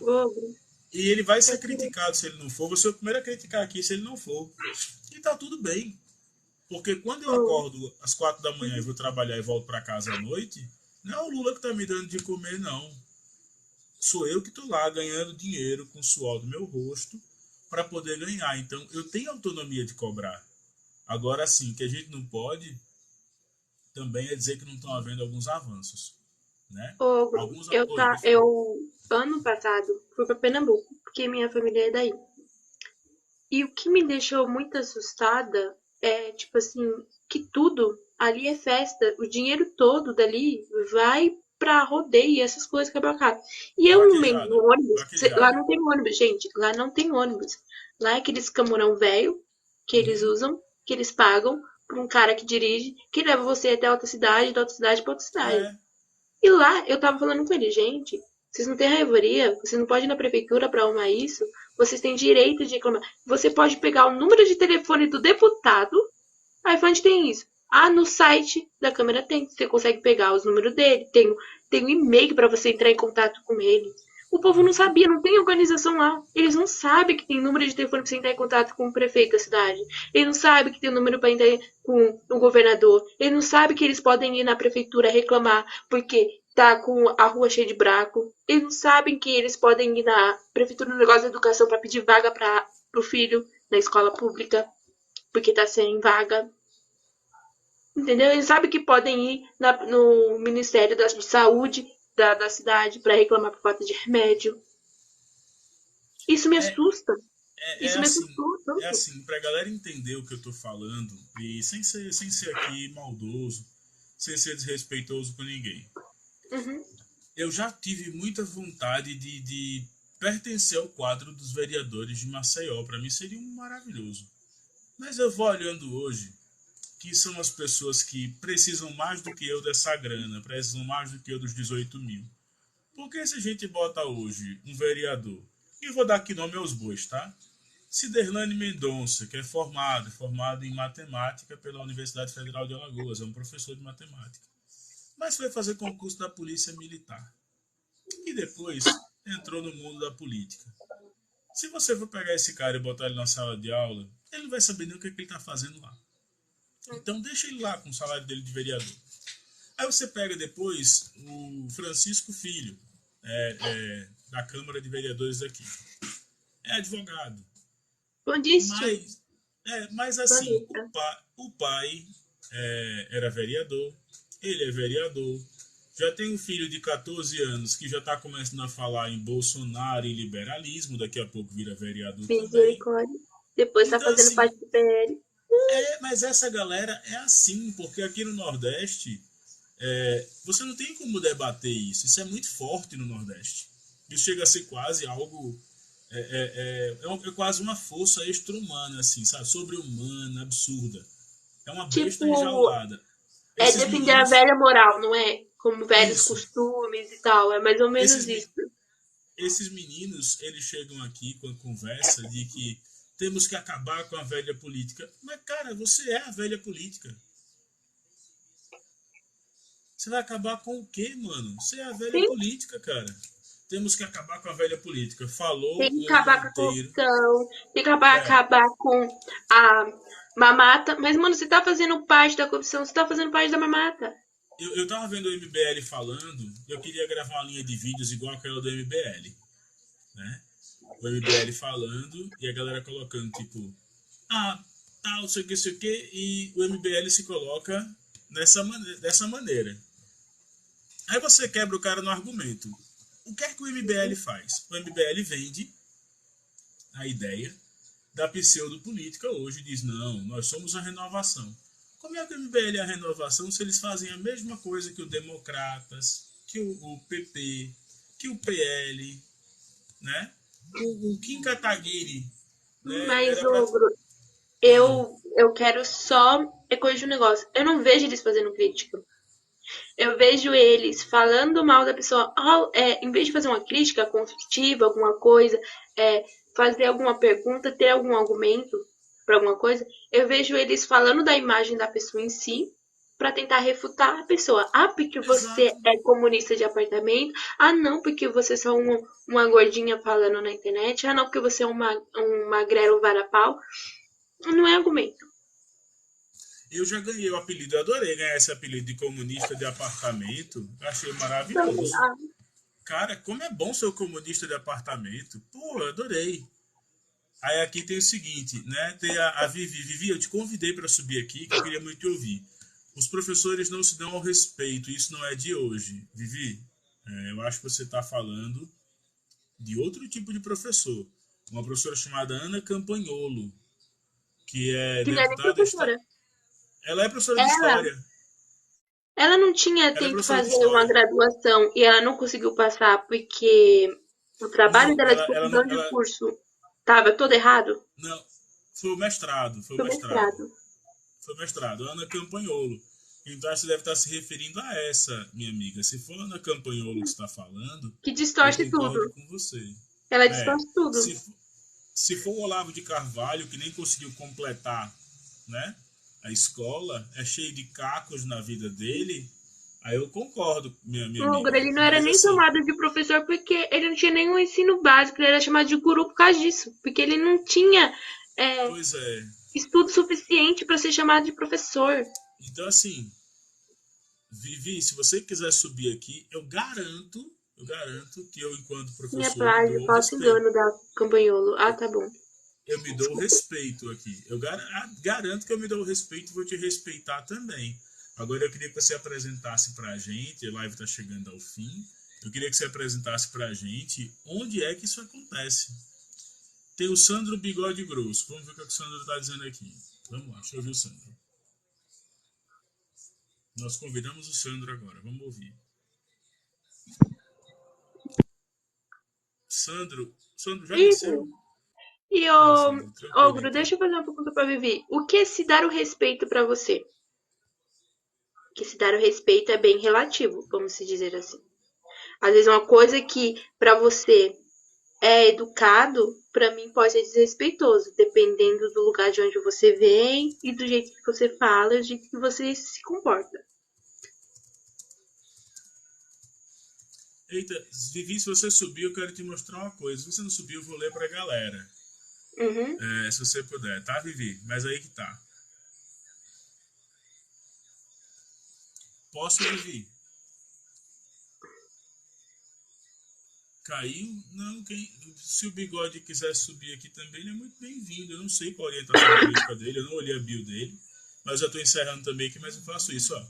E ele vai ser criticado se ele não for. Você é o primeiro a criticar aqui se ele não for. E tá tudo bem. Porque quando eu acordo às 4 da manhã e vou trabalhar e volto para casa à noite, não é o Lula que tá me dando de comer, não. Sou eu que tô lá ganhando dinheiro com o suor do meu rosto para poder ganhar. Então eu tenho autonomia de cobrar. Agora sim, que a gente não pode também é dizer que não estão havendo alguns avanços, né? Eu ano passado fui para Pernambuco, porque minha família é daí. E o que me deixou muito assustada é, tipo assim, que tudo ali é festa. O dinheiro todo dali vai pra rodeio e essas coisas quebra-cabeça. E eu no ônibus, lá não tem ônibus, gente. Lá não tem ônibus. Lá é aqueles camurão velho que eles usam, que eles pagam pra um cara que dirige, que leva você até outra cidade, da outra cidade pra outra cidade. E lá eu tava falando com ele, gente, vocês não têm raivaria, vocês não podem ir na prefeitura pra arrumar isso, vocês têm direito de reclamar. Você pode pegar o número de telefone do deputado. Aí onde tem isso? Ah, no site da Câmara tem. Você consegue pegar os números dele. Tem um e-mail para você entrar em contato com ele. O povo não sabia, não tem organização lá. Eles não sabem que tem número de telefone para você entrar em contato com o prefeito da cidade. Eles não sabem que tem número para entrar com o governador. Eles não sabem que eles podem ir na prefeitura reclamar porque tá com a rua cheia de buraco. Eles não sabem que eles podem ir na prefeitura no negócio da educação para pedir vaga para o filho na escola pública porque tá sem vaga. Entendeu? Eles sabem que podem ir no Ministério de Saúde da cidade para reclamar por falta de remédio. Isso me assusta. Isso me assustou tanto. É assim, pra galera entender o que eu tô falando, e sem ser aqui maldoso, sem ser desrespeitoso com ninguém. Eu já tive muita vontade de pertencer ao quadro dos vereadores de Maceió. Para mim seria um maravilhoso. Mas eu vou olhando hoje que são as pessoas que precisam mais do que eu dessa grana, precisam mais do que eu dos 18 mil. Porque se a gente bota hoje um vereador, e vou dar aqui nome aos bois, tá? Ciderlane Mendonça, que é formado em matemática pela Universidade Federal de Alagoas, é um professor de matemática. Mas foi fazer concurso da Polícia Militar. E depois entrou no mundo da política. Se você for pegar esse cara e botar ele na sala de aula, ele não vai saber nem o que ele está fazendo lá. Então deixa ele lá com o salário dele de vereador. Aí você pega depois o Francisco Filho, da Câmara de Vereadores aqui. É advogado. Mas assim, o pai era vereador, ele é vereador, já tem um filho de 14 anos que já está começando a falar em Bolsonaro e liberalismo, daqui a pouco vira vereador também. Depois está então, fazendo parte do PL. Mas essa galera é assim, porque aqui no Nordeste você não tem como debater isso. Isso é muito forte no Nordeste. Isso chega a ser quase algo. É quase uma força extra-humana, assim, sabe? Sobre-humana, absurda. É uma besta Tipo, enjaulada. é Esses defender a meninos. velha moral, não é? Como velhos Isso. costumes e tal. É mais ou menos Esses, isso. esses meninos, eles chegam aqui com a conversa de que temos que acabar com a velha política. Mas, cara, você é a velha política. Você vai acabar com o quê, mano? Você é a velha Sim, política, cara. Temos que acabar com a velha política. tem Falou que o ano acabar com a inteiro. corrupção, tem que É, acabar com a mamata. Mas, mano, você tá fazendo parte da corrupção, você tá fazendo parte da mamata. eu tava vendo o MBL falando, eu queria gravar uma linha de vídeos igual aquela do MBL, né? O MBL falando e a galera colocando, tipo, tal, sei o que, e o MBL se coloca dessa maneira. Aí você quebra o cara no argumento. O que é que o MBL faz? O MBL vende a ideia da pseudopolítica hoje, diz, não, nós somos a renovação. Como é que o MBL é a renovação se eles fazem a mesma coisa que o Democratas, que o PP, que o PL, né? O Kim Kataguiri, né? Mas, Era pra... ô, Bruno, eu quero só corrigir um negócio. Eu não vejo eles fazendo crítica. Eu vejo eles falando mal da pessoa, em vez de fazer uma crítica construtiva, alguma coisa, fazer alguma pergunta, ter algum argumento para alguma coisa, eu vejo eles falando da imagem da pessoa em si, para tentar refutar a pessoa. Ah, porque você Exato. é comunista de apartamento. Ah, não, porque você é só uma gordinha falando na internet. Ah, não, porque você é um magrelo varapau. Não é argumento. Eu já ganhei o apelido, eu adorei ganhar esse apelido de comunista de apartamento. Achei Então, maravilhoso. Cara, como é bom ser o comunista de apartamento. Pô, adorei. Aí aqui tem o seguinte, né? Tem a Vivi. Vivi, eu te convidei para subir aqui, que eu queria muito te ouvir. Os professores não se dão ao respeito, isso não é de hoje. Vivi, eu acho que você está falando de outro tipo de professor. Uma professora chamada Ana Campanholo, que é que não é nem deputada. professora. Ela é professora de Ela história. Ela não tinha Ela é tempo de professora de fazer uma história. graduação e ela não conseguiu passar porque o trabalho Não, dela de ela não. conclusão de curso estava todo errado. Não, foi o mestrado, foi o Foi mestrado. mestrado. Foi mestrado, Ana Campanholo. Então você deve estar se referindo a essa, minha amiga. Se for Ana Campanholo que está falando, Que eu distorce tudo. concordo com você. Ela É, distorce tudo. se for o Olavo de Carvalho, que nem conseguiu completar, né, a escola, é cheio de cacos na vida dele, aí eu concordo, minha O Ogro, amiga. ele não era Mas nem assim, chamado de professor porque ele não tinha nenhum ensino básico, ele era chamado de guru por causa disso. Porque ele não tinha é, pois é. estudo suficiente para ser chamado de professor. Então assim, Vivi, se você quiser subir aqui, eu garanto que eu, enquanto Tinha professor, me plágio, dou o falso respeito. engano da Campanholo. Ah, tá bom. Eu me dou o respeito aqui. Eu garanto que eu me dou o respeito e vou te respeitar também. Agora eu queria que você apresentasse pra gente, a live está chegando ao fim, eu queria que você apresentasse pra gente onde é que isso acontece. Tem o Sandro Bigode Grosso. Vamos ver o que o Sandro está dizendo aqui. Vamos lá, deixa eu ouvir o Sandro. Nós convidamos o Sandro agora, vamos ouvir. Sandro já Isso. desceu? E, Tá, Sandro, tranquilo Ogro, então. deixa eu fazer uma pergunta pra Vivi. O que é se dar o respeito pra você? Que se dar o respeito é bem relativo, vamos se dizer assim. Às vezes uma coisa que pra você é educado, pra mim pode ser desrespeitoso, dependendo do lugar de onde você vem e do jeito que você fala e do jeito que você se comporta. Eita, Vivi, se você subir, eu quero te mostrar uma coisa. Se você não subir, eu vou ler pra galera. Uhum. Se você puder, tá, Vivi? Mas aí que tá. Posso, Vivi? Caiu? Não, se o Bigode quiser subir aqui também, ele é muito bem-vindo. Eu não sei qual a orientação política dele, eu não olhei a bio dele. Mas eu estou encerrando também aqui, mas eu faço isso, ó.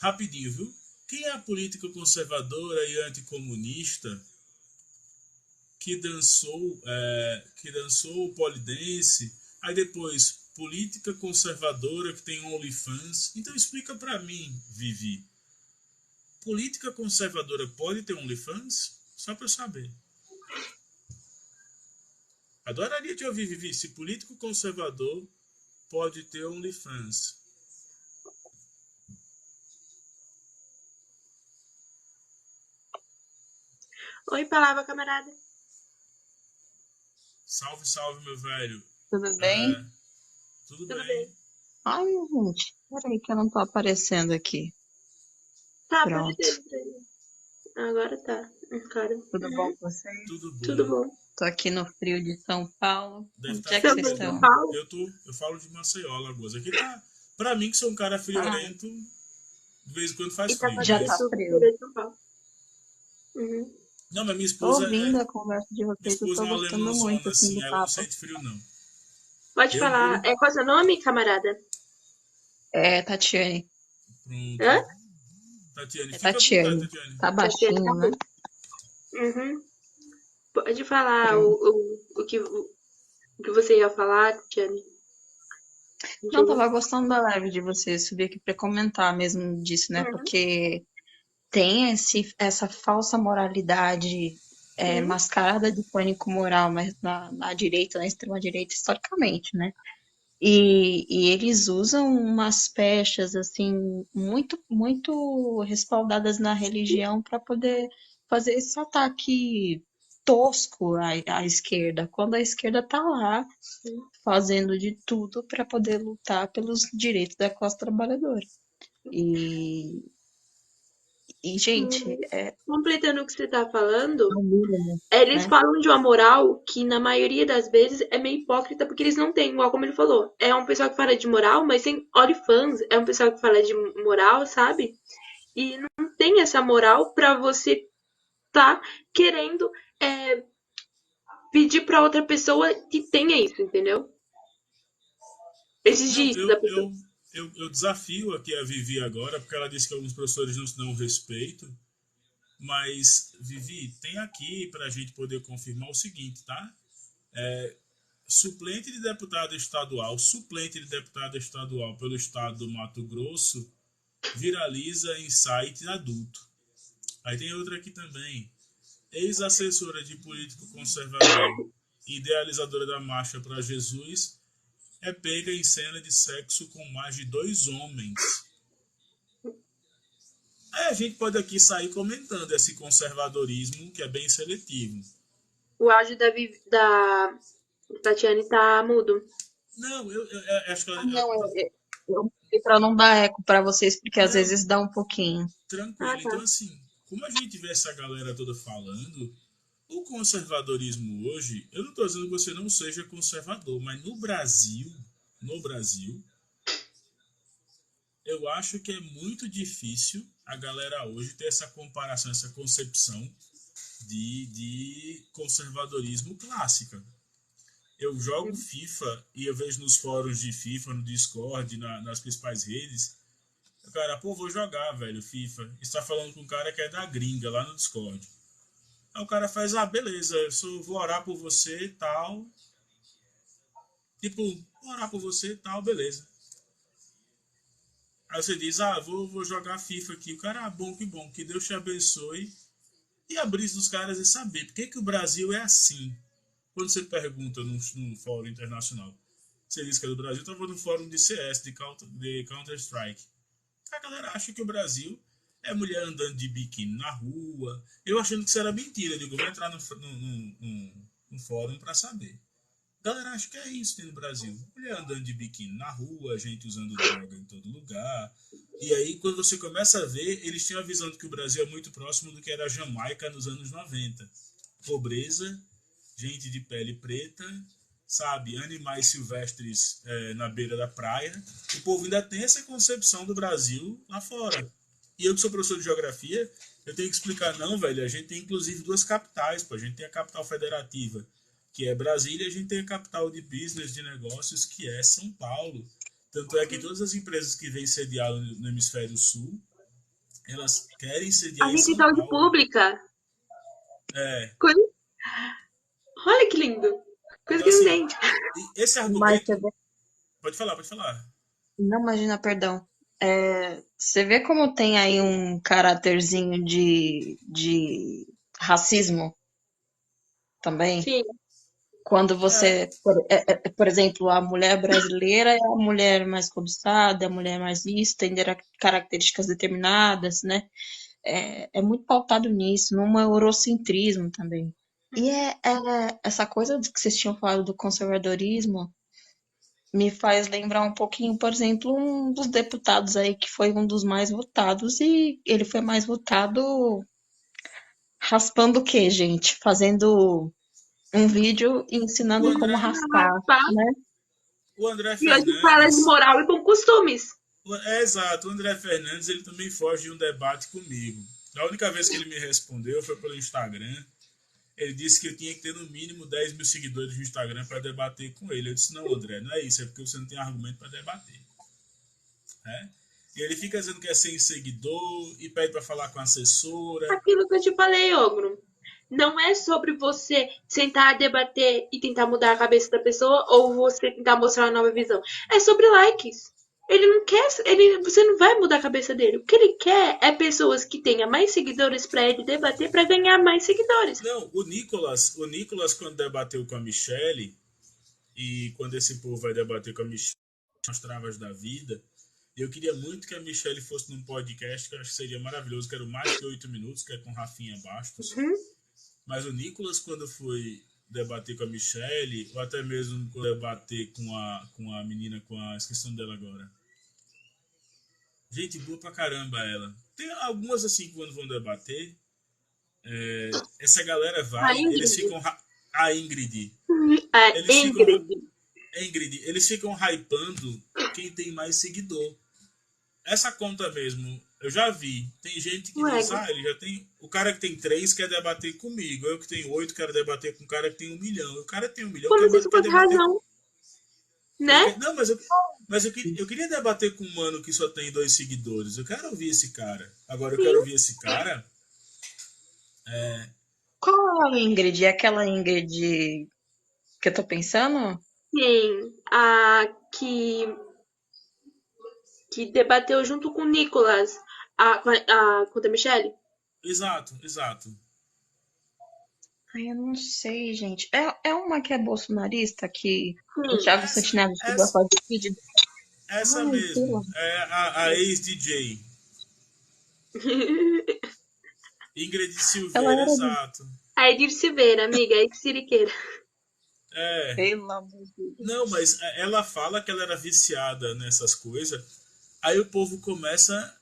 Rapidinho, viu? Quem é a política conservadora e anticomunista que dançou o polidense, aí depois política conservadora que tem OnlyFans. Então explica pra mim, Vivi. Política conservadora pode ter OnlyFans? Só pra eu saber. Adoraria te ouvir, Vivi. Se político conservador pode ter OnlyFans. Oi, palavra, camarada. Salve, salve, meu velho. Tudo bem? Tudo Tudo bem. bem? Ai, gente, peraí que eu não tô aparecendo aqui. Tá, Pronto. pode ter. Agora tá. Cara. Tudo bom com vocês? Tudo bom. Tudo bom. Tô aqui no frio de São Paulo. Deve Onde é tá que frio vocês de São estão? Paulo? Eu falo de Maceió, Alagoas. Aqui tá. Pra mim, que sou um cara friorento, de vez em quando faz E tá frio. Já fazendo tá Mas... frio. de São Paulo. Não, mas minha Tô esposa ouvindo é. a conversa de Minha vocês, eu esposa tô é uma gostando muito, alemãzona, assim, assim, do ela não papo. sente frio, não. Pode falar. Qual é o seu nome, camarada? É, Tatiane. Pronto. Hã? Tatiane, É fica à vontade, Tatiane. Tatiane. Tá baixinho, né? Pode falar Pronto. o que você ia falar, Tiane. Não, tava gostando da live de vocês, subi aqui pra comentar mesmo disso, né? Porque tem essa falsa moralidade mascarada de pânico moral, mas na direita, na extrema-direita, historicamente, né? E eles usam umas pechas, assim, muito, muito respaldadas na religião para poder fazer esse ataque tosco à esquerda, quando a esquerda tá lá fazendo de tudo para poder lutar pelos direitos da classe trabalhadora. E gente, Completando o que você tá falando, o mínimo, eles né? falam de uma moral que, na maioria das vezes, é meio hipócrita, porque eles não têm, igual como ele falou. É um pessoal que fala de moral, mas tem OnlyFans, é um pessoal que fala de moral, sabe? E não tem essa moral pra você tá querendo pedir pra outra pessoa que tenha isso, entendeu? Exigir isso da pessoa. Eu desafio aqui a Vivi agora, porque ela disse que alguns professores não se dão respeito. Mas, Vivi, tem aqui para a gente poder confirmar o seguinte, tá? Suplente de deputado estadual pelo estado do Mato Grosso, viraliza em site adulto. Aí tem outra aqui também. Ex-assessora de político conservador e idealizadora da Marcha para Jesus é pega em cena de sexo com mais de 2 homens. Aí a gente pode aqui sair comentando esse conservadorismo que é bem seletivo. O áudio da Tatiane tá mudo. Não, eu acho que... Eu pedi pra não dar eco pra vocês, porque às vezes dá um pouquinho. Tranquilo. Tá. Então, assim, como a gente vê essa galera toda falando, o conservadorismo hoje, eu não estou dizendo que você não seja conservador, mas no Brasil, eu acho que é muito difícil a galera hoje ter essa comparação, essa concepção de conservadorismo clássica. Eu jogo FIFA e eu vejo nos fóruns de FIFA, no Discord, nas principais redes, o cara, vou jogar, velho, FIFA. E está falando com um cara que é da gringa, lá no Discord. Aí o cara faz, beleza, vou orar por você e tal. Tipo, vou orar por você e tal, beleza. Aí você diz, vou jogar FIFA aqui. O cara, bom, que Deus te abençoe. E a brisa dos caras é saber por que o Brasil é assim. Quando você pergunta num fórum internacional, você diz que é do Brasil, estava no fórum de CS, de Counter-Strike. A galera acha que o Brasil é mulher andando de biquíni na rua. Eu achando que isso era mentira. Eu digo, vou entrar no fórum para saber. A galera acha que é isso que tem no Brasil. Mulher andando de biquíni na rua, gente usando droga em todo lugar. E aí, quando você começa a ver, eles tinham a visão de que o Brasil é muito próximo do que era a Jamaica nos anos 90. Pobreza, gente de pele preta, sabe, animais silvestres na beira da praia. O povo ainda tem essa concepção do Brasil lá fora. E eu que sou professor de geografia, eu tenho que explicar, não, velho, a gente tem inclusive 2 capitais, a gente tem a capital federativa, que é Brasília, e a gente tem a capital de business, de negócios, que é São Paulo. Tanto é que todas as empresas que vêm sediar no hemisfério sul, elas querem sediar em São Paulo. A saúde pública. Olha que lindo. Coisa então, que não tem. Esse argumento... Pode falar, pode falar. Não, imagina, perdão. Você vê como tem aí um caráterzinho de racismo também? Sim. Quando É, você, por exemplo, a mulher brasileira é a mulher mais cobiçada, a mulher mais isso, tem características determinadas, né? É muito pautado nisso, num eurocentrismo também. E essa coisa que vocês tinham falado do conservadorismo me faz lembrar um pouquinho, por exemplo, um dos deputados aí que foi um dos mais votados e ele foi mais votado raspando o quê, gente? Fazendo um vídeo o ensinando como André, raspar, Pá. né? o André E hoje fala de Fernandes, moral e bons costumes. é exato, o André Fernandes, ele também foge de um debate comigo. A única vez que ele me respondeu foi pelo Instagram. Ele disse que eu tinha que ter no mínimo 10 mil seguidores no Instagram para debater com ele. Eu disse, não, André, não é isso, é porque você não tem argumento para debater. Né? E ele fica dizendo que é sem seguidor e pede para falar com a assessora. Aquilo que eu te falei, Ogro. Não é sobre você sentar, debater e tentar mudar a cabeça da pessoa ou você tentar mostrar uma nova visão. É sobre likes. Ele não quer, você não vai mudar a cabeça dele. O que ele quer é pessoas que tenham mais seguidores para ele debater para ganhar mais seguidores. Não, o Nicolas quando debateu com a Michelle, e quando esse povo vai debater com a Michelle as travas da vida, eu queria muito que a Michelle fosse num podcast que eu acho que seria maravilhoso, que era o Mais de 8 Minutos, que é com Rafinha Bastos. Uhum. Mas o Nicolas, quando foi debater com a Michelle, ou até mesmo quando debater com a menina, esqueci o nome dela agora. Gente boa pra caramba ela. Tem algumas assim que quando vão debater, essa galera A vai, eles Ingrid. ficam. A Ingrid. A Eles ficam. Ingrid. Ingrid, eles ficam hypando quem tem mais seguidor. Essa conta mesmo, eu já vi. Tem gente que Ué, diz, ele já tem. O cara que tem 3 quer debater comigo. Eu que tenho 8 quero debater com o cara que tem 1 milhão. O cara que tem 1 milhão como se isso quer fosse debater. razão, né? Não, mas eu queria debater com um mano que só tem 2 seguidores. Eu quero ouvir esse cara. Agora eu quero Sim, ouvir esse cara. Qual a Ingrid? É aquela Ingrid que eu tô pensando? sim. A que debateu junto com o Nicolas, com a Michelle. Exato, exato. Ai, eu não sei, gente. É uma que é bolsonarista que o Sim. Thiago Santinelli chegou a Essa, fazer vídeo. essa Ai, sei mesmo. lá. É a ex-DJ. Ingrid Ela Silveira, era de. exato. A Edir Silveira, amiga, a Siriqueira. É. Pelo amor de Não, Deus. mas ela fala que ela era viciada nessas coisas. Aí o povo começa.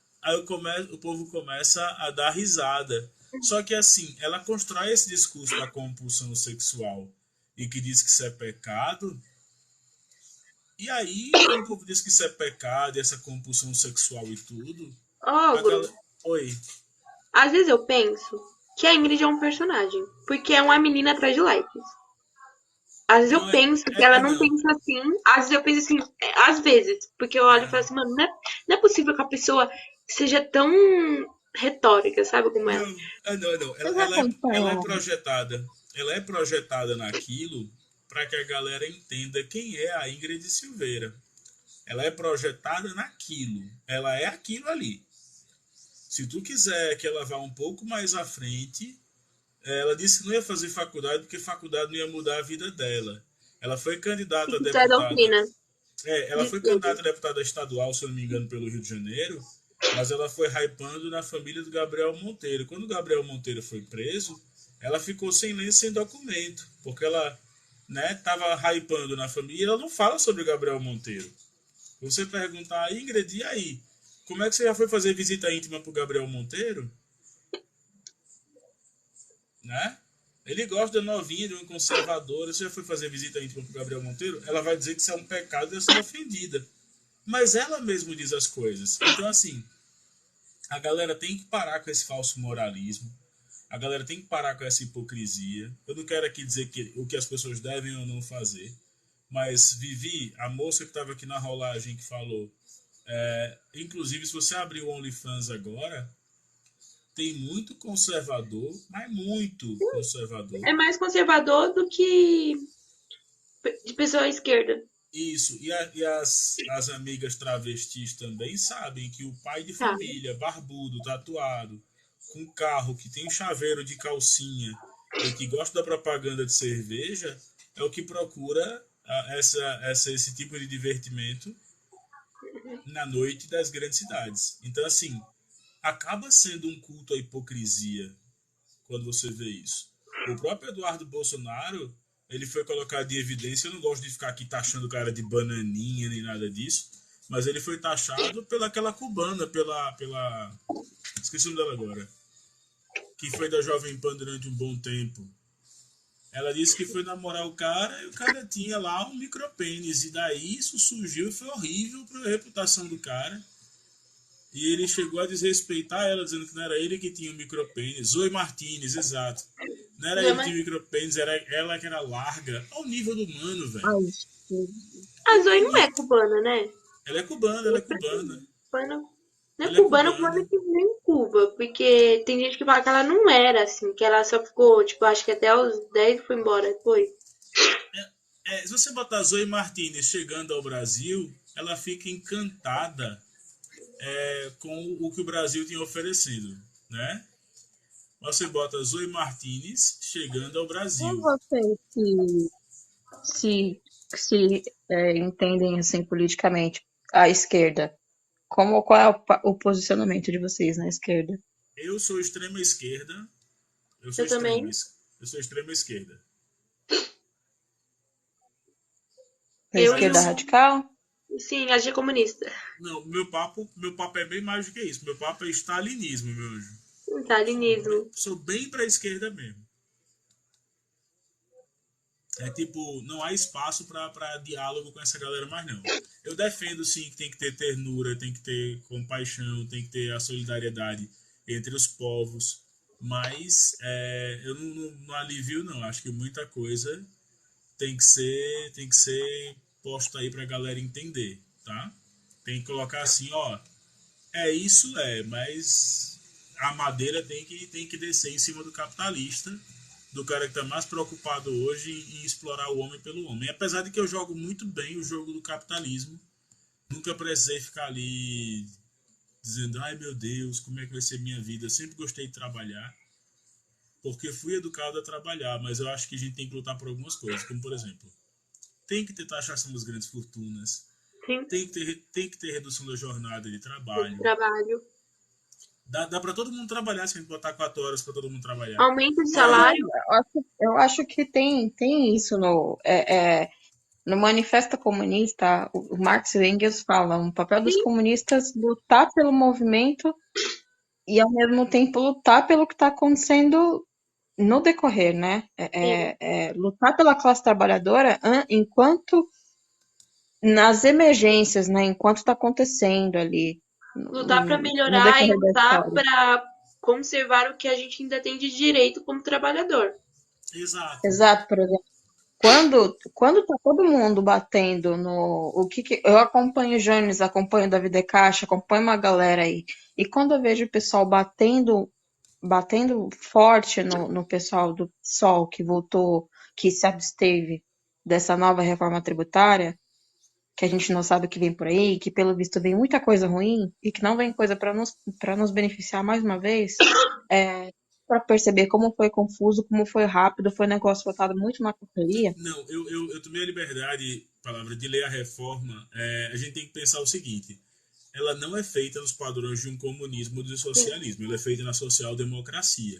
O povo começa a dar risada. Só que assim, ela constrói esse discurso da compulsão sexual e que diz que isso é pecado. E aí, quando o povo diz que isso é pecado, e essa compulsão sexual e tudo, a Ogro, galera. Oi. às vezes eu penso que a Ingrid é um personagem, porque é uma menina atrás de likes. Às vezes eu Não penso que ela não não. pensa assim, às vezes eu penso assim, às vezes, porque eu olho e falo assim, mano, não é possível que a pessoa seja tão retórica, sabe como é? Não, não, não. Você já Ela é acompanhou? projetada. Ela é projetada naquilo para que a galera entenda quem é a Ingrid Silveira. Ela é projetada naquilo. Ela é aquilo ali. Se tu quiser que ela vá um pouco mais à frente, ela disse que não ia fazer faculdade porque faculdade não ia mudar a vida dela. Ela foi candidata a Isso é deputada. doutrina Ela de foi tudo. candidata a deputada estadual, se eu não me engano, pelo Rio de Janeiro, mas ela foi hypando na família do Gabriel Monteiro. Quando o Gabriel Monteiro foi preso, ela ficou sem lei, sem documento, porque ela tava hypando na família e ela não fala sobre o Gabriel Monteiro. Você perguntar, Ingrid, e aí? Como é que você já foi fazer visita íntima pro Gabriel Monteiro? Né? Ele gosta da novinha, de uma conservadora. Você já foi fazer visita íntima pro Gabriel Monteiro? Ela vai dizer que isso é um pecado e ser ofendida. Mas ela mesmo diz as coisas. Então, assim, a galera tem que parar com esse falso moralismo. A galera tem que parar com essa hipocrisia. Eu não quero aqui dizer o que as pessoas devem ou não fazer. Mas Vivi, a moça que estava aqui na rolagem que falou, inclusive se você abrir o OnlyFans agora, tem muito conservador, mas muito conservador. É mais conservador do que de pessoa à esquerda. Isso, e as amigas travestis também sabem que o pai de Tá. família, barbudo, tatuado, com carro, que tem um chaveiro de calcinha e que gosta da propaganda de cerveja, é o que procura esse tipo de divertimento na noite das grandes cidades. Então, assim, acaba sendo um culto à hipocrisia quando você vê isso. O próprio Eduardo Bolsonaro, ele foi colocado em evidência, eu não gosto de ficar aqui taxando o cara de bananinha nem nada disso, mas ele foi taxado pelaquela cubana, esqueci o nome dela agora, que foi da Jovem Pan durante um bom tempo. Ela disse que foi namorar o cara e o cara tinha lá um micropênis, e daí isso surgiu e foi horrível para a reputação do cara. E ele chegou a desrespeitar ela, dizendo que não era ele que tinha o micropênis. Zoe Martinez, exato. Não era ele que tinha o micropênis, era ela que era larga. Ao nível do mano, velho. Ai, A Zoe não é cubana, né? Ela é cubana, ela é cubana. Cubana. Não é Ela é cubana, cubana cubana. que vem em Cuba. Porque tem gente que fala que ela não era, assim, que ela só ficou, tipo, acho que até os 10 foi embora depois. Se você botar Zoe Martinez chegando ao Brasil, ela fica encantada com o que o Brasil tinha oferecido, né? Você bota Zoe Martinez chegando ao como Brasil. vocês se entendem assim politicamente à esquerda? Qual é o posicionamento de vocês na esquerda? Eu sou extrema esquerda. Eu sou Eu extrema. também. Eu sou extrema esquerda. A Eu e esquerda Mas, radical? sim, a G comunista. não, meu papo é bem mais do que isso. Meu papo é stalinismo, meu anjo. Stalinismo. Sou bem pra esquerda mesmo. É tipo, não há espaço para diálogo com essa galera mais não. Eu defendo sim que tem que ter ternura, tem que ter compaixão, tem que ter a solidariedade entre os povos, mas eu não alivio não. Acho que muita coisa tem que ser posta aí pra galera entender, tá? Tem que colocar assim, ó, isso mas a madeira tem que descer em cima do capitalista, do cara que está mais preocupado hoje em explorar o homem pelo homem. Apesar de que eu jogo muito bem o jogo do capitalismo, nunca precisei ficar ali dizendo, ai meu Deus, como é que vai ser minha vida. Eu sempre gostei de trabalhar, porque fui educado a trabalhar, mas eu acho que a gente tem que lutar por algumas coisas, como por exemplo, tem que ter taxação das grandes fortunas, Sim, tem que ter redução da jornada de esse trabalho. trabalho. Dá para todo mundo trabalhar se a gente botar 4 horas para todo mundo trabalhar. Aumento de Não, salário. eu acho que tem isso no Manifesto Comunista. O Marx e o Engels falam: o papel dos Sim, comunistas lutar pelo movimento e, ao mesmo tempo, lutar pelo que está acontecendo no decorrer, né? sim. Lutar pela classe trabalhadora enquanto nas emergências, né? Enquanto está acontecendo ali Lutar para no melhorar e decorrer da lutar história. para conservar o que a gente ainda tem de direito como trabalhador. Exato. Exato, por exemplo. Quando tá todo mundo batendo no. Eu acompanho o Jones, acompanho o David De Caixa, acompanho uma galera aí. E quando eu vejo o pessoal batendo forte no pessoal do PSOL que votou, que se absteve dessa nova reforma tributária, que a gente não sabe o que vem por aí, que pelo visto vem muita coisa ruim e que não vem coisa para nos beneficiar mais uma vez, para perceber como foi confuso, como foi rápido, foi um negócio votado muito na correria. Não, eu tomei a liberdade, palavra, de ler a reforma. A gente tem que pensar o seguinte: ela não é feita nos padrões de um comunismo ou de Sim. socialismo, ela é feita na social-democracia.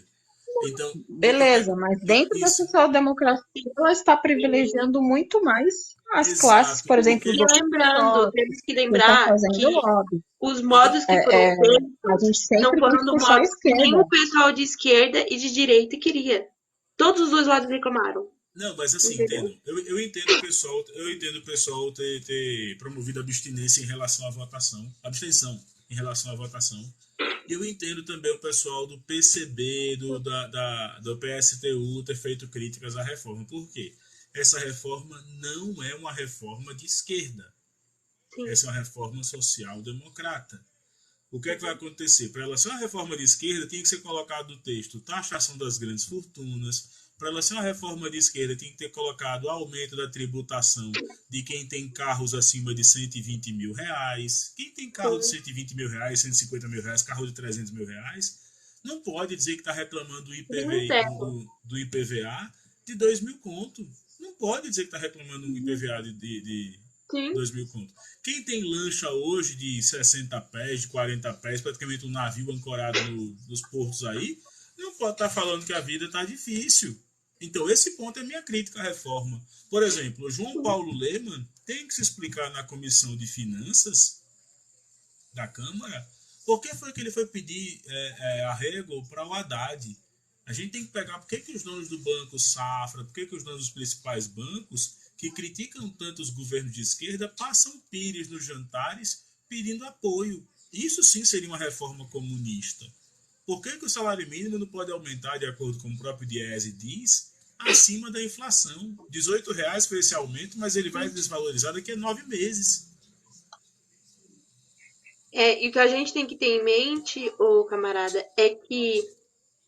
Então, Beleza, mas dentro da isso, social-democracia ela está privilegiando muito mais as classes, exato, por exemplo, porque E do lembrando, agronegócio, temos que quem está lembrar fazendo que lobby. os então, modos que foram A feitos gente não sempre foram quis do puxar a modo que nem esquerda. o pessoal de esquerda e de direita queria. Todos os dois lados reclamaram. não, mas assim, Entendeu? entendo. Eu entendo o pessoal ter promovido abstinência em relação à votação, abstenção em relação à votação. E eu entendo também o pessoal do PCB, do PSTU ter feito críticas à reforma. Por quê? Essa reforma não é uma reforma de esquerda. Sim. Essa é uma reforma social-democrata. O que é que vai acontecer? Para ela ser uma reforma de esquerda, tinha que ser colocado no texto taxação das grandes fortunas. Para ela ser uma reforma de esquerda, tinha que ter colocado aumento da tributação de quem tem carros acima de 120 mil reais. Quem tem carro de 120 mil reais, 150 mil reais, carro de 300 mil reais, não pode dizer que está reclamando do do IPVA de 2 mil conto. Não pode dizer que está reclamando do IPVA de Sim. 2 mil conto. Quem tem lancha hoje de 60 pés, de 40 pés, praticamente um navio ancorado nos portos aí, não pode estar falando que a vida está difícil. Então, esse ponto é minha crítica à reforma. Por exemplo, o João Paulo Lemann tem que se explicar na Comissão de Finanças da Câmara por que foi que ele foi pedir arrego para o Haddad. A gente tem que pegar por que os donos do Banco Safra, por que os donos dos principais bancos que criticam tanto os governos de esquerda passam pires nos jantares pedindo apoio. Isso sim seria uma reforma comunista. Por que o salário mínimo não pode aumentar, de acordo com o próprio Diese diz, acima da inflação? R$18 foi esse aumento, mas ele vai desvalorizar daqui a 9 meses. E o que a gente tem que ter em mente, ô camarada, é que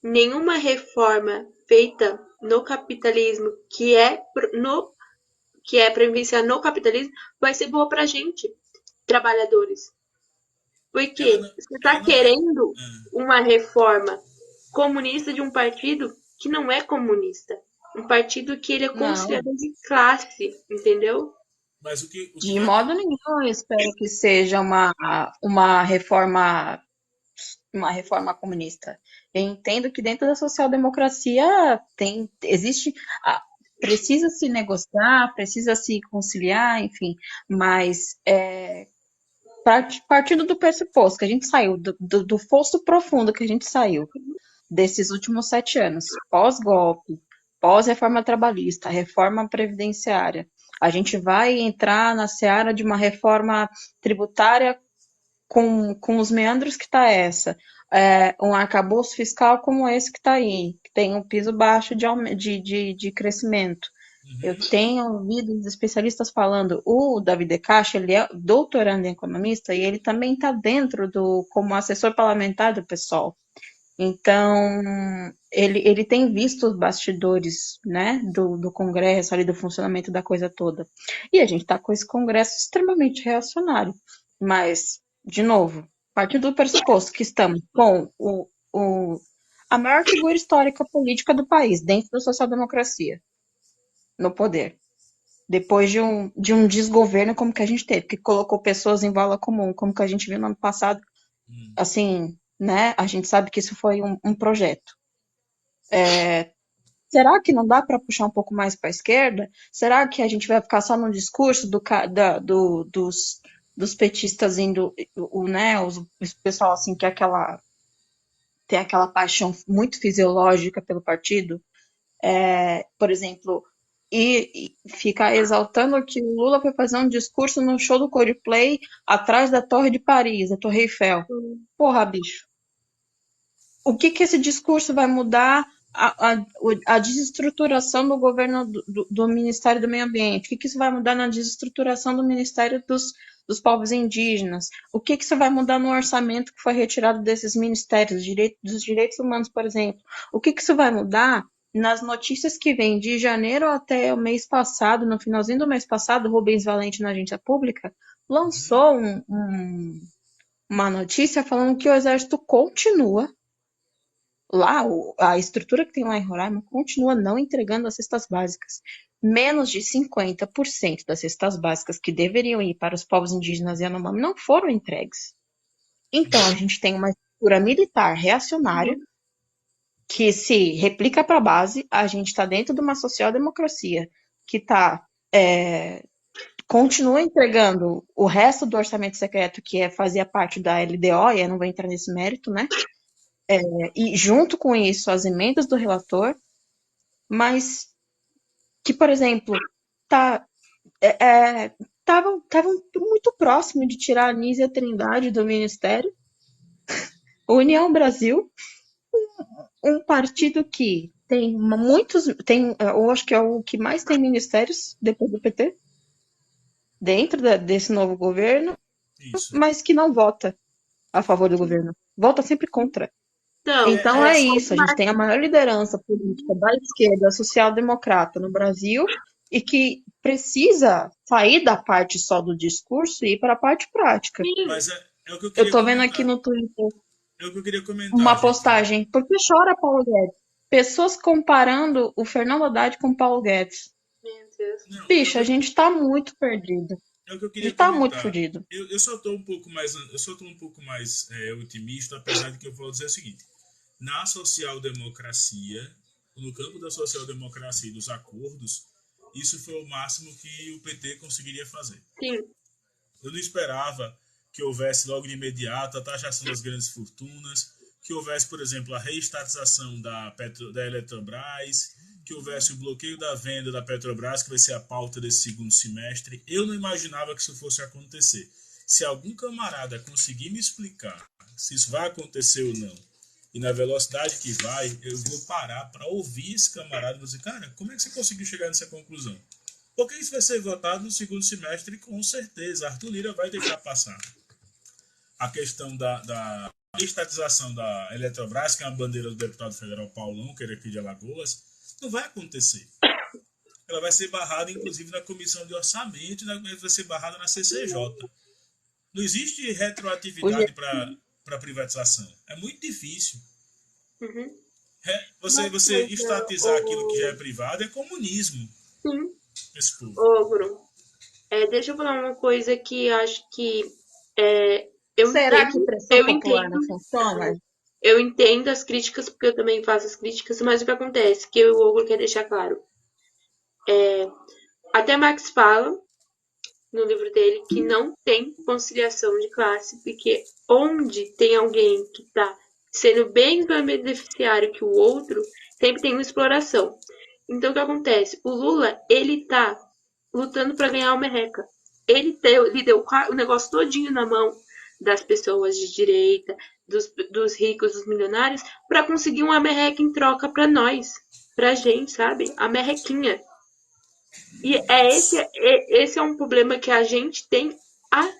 nenhuma reforma feita no capitalismo que é para influenciar no capitalismo vai ser boa pra gente, trabalhadores. Porque você está querendo uma reforma comunista de um partido que não é comunista. Um partido que ele é conciliador de classe, entendeu? Mas de modo nenhum, eu espero que seja uma reforma comunista. Eu entendo que dentro da social-democracia precisa se negociar, precisa se conciliar, enfim, mas partindo do pressuposto que a gente saiu, do fosso profundo que a gente saiu desses últimos 7 anos, pós-golpe, pós-reforma trabalhista, reforma previdenciária, a gente vai entrar na seara de uma reforma tributária com os meandros que está essa, um arcabouço fiscal como esse que está aí, que tem um piso baixo de crescimento. Eu tenho ouvido os especialistas falando, o Davi De Castro, ele é doutorando em economista e ele também está dentro como assessor parlamentar do PSOL. Então, ele tem visto os bastidores, né, do Congresso, ali do funcionamento da coisa toda. E a gente está com esse Congresso extremamente reacionário. Mas, de novo, partindo do pressuposto que estamos com a maior figura histórica política do país, dentro da social-democracia, no poder. Depois de um desgoverno como que a gente teve, que colocou pessoas em vala comum, como que a gente viu no ano passado, assim, né? A gente sabe que isso foi um projeto. Será que não dá para puxar um pouco mais para a esquerda? Será que a gente vai ficar só no discurso dos petistas indo, né? O pessoal assim que tem aquela paixão muito fisiológica pelo partido, por exemplo, e ficar exaltando que o Lula foi fazer um discurso no show do Coldplay atrás da Torre de Paris, a Torre Eiffel. Porra, bicho. O que esse discurso vai mudar a desestruturação do governo do Ministério do Meio Ambiente? O que isso vai mudar na desestruturação do Ministério dos Povos Indígenas? O que isso vai mudar no orçamento que foi retirado desses ministérios, dos direitos humanos, por exemplo? O que isso vai mudar nas notícias que vêm de janeiro até o mês passado, no finalzinho do mês passado, o Rubens Valente, na Agência Pública, lançou uma notícia falando que o Exército continua lá, a estrutura que tem lá em Roraima continua não entregando as cestas básicas. Menos de 50% das cestas básicas que deveriam ir para os povos indígenas e Yanomami não foram entregues. Então, a gente tem uma estrutura militar reacionária que se replica para a base. A gente está dentro de uma social-democracia que continua entregando o resto do orçamento secreto, que fazia parte da LDO, e eu não vou entrar nesse mérito, né? E junto com isso as emendas do relator, mas que, por exemplo, estavam muito próximo de tirar a Nízia Trindade do ministério. União Brasil, um partido que tem eu acho que é o que mais tem ministérios depois do PT, dentro desse novo governo, mas que não vota. a favor do governo. Vota sempre contra. Então, Então é isso, a gente tem a maior liderança política da esquerda social-democrata no Brasil e que precisa sair da parte só do discurso e ir para a parte prática. Mas é o que eu Eu queria tô vendo comentar. aqui no Twitter É o que eu queria comentar, uma gente. postagem. Por que chora Paulo Guedes? Pessoas comparando o Fernando Haddad com o Paulo Guedes. meu Deus. Não, Bicho, a gente tá muito perdido. é o que eu A queria gente tá muito comentar. fudido. Eu só tô um pouco mais, otimista, apesar de que eu vou dizer o seguinte: na social-democracia, no campo da social-democracia e dos acordos, isso foi o máximo que o PT conseguiria fazer. Sim. Eu não esperava que houvesse logo de imediato a taxação das grandes fortunas, que houvesse, por exemplo, a reestatização da Eletrobras, que houvesse o bloqueio da venda da Petrobras, que vai ser a pauta desse segundo semestre. Eu não imaginava que isso fosse acontecer. Se algum camarada conseguir me explicar se isso vai acontecer ou não, e na velocidade que vai, eu vou parar para ouvir esse camarada e dizer, cara, como é que você conseguiu chegar nessa conclusão? Porque isso vai ser votado no segundo semestre, com certeza. Arthur Lira vai deixar passar. A questão da estatização da Eletrobras, que é uma bandeira do deputado federal Paulão, que é aqui de Alagoas, não vai acontecer. Ela vai ser barrada, inclusive, na Comissão de Orçamento, e vai ser barrada na CCJ. Não existe retroatividade para privatização. É muito difícil. Uhum. Você estatizar aquilo que já é privado é comunismo. Sim. Esse povo. Bruno, deixa eu falar uma coisa que acho que Será que pressão popular não funciona? Eu entendo as críticas, porque eu também faço as críticas, mas o que acontece, que o Ogro quer deixar claro. Até Marx fala, no livro dele, que não tem conciliação de classe, porque onde tem alguém que está sendo bem mais beneficiário que o outro, sempre tem uma exploração. Então, o que acontece? O Lula, ele tá lutando para ganhar uma merreca. Ele deu o negócio todinho na mão das pessoas de direita, dos ricos, dos milionários, para conseguir uma merreca em troca para nós, pra gente, sabe? A merrequinha. E esse é um problema que a gente tem há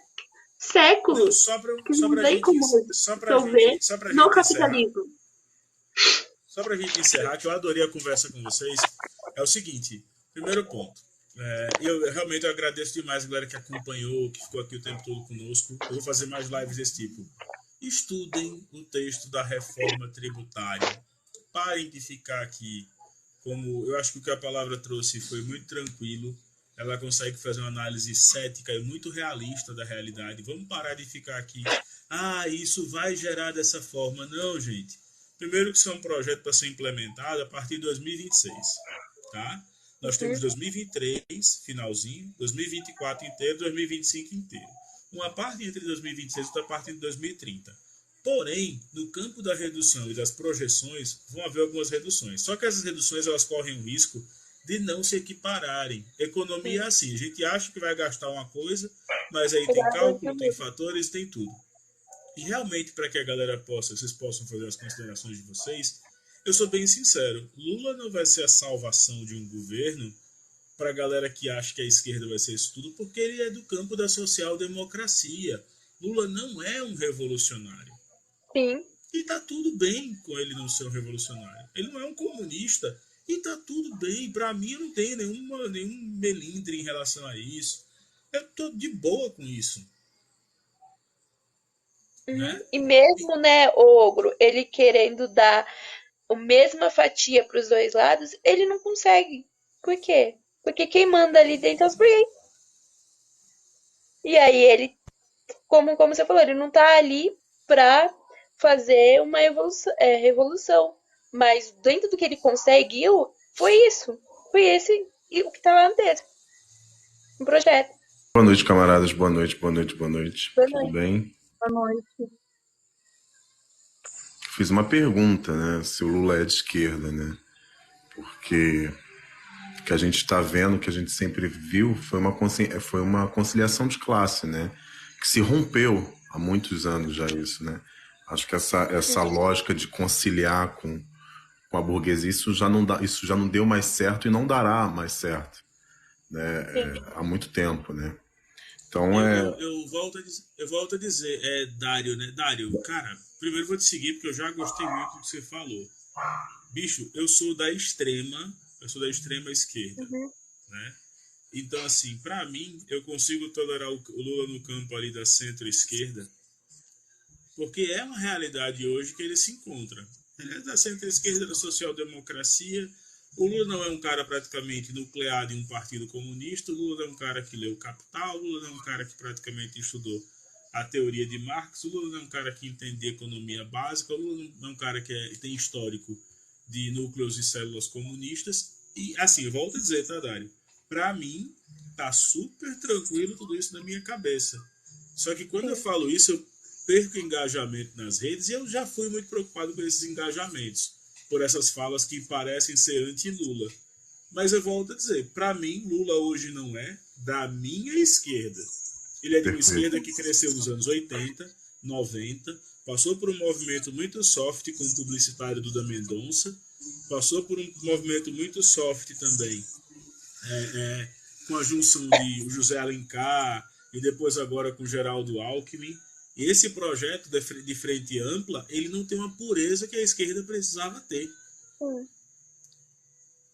séculos. Que não tem como resolver no capitalismo. Só para a gente encerrar, que eu adorei a conversa com vocês, é o seguinte: primeiro ponto. Eu realmente agradeço demais a galera que acompanhou, que ficou aqui o tempo todo conosco. Eu vou fazer mais lives desse tipo. Estudem o texto da reforma tributária. Parem de ficar aqui. Como eu acho que o que a palavra trouxe foi muito tranquilo. Ela consegue fazer uma análise cética e muito realista da realidade. Vamos parar de ficar aqui. Isso vai gerar dessa forma. Não, gente. Primeiro que isso é um projeto para ser implementado a partir de 2026. Tá? Nós temos 2023, finalzinho, 2024 inteiro, 2025 inteiro. Uma parte entre 2026 e outra parte entre 2030. Porém, no campo da redução e das projeções, vão haver algumas reduções. Só que essas reduções elas correm o risco de não se equipararem. Economia é assim, a gente acha que vai gastar uma coisa, mas aí tem cálculo, tem fatores, tem tudo. E realmente, para que a galera vocês possam fazer as considerações de vocês, eu sou bem sincero, Lula não vai ser a salvação de um governo para a galera que acha que a esquerda vai ser isso tudo, porque ele é do campo da social-democracia. Lula não é um revolucionário. Sim. E tá tudo bem com ele não ser um revolucionário. Ele não é um comunista. E tá tudo bem. Para mim, eu não tenho nenhum melindre em relação a isso. Eu tô de boa com isso. Né? E mesmo, o Ogro, ele querendo dar a mesma fatia para os dois lados, ele não consegue. Por quê? Porque quem manda ali dentro é os burguês. E aí ele, como você falou, ele não tá ali para fazer uma revolução. Mas dentro do que ele conseguiu, foi isso. Foi esse o que tá lá dentro. Um projeto. Boa noite, camaradas. Boa noite, boa noite, boa noite. Tudo bem? Boa noite. Fiz uma pergunta, né? Se o Lula é de esquerda, né? Porque o que a gente está vendo, que a gente sempre viu, foi uma conciliação de classe, né? Que se rompeu há muitos anos já isso, né? Acho que essa lógica de conciliar com a burguesia, isso já não deu mais certo e não dará mais certo, né? Há muito tempo, né? Então eu volto a dizer, Dário, né? Dário, cara, primeiro eu vou te seguir porque eu já gostei muito do que você falou. Bicho, eu sou da extrema esquerda, Uhum. né? Então, assim, pra mim, eu consigo tolerar o Lula no campo ali da centro-esquerda, porque é uma realidade hoje que ele se encontra. Ele é da centro-esquerda, da social-democracia. O Lula não é um cara praticamente nucleado em um partido comunista. O Lula é um cara que leu Capital. O Lula não é um cara que praticamente estudou a teoria de Marx. O Lula não é um cara que entende economia básica. O Lula não é um cara que tem histórico de núcleos e células comunistas. E, assim, eu volto a dizer, tá, Dário? Pra mim, tá super tranquilo tudo isso na minha cabeça. Só que quando eu falo isso, eu perco engajamento nas redes e eu já fui muito preocupado com esses engajamentos, por essas falas que parecem ser anti-Lula. Mas eu volto a dizer, para mim, Lula hoje não é da minha esquerda. Ele é de uma esquerda que cresceu nos anos 80, 90, passou por um movimento muito soft com o publicitário Duda Mendonça, passou por um movimento muito soft também com a junção de José Alencar e depois agora com Geraldo Alckmin. E esse projeto de frente ampla, ele não tem uma pureza que a esquerda precisava ter.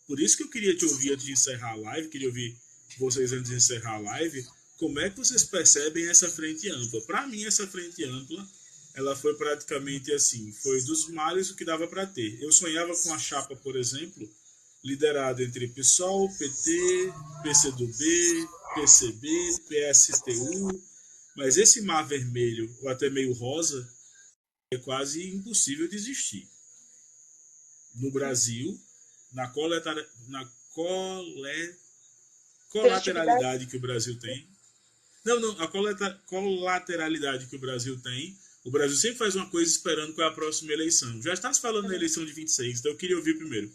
Por isso que eu queria te ouvir antes de encerrar a live, queria ouvir vocês antes de encerrar a live, como é que vocês percebem essa frente ampla? Para mim, essa frente ampla, ela foi praticamente assim, foi dos males o que dava para ter. Eu sonhava com a chapa, por exemplo, liderada entre PSOL, PT, PCdoB, PCB, PSTU, mas esse mar vermelho, ou até meio rosa, é quase impossível de existir. No Brasil, na colateralidade que o Brasil tem. Não, a colateralidade que o Brasil tem, o Brasil sempre faz uma coisa esperando qual é a próxima eleição. Já está se falando na eleição de 26, então eu queria ouvir primeiro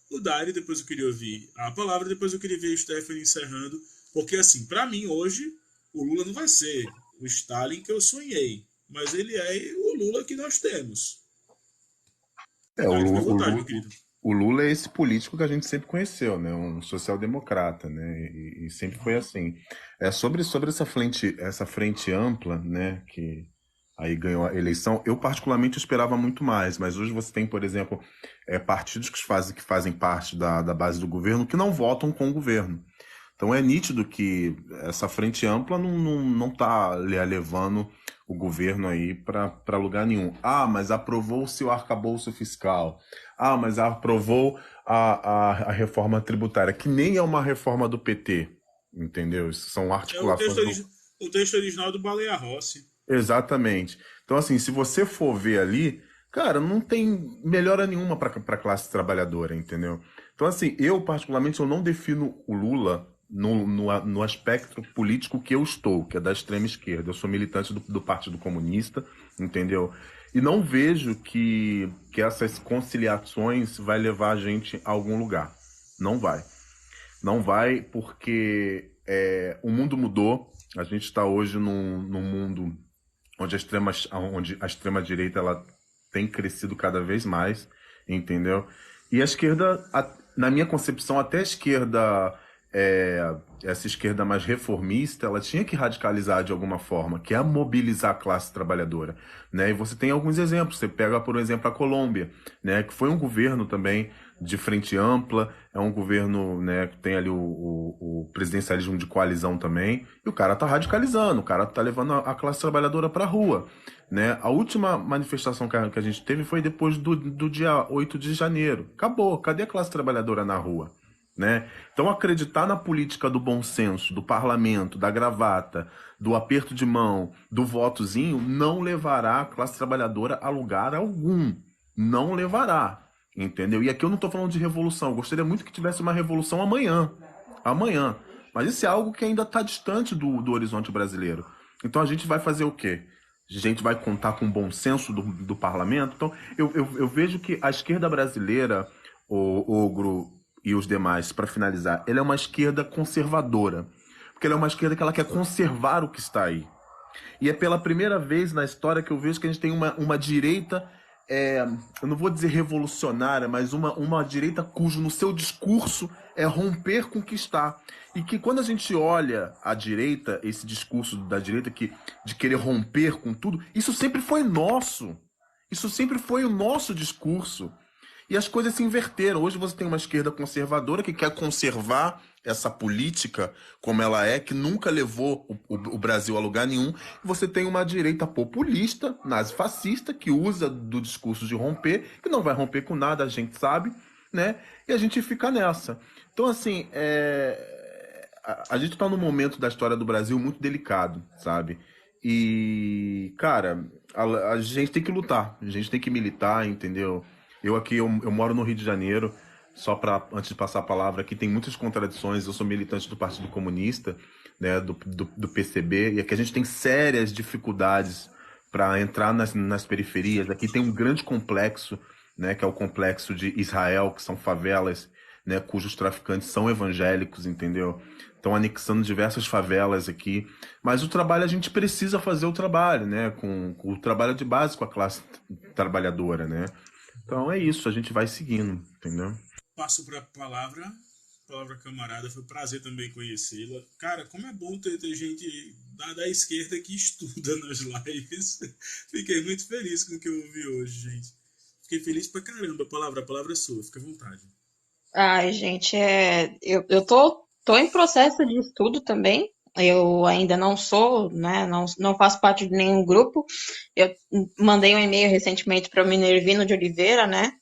o Dário, depois eu queria ouvir a palavra, depois eu queria ver o Stephanie encerrando, porque assim, para mim hoje, o Lula não vai ser o Stalin que eu sonhei, mas ele é o Lula que nós temos. O Lula é esse político que a gente sempre conheceu, né? Um social-democrata, né? E sempre foi assim. Sobre essa frente ampla, né? Que aí ganhou a eleição, eu particularmente esperava muito mais, mas hoje você tem, por exemplo, partidos que fazem parte da base do governo que não votam com o governo. Então é nítido que essa frente ampla não está levando o governo aí para lugar nenhum. Ah, mas aprovou-se o arcabouço fiscal. Ah, mas aprovou a reforma tributária, que nem é uma reforma do PT, entendeu? Isso são articulações... O texto original do Baleia Rossi. Exatamente. Então, assim, se você for ver ali, cara, não tem melhora nenhuma para a classe trabalhadora, entendeu? Então, assim, eu particularmente eu não defino o Lula no aspecto político que eu estou, que é da extrema esquerda. Eu sou militante do Partido Comunista, entendeu? E não vejo que essas conciliações vai levar a gente a algum lugar. Não vai. Não vai porque o mundo mudou. A gente está hoje num mundo onde a extrema-direita ela tem crescido cada vez mais, entendeu? E a esquerda, na minha concepção, até a esquerda... essa esquerda mais reformista, ela tinha que radicalizar de alguma forma, que é mobilizar a classe trabalhadora, né? E você tem alguns exemplos, você pega, por exemplo, a Colômbia, né? Que foi um governo também de frente ampla, é um governo, né, que tem ali o presidencialismo de coalizão também, e o cara tá radicalizando, o cara tá levando a classe trabalhadora pra rua, né? A última manifestação que a gente teve foi depois do dia 8 de janeiro. Acabou, cadê a classe trabalhadora na rua? Né? Então acreditar na política do bom senso, do parlamento, da gravata, do aperto de mão, do votozinho, não levará a classe trabalhadora a lugar algum. Não levará, entendeu? E aqui eu não estou falando de revolução, eu gostaria muito que tivesse uma revolução amanhã. Mas isso é algo que ainda está distante do horizonte brasileiro. Então a gente vai fazer o quê? A gente vai contar com o bom senso do parlamento? Então eu vejo que a esquerda brasileira, o Ogro e os demais, para finalizar, ela é uma esquerda conservadora, porque ela é uma esquerda que ela quer conservar o que está aí. E é pela primeira vez na história que eu vejo que a gente tem uma direita eu não vou dizer revolucionária, mas uma direita cujo no seu discurso é romper com o que está. E que quando a gente olha a direita, esse discurso da direita de querer romper com tudo, isso sempre foi nosso. Isso sempre foi o nosso discurso. E as coisas se inverteram. Hoje você tem uma esquerda conservadora que quer conservar essa política como ela é, que nunca levou o Brasil a lugar nenhum. E você tem uma direita populista, nazifascista, que usa do discurso de romper, que não vai romper com nada, a gente sabe, né? E a gente fica nessa. Então, assim, a gente está num momento da história do Brasil muito delicado, sabe? E, cara, a gente tem que lutar, a gente tem que militar, entendeu? Eu moro no Rio de Janeiro, antes de passar a palavra, aqui tem muitas contradições. Eu sou militante do Partido Comunista, né, do PCB, e aqui a gente tem sérias dificuldades para entrar nas periferias. Aqui tem um grande complexo, né, que é o complexo de Israel, que são favelas, né, cujos traficantes são evangélicos, entendeu? Estão anexando diversas favelas aqui. Mas o trabalho, a gente precisa fazer o trabalho, né, com o trabalho de base com a classe trabalhadora, né? Então é isso, a gente vai seguindo, entendeu? Passo para a palavra camarada, foi um prazer também conhecê-la. Cara, como é bom ter gente da esquerda que estuda nas lives. Fiquei muito feliz com o que eu ouvi hoje, gente. Fiquei feliz pra caramba, a palavra é sua, fica à vontade. Ai, gente, eu tô em processo de estudo também. Eu ainda não sou, né, não faço parte de nenhum grupo. Eu mandei um e-mail recentemente para o Minervino de Oliveira, né,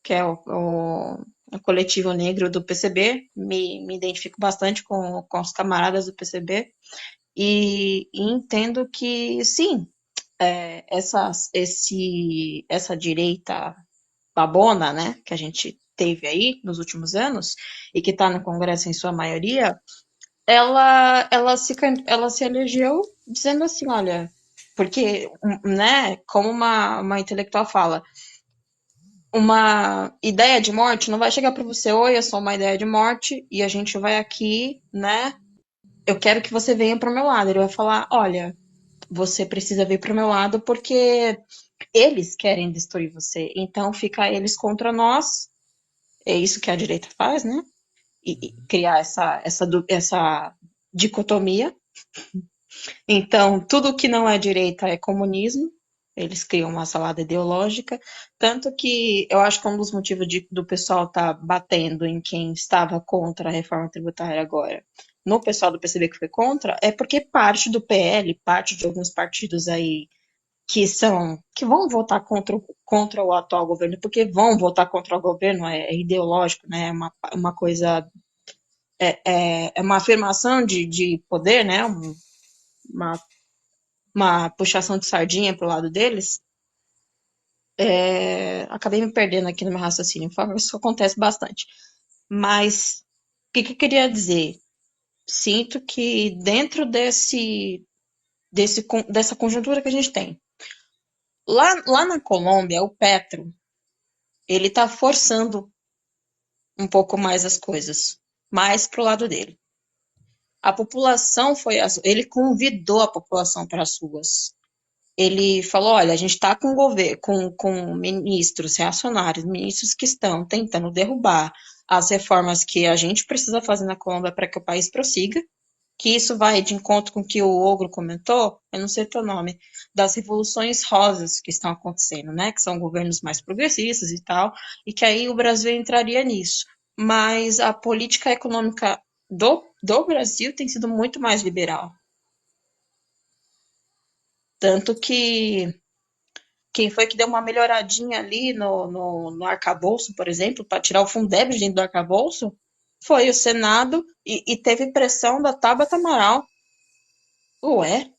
que é o coletivo negro do PCB. Me identifico bastante com os camaradas do PCB e entendo que, sim, essa direita babona, né, que a gente teve aí nos últimos anos e que está no Congresso em sua maioria, ela se elegeu dizendo assim, olha, porque, né, como uma intelectual fala, uma ideia de morte não vai chegar para você, oi, eu sou uma ideia de morte e a gente vai aqui, né, eu quero que você venha para o meu lado. Ele vai falar, olha, você precisa vir para o meu lado porque eles querem destruir você, então fica eles contra nós. É isso que a direita faz, né? E criar essa dicotomia. Então, tudo que não é direita é comunismo. Eles criam uma salada ideológica. Tanto que eu acho que um dos motivos do pessoal estar batendo em quem estava contra a reforma tributária agora, no pessoal do PCB que foi contra, é porque parte do PL, parte de alguns partidos aí que vão votar contra o atual governo, porque vão votar contra o governo, é ideológico, né? É uma coisa, é uma afirmação de poder, né? Uma puxação de sardinha pro lado deles. Acabei me perdendo aqui no meu raciocínio, isso acontece bastante. Mas o que eu queria dizer? Sinto que dentro dessa conjuntura que a gente tem, lá na Colômbia, o Petro, ele está forçando um pouco mais as coisas, mais pro lado dele. A população ele convidou a população para as ruas. Ele falou, olha, a gente está com ministros reacionários, ministros que estão tentando derrubar as reformas que a gente precisa fazer na Colômbia para que o país prossiga, que isso vai de encontro com o que o Ogro comentou, eu não sei o teu nome, das revoluções rosas que estão acontecendo, né? Que são governos mais progressistas e tal, e que aí o Brasil entraria nisso. Mas a política econômica do Brasil tem sido muito mais liberal. Tanto que quem foi que deu uma melhoradinha ali no arcabouço, por exemplo, para tirar o Fundeb de dentro do arcabouço, foi o Senado e teve pressão da Tabata Amaral. Ué,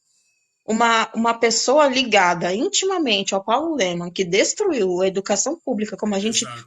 uma pessoa ligada intimamente ao Paulo Lemann, que destruiu a educação pública, como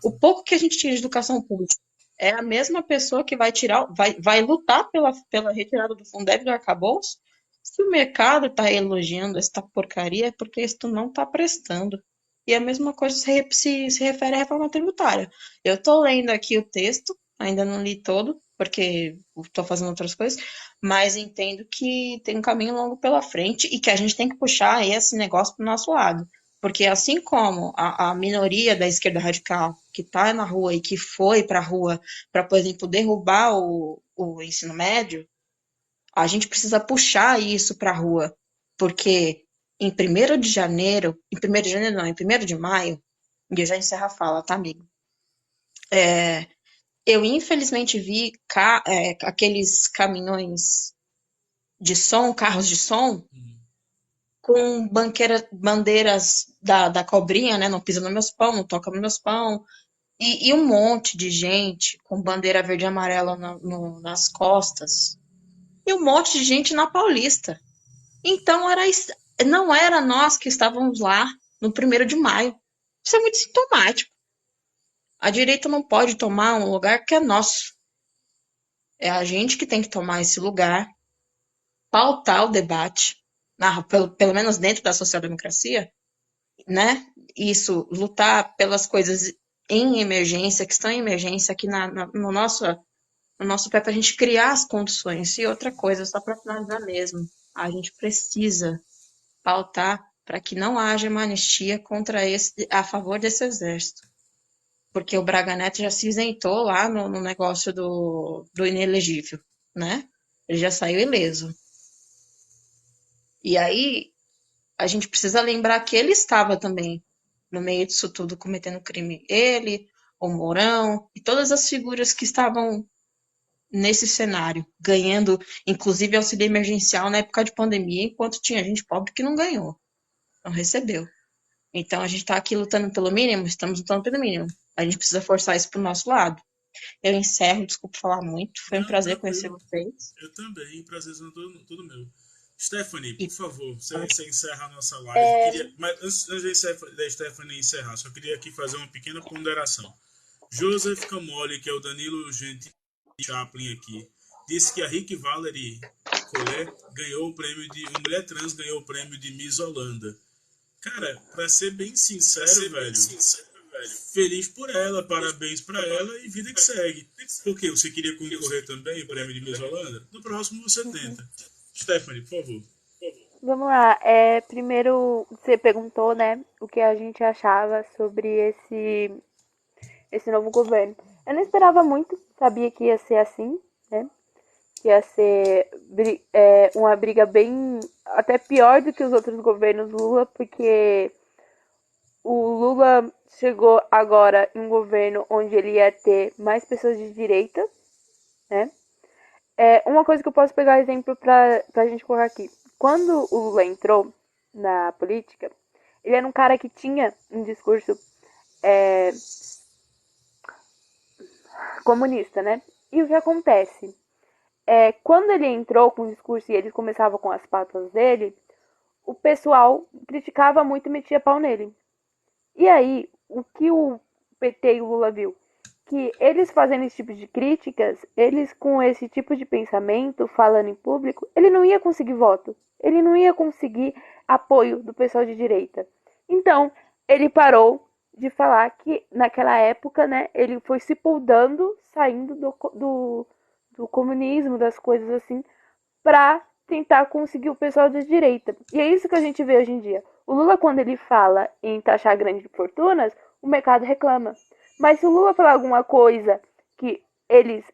o pouco que a gente tinha de educação pública, é a mesma pessoa que vai lutar pela retirada do Fundeb do arcabouço. Se o mercado está elogiando esta porcaria, é porque isso não está prestando. E a mesma coisa se refere à reforma tributária. Eu estou lendo aqui o texto, ainda não li todo, porque estou fazendo outras coisas, mas entendo que tem um caminho longo pela frente e que a gente tem que puxar esse negócio para o nosso lado. Porque assim como a minoria da esquerda radical que está na rua e que foi para a rua para, por exemplo, derrubar o ensino médio, a gente precisa puxar isso para a rua. Porque em 1º de janeiro, em 1º de janeiro não, em 1º de maio, e eu já encerro a fala, tá, amigo? Eu infelizmente vi aqueles caminhões de som, carros de som, com bandeiras da cobrinha, né? Não pisa nos meus pão, não toca nos meus pão. E um monte de gente com bandeira verde e amarela nas costas. E um monte de gente na Paulista. Então não era nós que estávamos lá no 1º de maio. Isso é muito sintomático. A direita não pode tomar um lugar que é nosso. É a gente que tem que tomar esse lugar, pautar o debate, pelo menos dentro da social-democracia, né? Isso, lutar pelas coisas em emergência, que estão em emergência aqui no nosso pé, para a gente criar as condições. E outra coisa, só para finalizar mesmo, a gente precisa pautar para que não haja uma anistia a favor desse exército. Porque o Braga Neto já se isentou lá no negócio do inelegível, né? Ele já saiu ileso. E aí, a gente precisa lembrar que ele estava também no meio disso tudo cometendo crime. Ele, o Mourão e todas as figuras que estavam nesse cenário, ganhando, inclusive, auxílio emergencial na época de pandemia, enquanto tinha gente pobre que não ganhou, não recebeu. Então, a gente está aqui lutando pelo mínimo, estamos lutando pelo mínimo. A gente precisa forçar isso pro nosso lado. Eu encerro, desculpa falar muito, foi um prazer conhecer vocês. Eu também, prazerzão todo meu. Stephanie, por favor, você encerra a nossa live. Mas antes da Stephanie encerrar, só queria aqui fazer uma pequena ponderação. Joseph Camoli, que é o Danilo Gentili Chaplin aqui, disse que a Rick Valerie Collet ganhou o prêmio uma mulher trans ganhou o prêmio de Miss Holanda. Cara, pra ser bem sincero, velho, feliz por ela, parabéns pra ela e vida que segue. Por quê? Você queria concorrer também o prêmio de Miss Holanda? No próximo você tenta. Stephanie, por favor. Vamos lá. Primeiro, você perguntou, né, o que a gente achava sobre esse novo governo. Eu não esperava muito, sabia que ia ser assim, né? Que ia ser uma briga bem, até pior do que os outros governos Lula, porque o Lula chegou agora em um governo onde ele ia ter mais pessoas de direita, né? Uma coisa que eu posso pegar exemplo pra gente colocar aqui. Quando o Lula entrou na política, ele era um cara que tinha um discurso comunista, né? E o que acontece? Quando ele entrou com o discurso e eles começavam com as pautas dele, o pessoal criticava muito e metia pau nele. E aí, o que o PT e o Lula viu? Que eles fazendo esse tipo de críticas, eles com esse tipo de pensamento, falando em público, ele não ia conseguir voto. Ele não ia conseguir apoio do pessoal de direita. Então, ele parou de falar que naquela época, né, ele foi se poldando, saindo do comunismo, das coisas assim, pra tentar conseguir o pessoal da direita. E é isso que a gente vê hoje em dia. O Lula, quando ele fala em taxar grandes fortunas, o mercado reclama. Mas se o Lula falar alguma coisa que eles,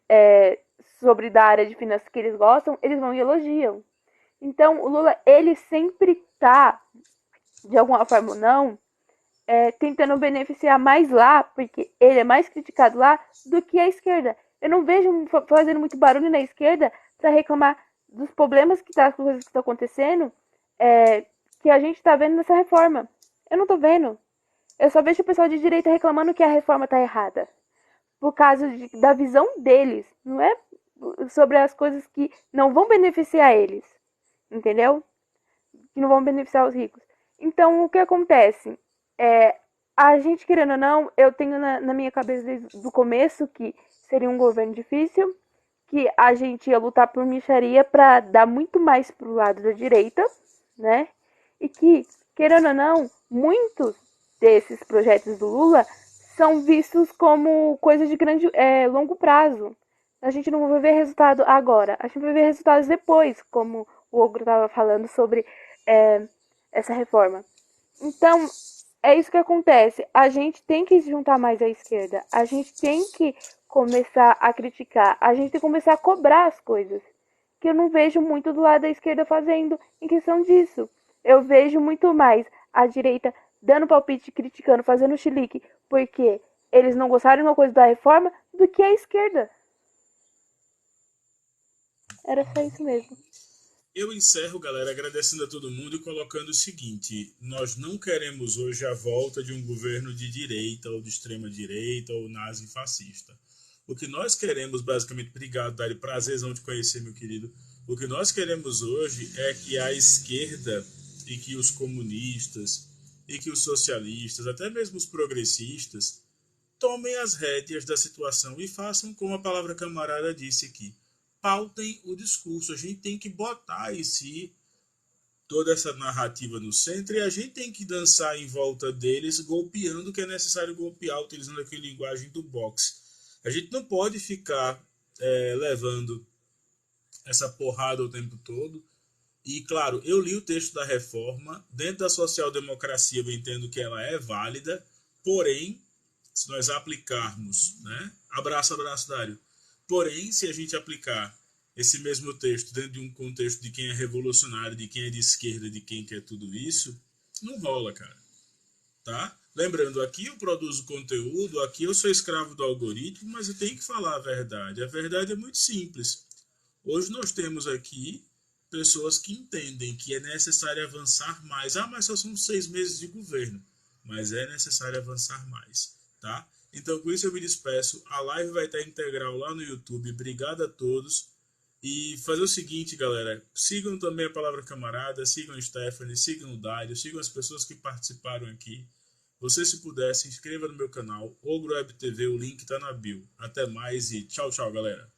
sobre da área de finanças que eles gostam, eles vão e elogiam. Então, o Lula, ele sempre tá, de alguma forma ou não, tentando beneficiar mais lá, porque ele é mais criticado lá do que a esquerda. Eu não vejo fazendo muito barulho na esquerda para reclamar dos problemas das coisas que estão acontecendo, que a gente está vendo nessa reforma. Eu não tô vendo. Eu só vejo o pessoal de direita reclamando que a reforma tá errada. Por causa da visão deles. Não é sobre as coisas que não vão beneficiar eles. Entendeu? Que não vão beneficiar os ricos. Então, o que acontece? A gente, querendo ou não, eu tenho na minha cabeça desde o começo que seria um governo difícil, que a gente ia lutar por mixaria para dar muito mais pro lado da direita, né? E que, querendo ou não, muitos desses projetos do Lula são vistos como coisas de longo prazo. A gente não vai ver resultado agora, a gente vai ver resultados depois, como o Ogro estava falando sobre essa reforma. Então, é isso que acontece. A gente tem que se juntar mais à esquerda. A gente tem que começar a criticar. A gente tem que começar a cobrar as coisas. Que eu não vejo muito do lado da esquerda fazendo em questão disso. Eu vejo muito mais a direita dando palpite, criticando, fazendo chilique, porque eles não gostaram de uma coisa da reforma, do que a esquerda. Era só isso mesmo. Eu encerro, galera, agradecendo a todo mundo e colocando o seguinte: nós não queremos hoje a volta de um governo de direita ou de extrema direita ou nazi-fascista. O que nós queremos, basicamente, obrigado, Dari, prazerzão de conhecer, meu querido. O que nós queremos hoje é que a esquerda e que os comunistas e que os socialistas, até mesmo os progressistas, tomem as rédeas da situação e façam como a palavra camarada disse aqui. Pautem o discurso. A gente tem que botar em si toda essa narrativa no centro e a gente tem que dançar em volta deles, golpeando o que é necessário golpear, utilizando aquela linguagem do boxe. A gente não pode ficar levando essa porrada o tempo todo. E, claro, eu li o texto da reforma. Dentro da social-democracia eu entendo que ela é válida, porém, se nós aplicarmos, né? Abraço, Dário. Porém, se a gente aplicar esse mesmo texto dentro de um contexto de quem é revolucionário, de quem é de esquerda, de quem quer tudo isso, não rola, cara. Tá? Lembrando, aqui eu produzo conteúdo, aqui eu sou escravo do algoritmo, mas eu tenho que falar a verdade. A verdade é muito simples. Hoje nós temos aqui pessoas que entendem que é necessário avançar mais. Ah, mas só são 6 meses de governo. Mas é necessário avançar mais, tá? Então, com isso eu me despeço. A live vai estar integral lá no YouTube. Obrigado a todos. E fazer o seguinte, galera. Sigam também a Palavra Camarada. Sigam a Stephanie. Sigam o Dário. Sigam as pessoas que participaram aqui. Você, se puder, se inscreva no meu canal. Ogro Web TV. O link está na bio. Até mais e tchau, tchau, galera.